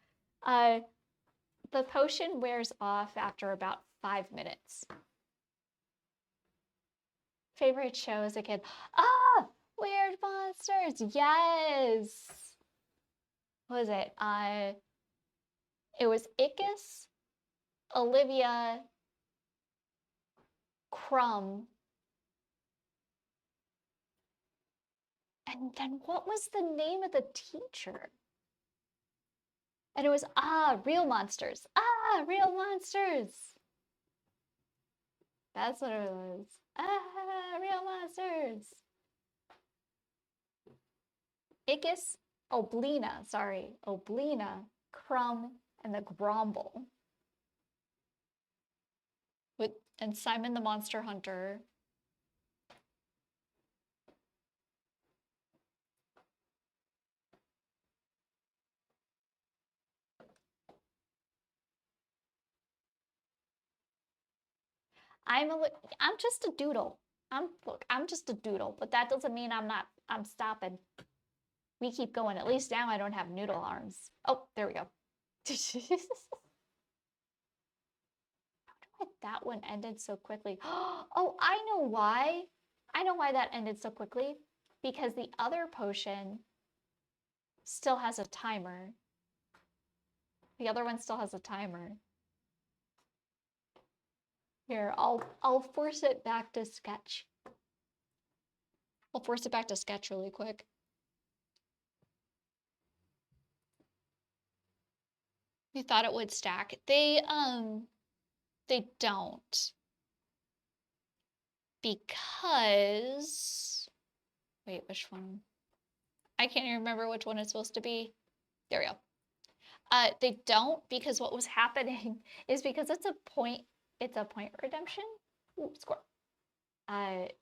[SPEAKER 1] The potion wears off after about 5 minutes. Favorite show as a kid? Ah! Weird Monsters! Yes! What was it? It was Ickis, Olivia, Crumb, and then what was the name of the teacher? And it was, Real Monsters. Real Monsters. That's what it was. Real Monsters. Ickis, Oblina, sorry. Oblina, Crumb, and the Gromble. And Simon the Monster Hunter. I'm just a doodle. I'm just a doodle, but that doesn't mean I'm stopping. We keep going. At least now I don't have noodle arms. Oh, there we go. That one ended so quickly. Oh, I know why. I know why that ended so quickly. Because the other potion still has a timer. The other one still has a timer. Here, I'll force it back to sketch. I'll force it back to sketch really quick. You thought it would stack. They don't. Because wait, which one? I can't even remember which one it's supposed to be. There we go. They don't, because what was happening is because it's a point redemption. Ooh, score.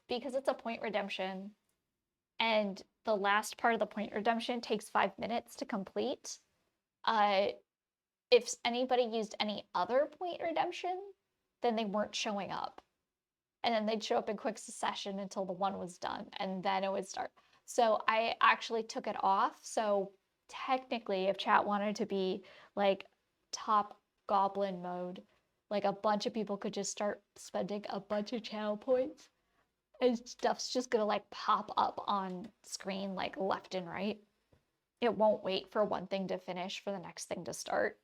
[SPEAKER 1] Because it's a point redemption, and the last part of the point redemption takes 5 minutes to complete. If anybody used any other point redemption, then they weren't showing up. And then they'd show up in quick succession until the one was done, and then it would start. So I actually took it off. So technically, if chat wanted to be like top goblin mode, like a bunch of people could just start spending a bunch of channel points, and stuff's just gonna like pop up on screen like left and right. It won't wait for one thing to finish for the next thing to start.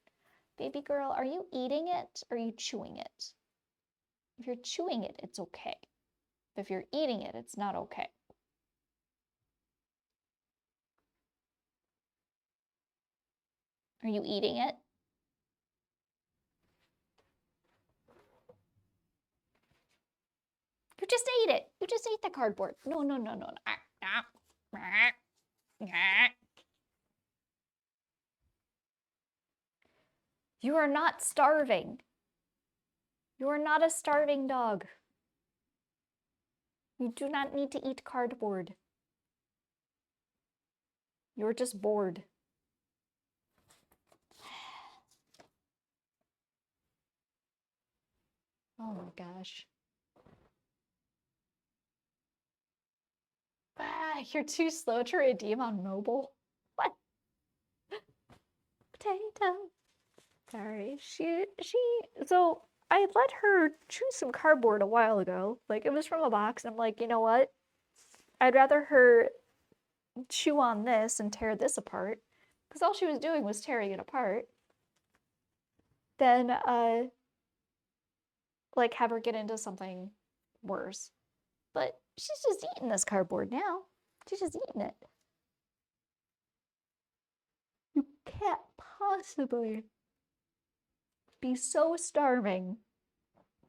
[SPEAKER 1] Baby girl, are you eating it or are you chewing it? If you're chewing it, it's okay. If you're eating it, it's not okay. Are you eating it? You just ate it. You just ate the cardboard. No, no, no, no. You are not starving. You are not a starving dog. You do not need to eat cardboard. You're just bored. Oh my gosh. You're too slow to redeem on mobile. What? Potato. Sorry. So I let her chew some cardboard a while ago. Like, it was from a box, and I'm like, you know what? I'd rather her chew on this and tear this apart, because all she was doing was tearing it apart, than like have her get into something worse. But she's just eating this cardboard now. She's just eating it. You can't possibly be so starving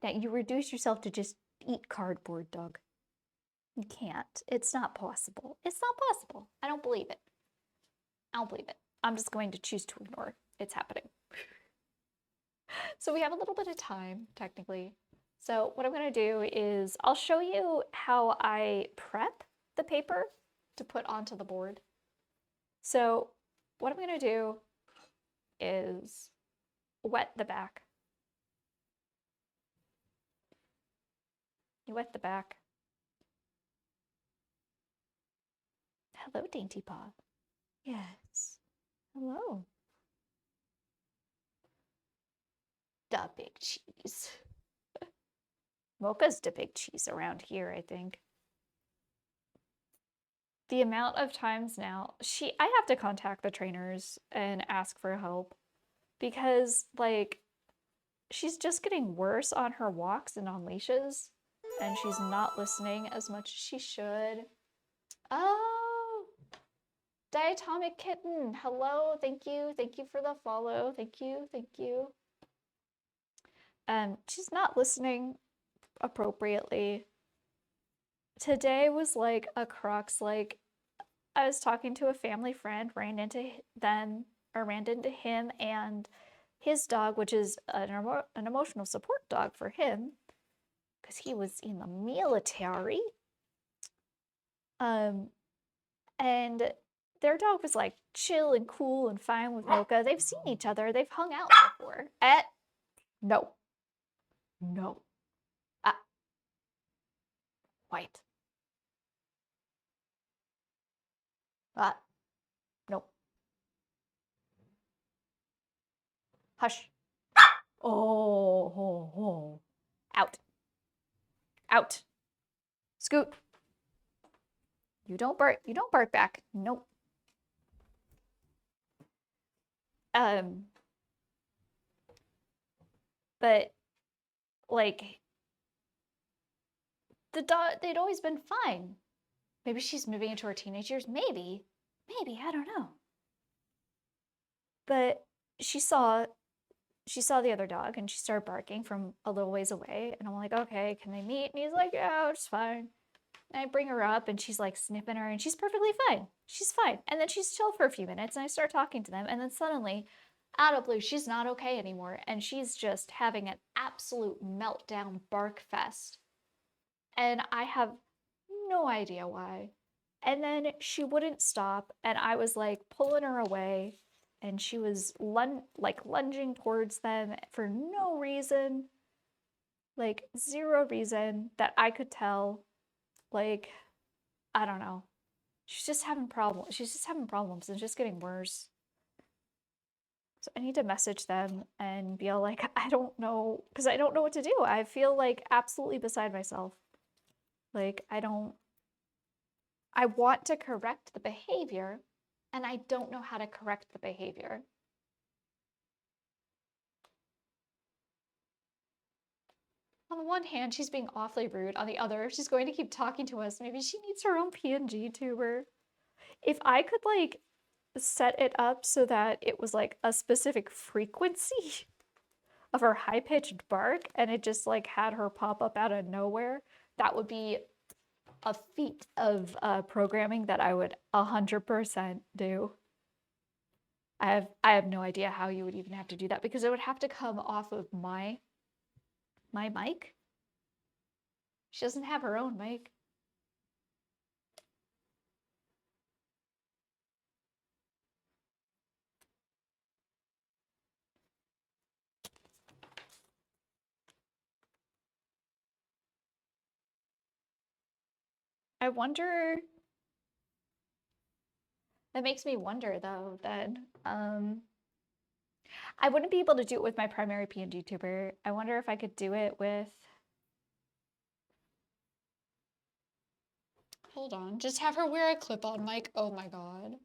[SPEAKER 1] that you reduce yourself to just eat cardboard, dog. You can't. It's not possible. It's not possible. I don't believe it. I don't believe it. I'm just going to choose to ignore it's happening. So we have a little bit of time, technically. So what I'm going to do is I'll show you how I prep the paper to put onto the board. So what I'm going to do is wet the back. You wet the back. Hello, Dainty Paw. Yes. Hello. The big cheese. Mocha's the big cheese around here, I think. The amount of times now, I have to contact the trainers and ask for help because, like, she's just getting worse on her walks and on leashes, and she's not listening as much as she should. Oh, Diatomic Kitten, hello, thank you for the follow, thank you. She's not listening appropriately. Today was like a crux, like I was talking to a family friend, ran into him and his dog, which is an emotional support dog for him, because he was in the military. And their dog was like chill and cool and fine with Mocha. They've seen each other. They've hung out before. No. White. Nope. Hush. Oh. Out. Scoot. You don't bark back. Nope. But like the dog, they'd always been fine. Maybe she's moving into her teenage years. Maybe, I don't know. But she saw the other dog and she started barking from a little ways away. And I'm like, okay, can they meet? And he's like, yeah, it's fine. And I bring her up and she's like sniffing her and she's perfectly fine. She's fine. And then she's chill for a few minutes and I start talking to them. And then suddenly, out of blue, she's not okay anymore. And she's just having an absolute meltdown bark fest. And I have no idea why. And then she wouldn't stop. And I was like pulling her away. And she was lunging towards them for no reason. Like zero reason that I could tell. Like, I don't know. She's just having problems. And just getting worse. So I need to message them and be all like, I don't know, because I don't know what to do. I feel like absolutely beside myself. Like, I want to correct the behavior, and I don't know how to correct the behavior. On the one hand, she's being awfully rude. On the other, she's going to keep talking to us. Maybe she needs her own PNG tuber. If I could, like, set it up so that it was, like, a specific frequency of her high-pitched bark, and it just, like, had her pop up out of nowhere, that would be a feat of programming that I would 100% do. I have no idea how you would even have to do that because it would have to come off of my mic. She doesn't have her own mic. I wonder. That makes me wonder though, then I wouldn't be able to do it with my primary PNG tuber. I wonder if I could do it with. Hold on, just have her wear a clip-on mic. Oh my god.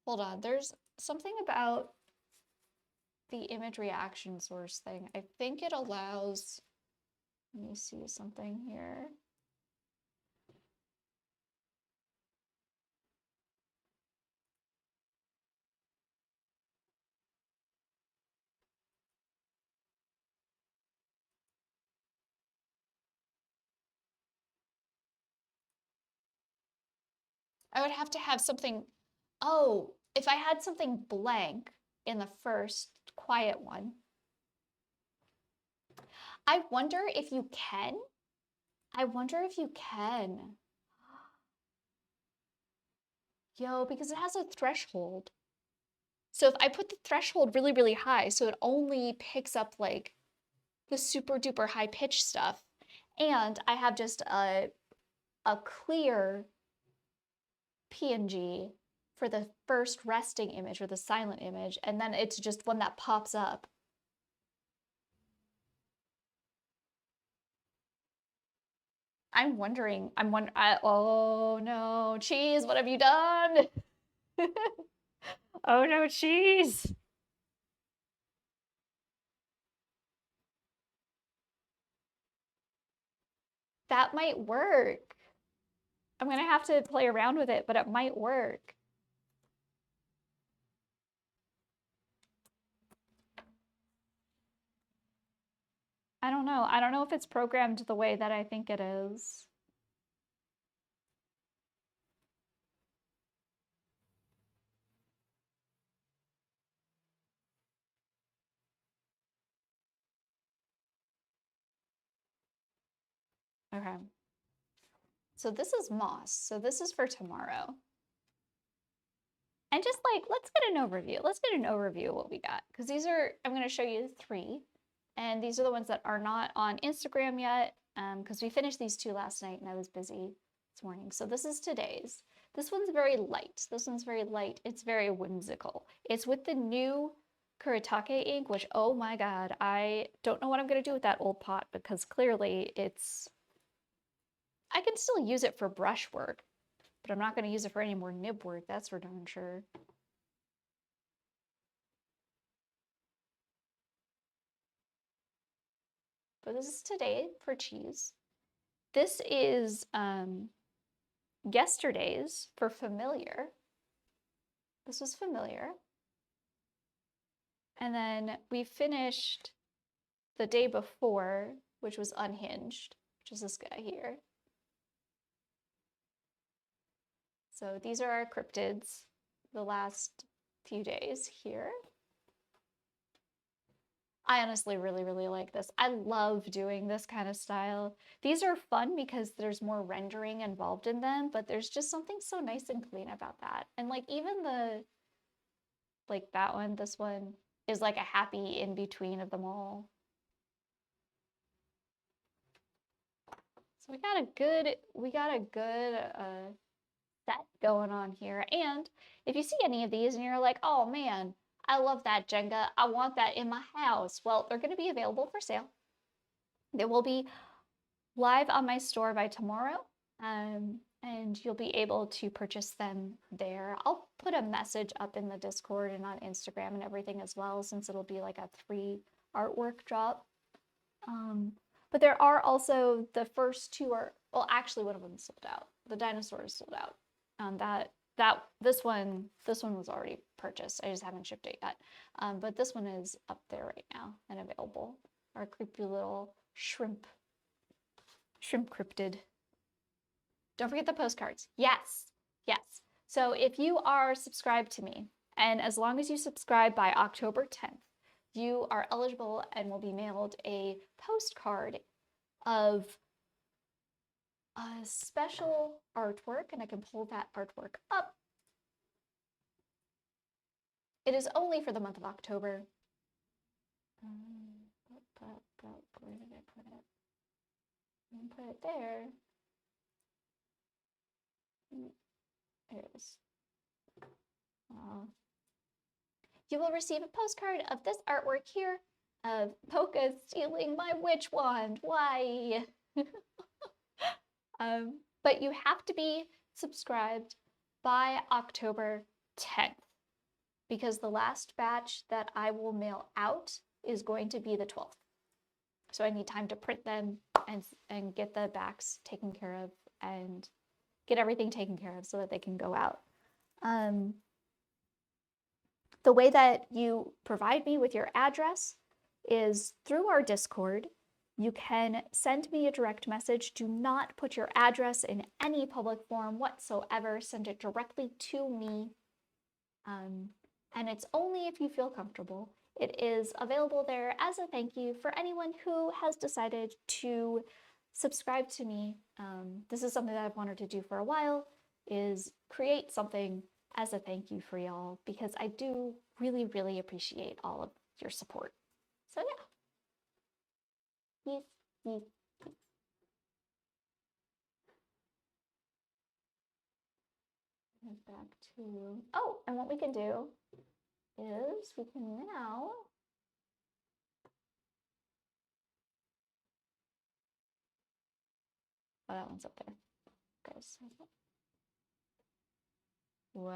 [SPEAKER 1] Hold on, there's something about the image reaction source thing. I think it allows, let me see something here. I would have to have something, oh, if I had something blank in the first quiet one. I wonder if you can. Yo, because it has a threshold. So if I put the threshold really, really high, so it only picks up like the super duper high pitch stuff, And I have just a clear PNG for the first resting image or the silent image, and then it's just one that pops up. I'm wondering, oh no, cheese, what have you done? Oh no, cheese. That might work. I'm gonna have to play around with it, but it might work. I don't know. I don't know if it's programmed the way that I think it is. Okay. So this is moss. So this is for tomorrow. And just like, let's get an overview. Let's get an overview of what we got. Because these are, I'm going to show you 3. And these are the ones that are not on Instagram yet. Because we finished these 2 last night and I was busy this morning. So this is today's. This one's very light. This one's very light. It's very whimsical. It's with the new Kuretake ink, which, oh my God, I don't know what I'm going to do with that old pot because clearly it's, I can still use it for brush work, but I'm not going to use it for any more nib work. That's for darn sure. But this is today for cheese. This is yesterday's for familiar. This was familiar. And then we finished the day before, which was unhinged, which is this guy here. So these are our cryptids the last few days here. I honestly really, really like this. I love doing this kind of style. These are fun because there's more rendering involved in them, but there's just something so nice and clean about that. And like even the, like that one, this one is like a happy in between of them all. So we got a good set going on here. And if you see any of these and you're like, oh man, I love that Jenga, I want that in my house. Well, they're going to be available for sale. They will be live on my store by tomorrow, and you'll be able to purchase them there. I'll put a message up in the Discord and on Instagram and everything as well, since it'll be like a 3 artwork drop. But there are also the first 2 are, well, actually one of them is sold out. The dinosaur is sold out. This one was already purchased. I just haven't shipped it yet. But this one is up there right now and available. Our creepy little shrimp cryptid. Don't forget the postcards. Yes, yes. So if you are subscribed to me, and as long as you subscribe by October 10th, you are eligible and will be mailed a postcard of a special artwork, and I can pull that artwork up. It is only for the month of October. Where did I put it? I'm gonna put it there. There it is. You will receive a postcard of this artwork here of Polka stealing my witch wand. Why? But you have to be subscribed by October 10th because the last batch that I will mail out is going to be the 12th. So I need time to print them and get the backs taken care of and get everything taken care of so that they can go out. The way that you provide me with your address is through our Discord. You can send me a direct message. Do not put your address in any public forum whatsoever. Send it directly to me. And it's only if you feel comfortable. It is available there as a thank you for anyone who has decided to subscribe to me. This is something that I've wanted to do for a while, is create something as a thank you for y'all, because I do really, really appreciate all of your support. So yeah. Yes, yes, yes. back to, oh, and what we can do is we can now oh, that one's up there. Guys. What?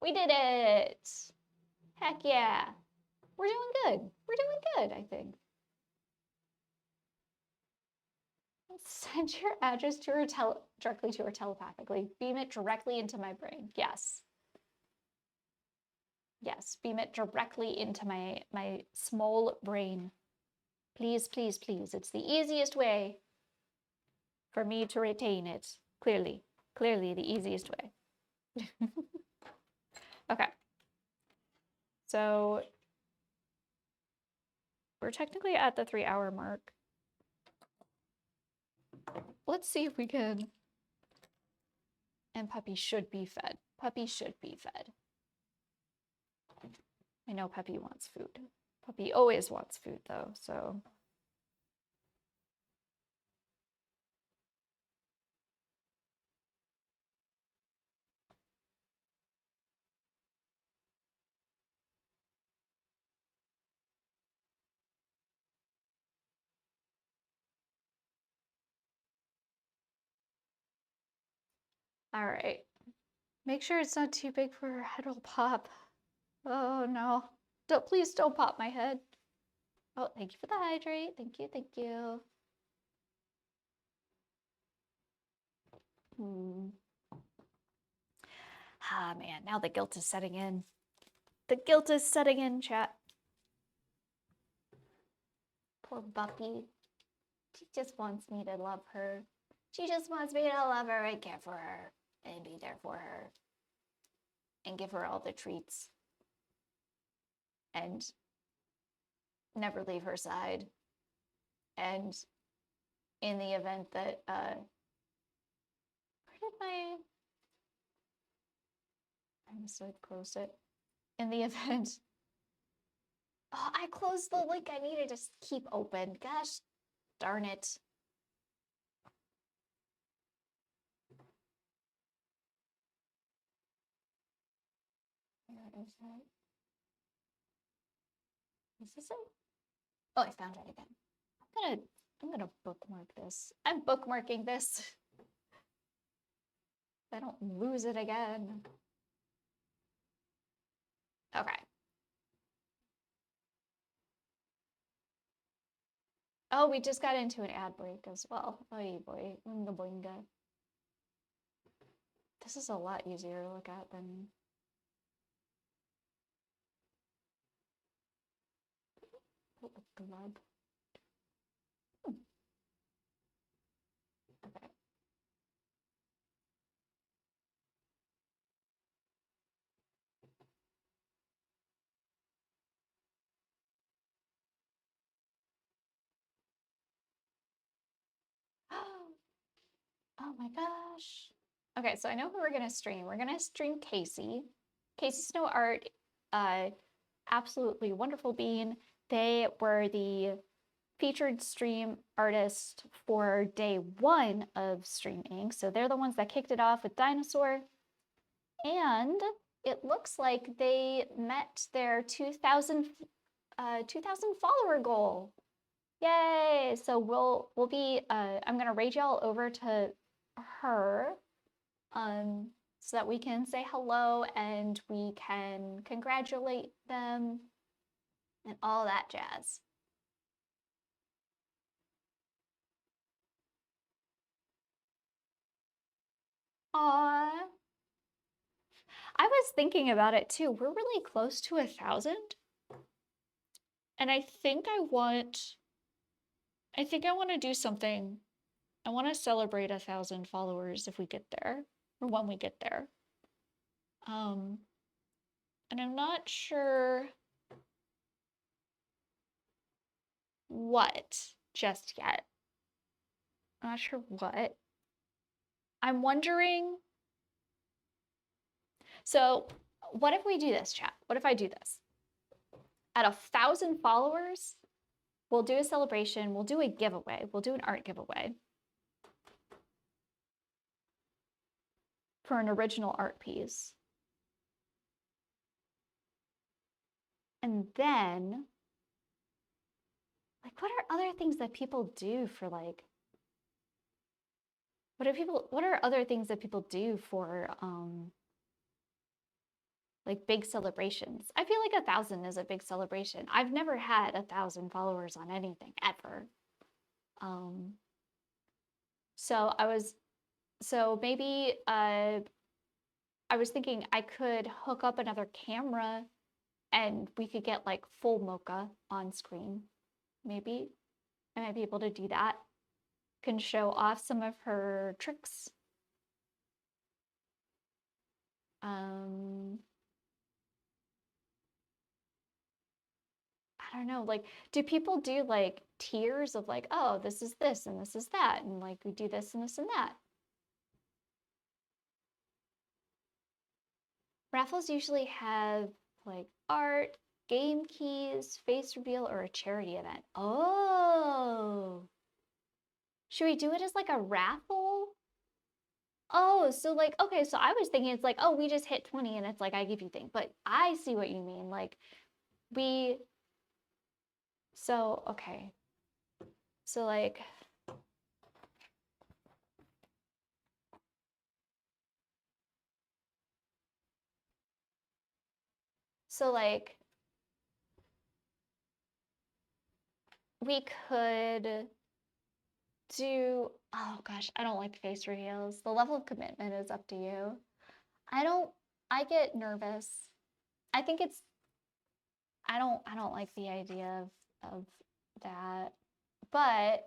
[SPEAKER 1] We did it! Heck yeah! We're doing good. We're doing good, I think. Send your address to her directly to her telepathically. Beam it directly into my brain. Yes. Yes, beam it directly into my small brain. Please, please, please. It's the easiest way for me to retain it. Clearly the easiest way. Okay. So we're technically at the 3-hour mark. Let's see if we can. And Puppy should be fed. Puppy should be fed. I know Puppy wants food. Puppy always wants food though, so. All right. Make sure it's not too big for her head will pop. Oh no. Please don't pop my head. Oh, thank you for the hydrate. Thank you, thank you. Ah, man, now the guilt is setting in. The guilt is setting in, chat. Poor Buffy. She just wants me to love her. She just wants me to love her and care for her and be there for her and give her all the treats and never leave her side. And in the event that, where did my, I must have closed it. In the event, oh, I closed the link I needed to keep open. Gosh darn it. Where is it? Is this it? Oh, I found it again. I'm gonna bookmark this. I'm bookmarking this. I don't lose it again. Okay. Oh, we just got into an ad break as well. Oh boy, the boinga. This is a lot easier to look at than a glove. Okay. Oh my gosh. Okay, so I know who we're gonna stream. We're gonna stream Casey. Casey Snow Art, absolutely wonderful bean. They were the featured stream artist for day 1 of StreamInk. So they're the ones that kicked it off with Dinosaur. And it looks like they met their 2,000 follower goal. Yay! So we'll be I'm gonna raid y'all over to her so that we can say hello and we can congratulate them and all that jazz. Aww. I was thinking about it too. We're really close to 1,000. And I think I want to do something. I want to celebrate 1,000 followers if we get there, or when we get there. And I'm not sure what just yet. I'm not sure what. I'm wondering. So what if we do this, chat? What if I do this? At 1,000 followers, we'll do a celebration. We'll do a giveaway. We'll do an art giveaway. for an original art piece. And then, like, what are other things that people do for like, what are other things that people do for like big celebrations? I feel like 1,000 is a big celebration. I've never had 1,000 followers on anything ever. So maybe I was thinking I could hook up another camera and we could get like full Mocha on screen. Maybe I might be able to do that. Can show off some of her tricks. I don't know, like, do people do like tiers of like, oh, this is this and this is that, and like we do this and this and that? Raffles usually have like art, game keys, face reveal, or a charity event. Oh, should we do it as like a raffle? Oh, so like, okay, so I was thinking it's like, oh, we just hit 20 and it's like I give you things, but I see what you mean. Like, we, so, okay. So like, so like, we could do, oh gosh, I don't like face reveals. The level of commitment is up to you. I get nervous. I think it's, I don't like the idea of that. But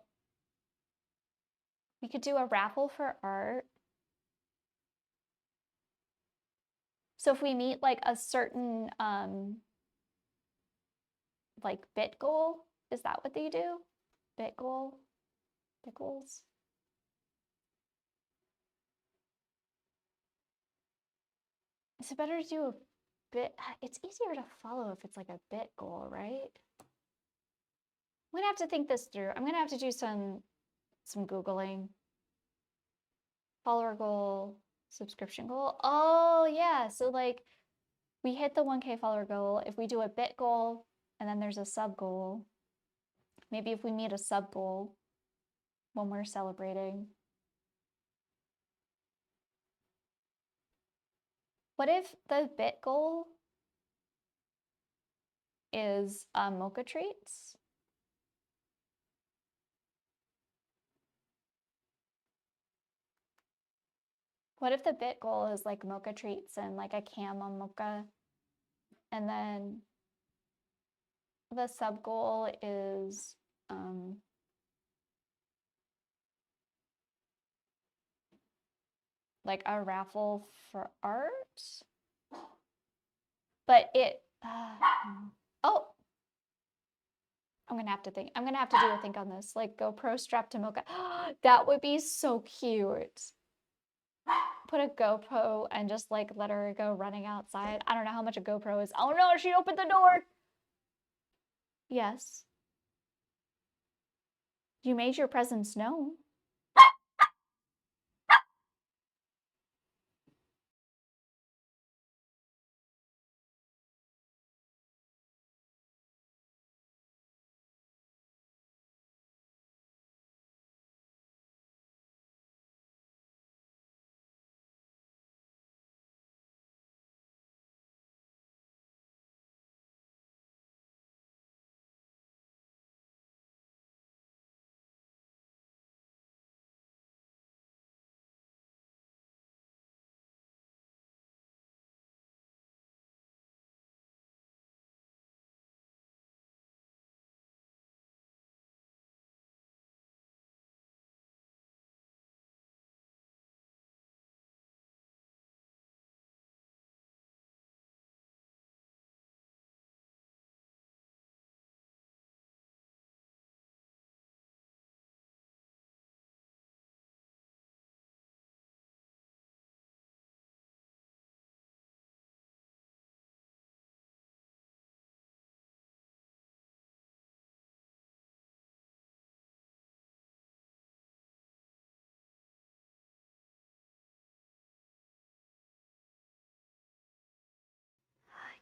[SPEAKER 1] we could do a raffle for art. So if we meet like a certain like bit goal, is that what they do? Bit goal? Bit goals? Is it better to do a bit? It's easier to follow if it's like a bit goal, right? I'm gonna have to think this through. I'm gonna have to do some Googling. Follower goal, subscription goal. Oh yeah, so like we hit the 1K follower goal. If we do a bit goal and then there's a sub goal, maybe if we meet a sub goal when we're celebrating. What if the bit goal is mocha treats? What if the bit goal is like mocha treats and like a cam on mocha? And then the sub goal is like a raffle for art? But it, oh, I'm gonna have to think. I'm gonna have to do a think on this. Like GoPro strapped to Mocha. That would be so cute. Put a GoPro and just like let her go running outside. I don't know how much a GoPro is. Oh no, she opened the door. Yes. You made your presence known.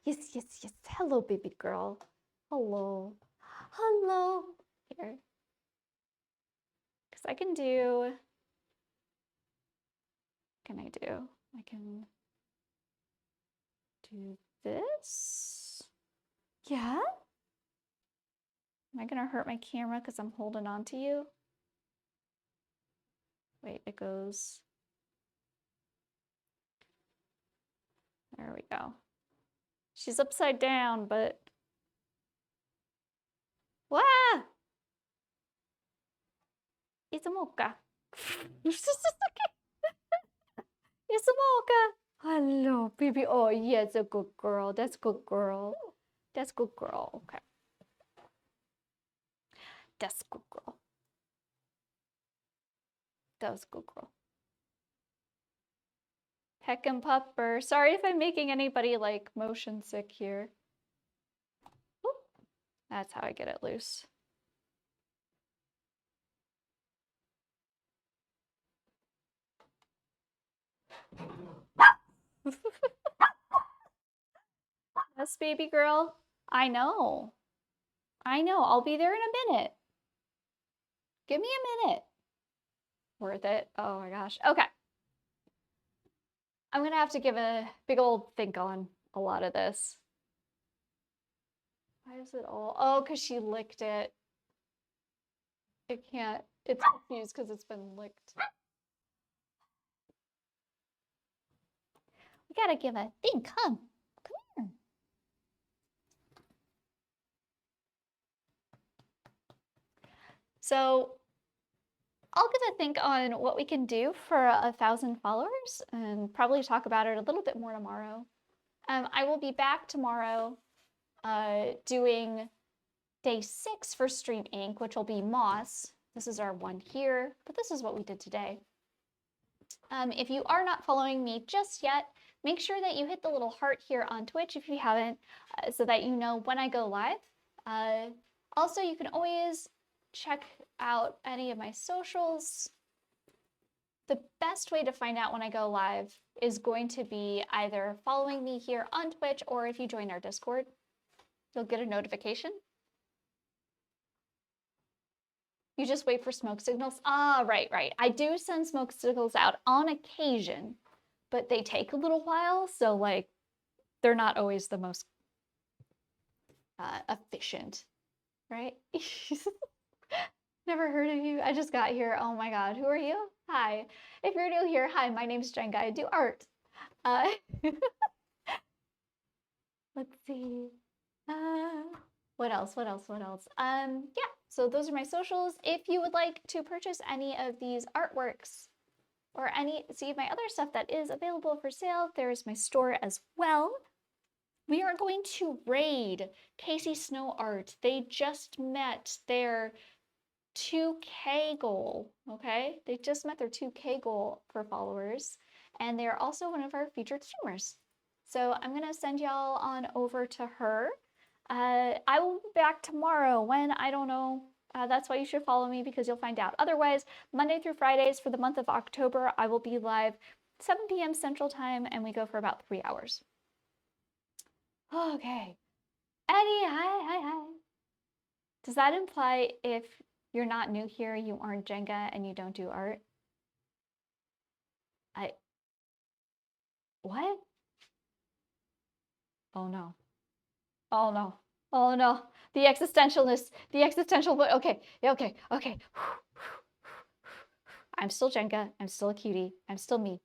[SPEAKER 1] Yes, yes, yes. Hello, baby girl. Hello. Hello. Here. Because I can do... What can I do? I can do this. Yeah? Am I going to hurt my camera because I'm holding on to you? Wait, it goes... There we go. She's upside down, but... Wah! It's a mocha. It's a mocha. Hello, baby. Oh, yeah, it's a good girl. That's good girl. That's good girl. Okay. That's good girl. That was good girl. Peck and pupper. Sorry if I'm making anybody like motion sick here. Whoop. That's how I get it loose. Yes, baby girl. I know. I know. I'll be there in a minute. Give me a minute. Worth it. Oh my gosh. Okay. I'm gonna have to give a big old think on a lot of this. Why is it all? Oh, because she licked it. It can't. It's confused because it's been licked. We gotta give a think, huh? Come here. So I'll give a think on what we can do for 1,000 followers and probably talk about it a little bit more tomorrow. I will be back tomorrow doing day 6 for StreamInk, which will be Moss. This is our one here, but this is what we did today. If you are not following me just yet, make sure that you hit the little heart here on Twitch if you haven't, so that you know when I go live. Also, you can always check out any of my socials. The best way to find out when I go live is going to be either following me here on Twitch, or if you join our Discord, you'll get a notification. You just wait for smoke signals. Ah, right. I do send smoke signals out on occasion, but they take a little while, so like they're not always the most efficient, right? Never heard of you. I just got here. Oh my God. Who are you? Hi. If you're new here, hi, my name's Jenga. I do art. Let's see. What else? Yeah, so those are my socials. If you would like to purchase any of these artworks or see my other stuff that is available for sale, there's my store as well. We are going to raid Casey Snow Art. They just met their 2K goal, okay? They just met their 2K goal for followers, and they're also one of our featured streamers. So I'm gonna send y'all on over to her. I will be back tomorrow when, I don't know. That's why you should follow me, because you'll find out. Otherwise, Monday through Fridays for the month of October, I will be live 7 p.m. Central Time, and we go for about 3 hours. Okay. Eddie, hi. Does that imply if you're not new here, you aren't Jenga, and you don't do art? What? Oh no. Oh no. Oh no. The existentialness. The existential. Okay. I'm still Jenga. I'm still a cutie. I'm still me.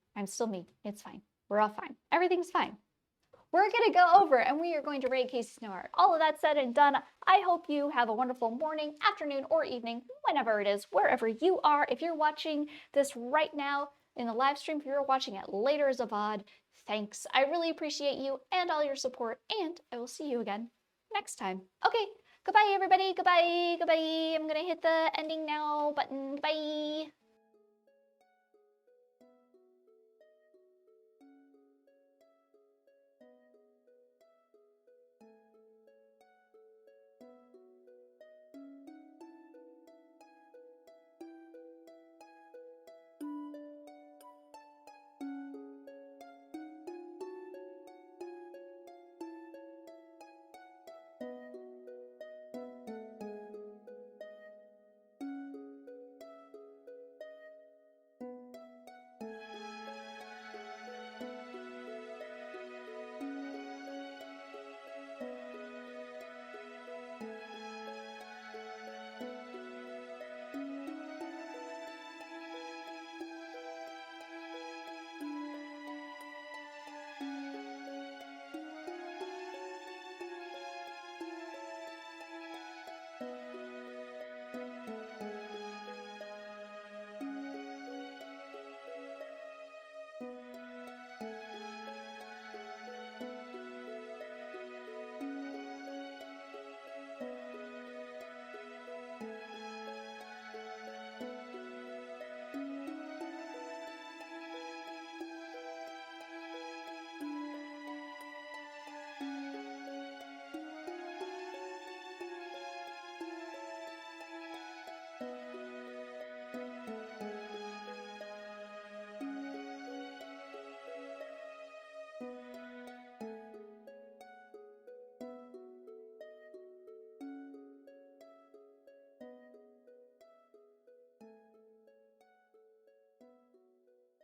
[SPEAKER 1] It's fine. We're all fine. Everything's fine. We're going to go over and we are going to raid Casey Snow Art. All of that said and done, I hope you have a wonderful morning, afternoon, or evening, whenever it is, wherever you are. If you're watching this right now in the live stream, if you're watching it later as a VOD, thanks. I really appreciate you and all your support, and I will see you again next time. Okay, goodbye everybody. Goodbye. I'm going to hit the ending now button. Bye.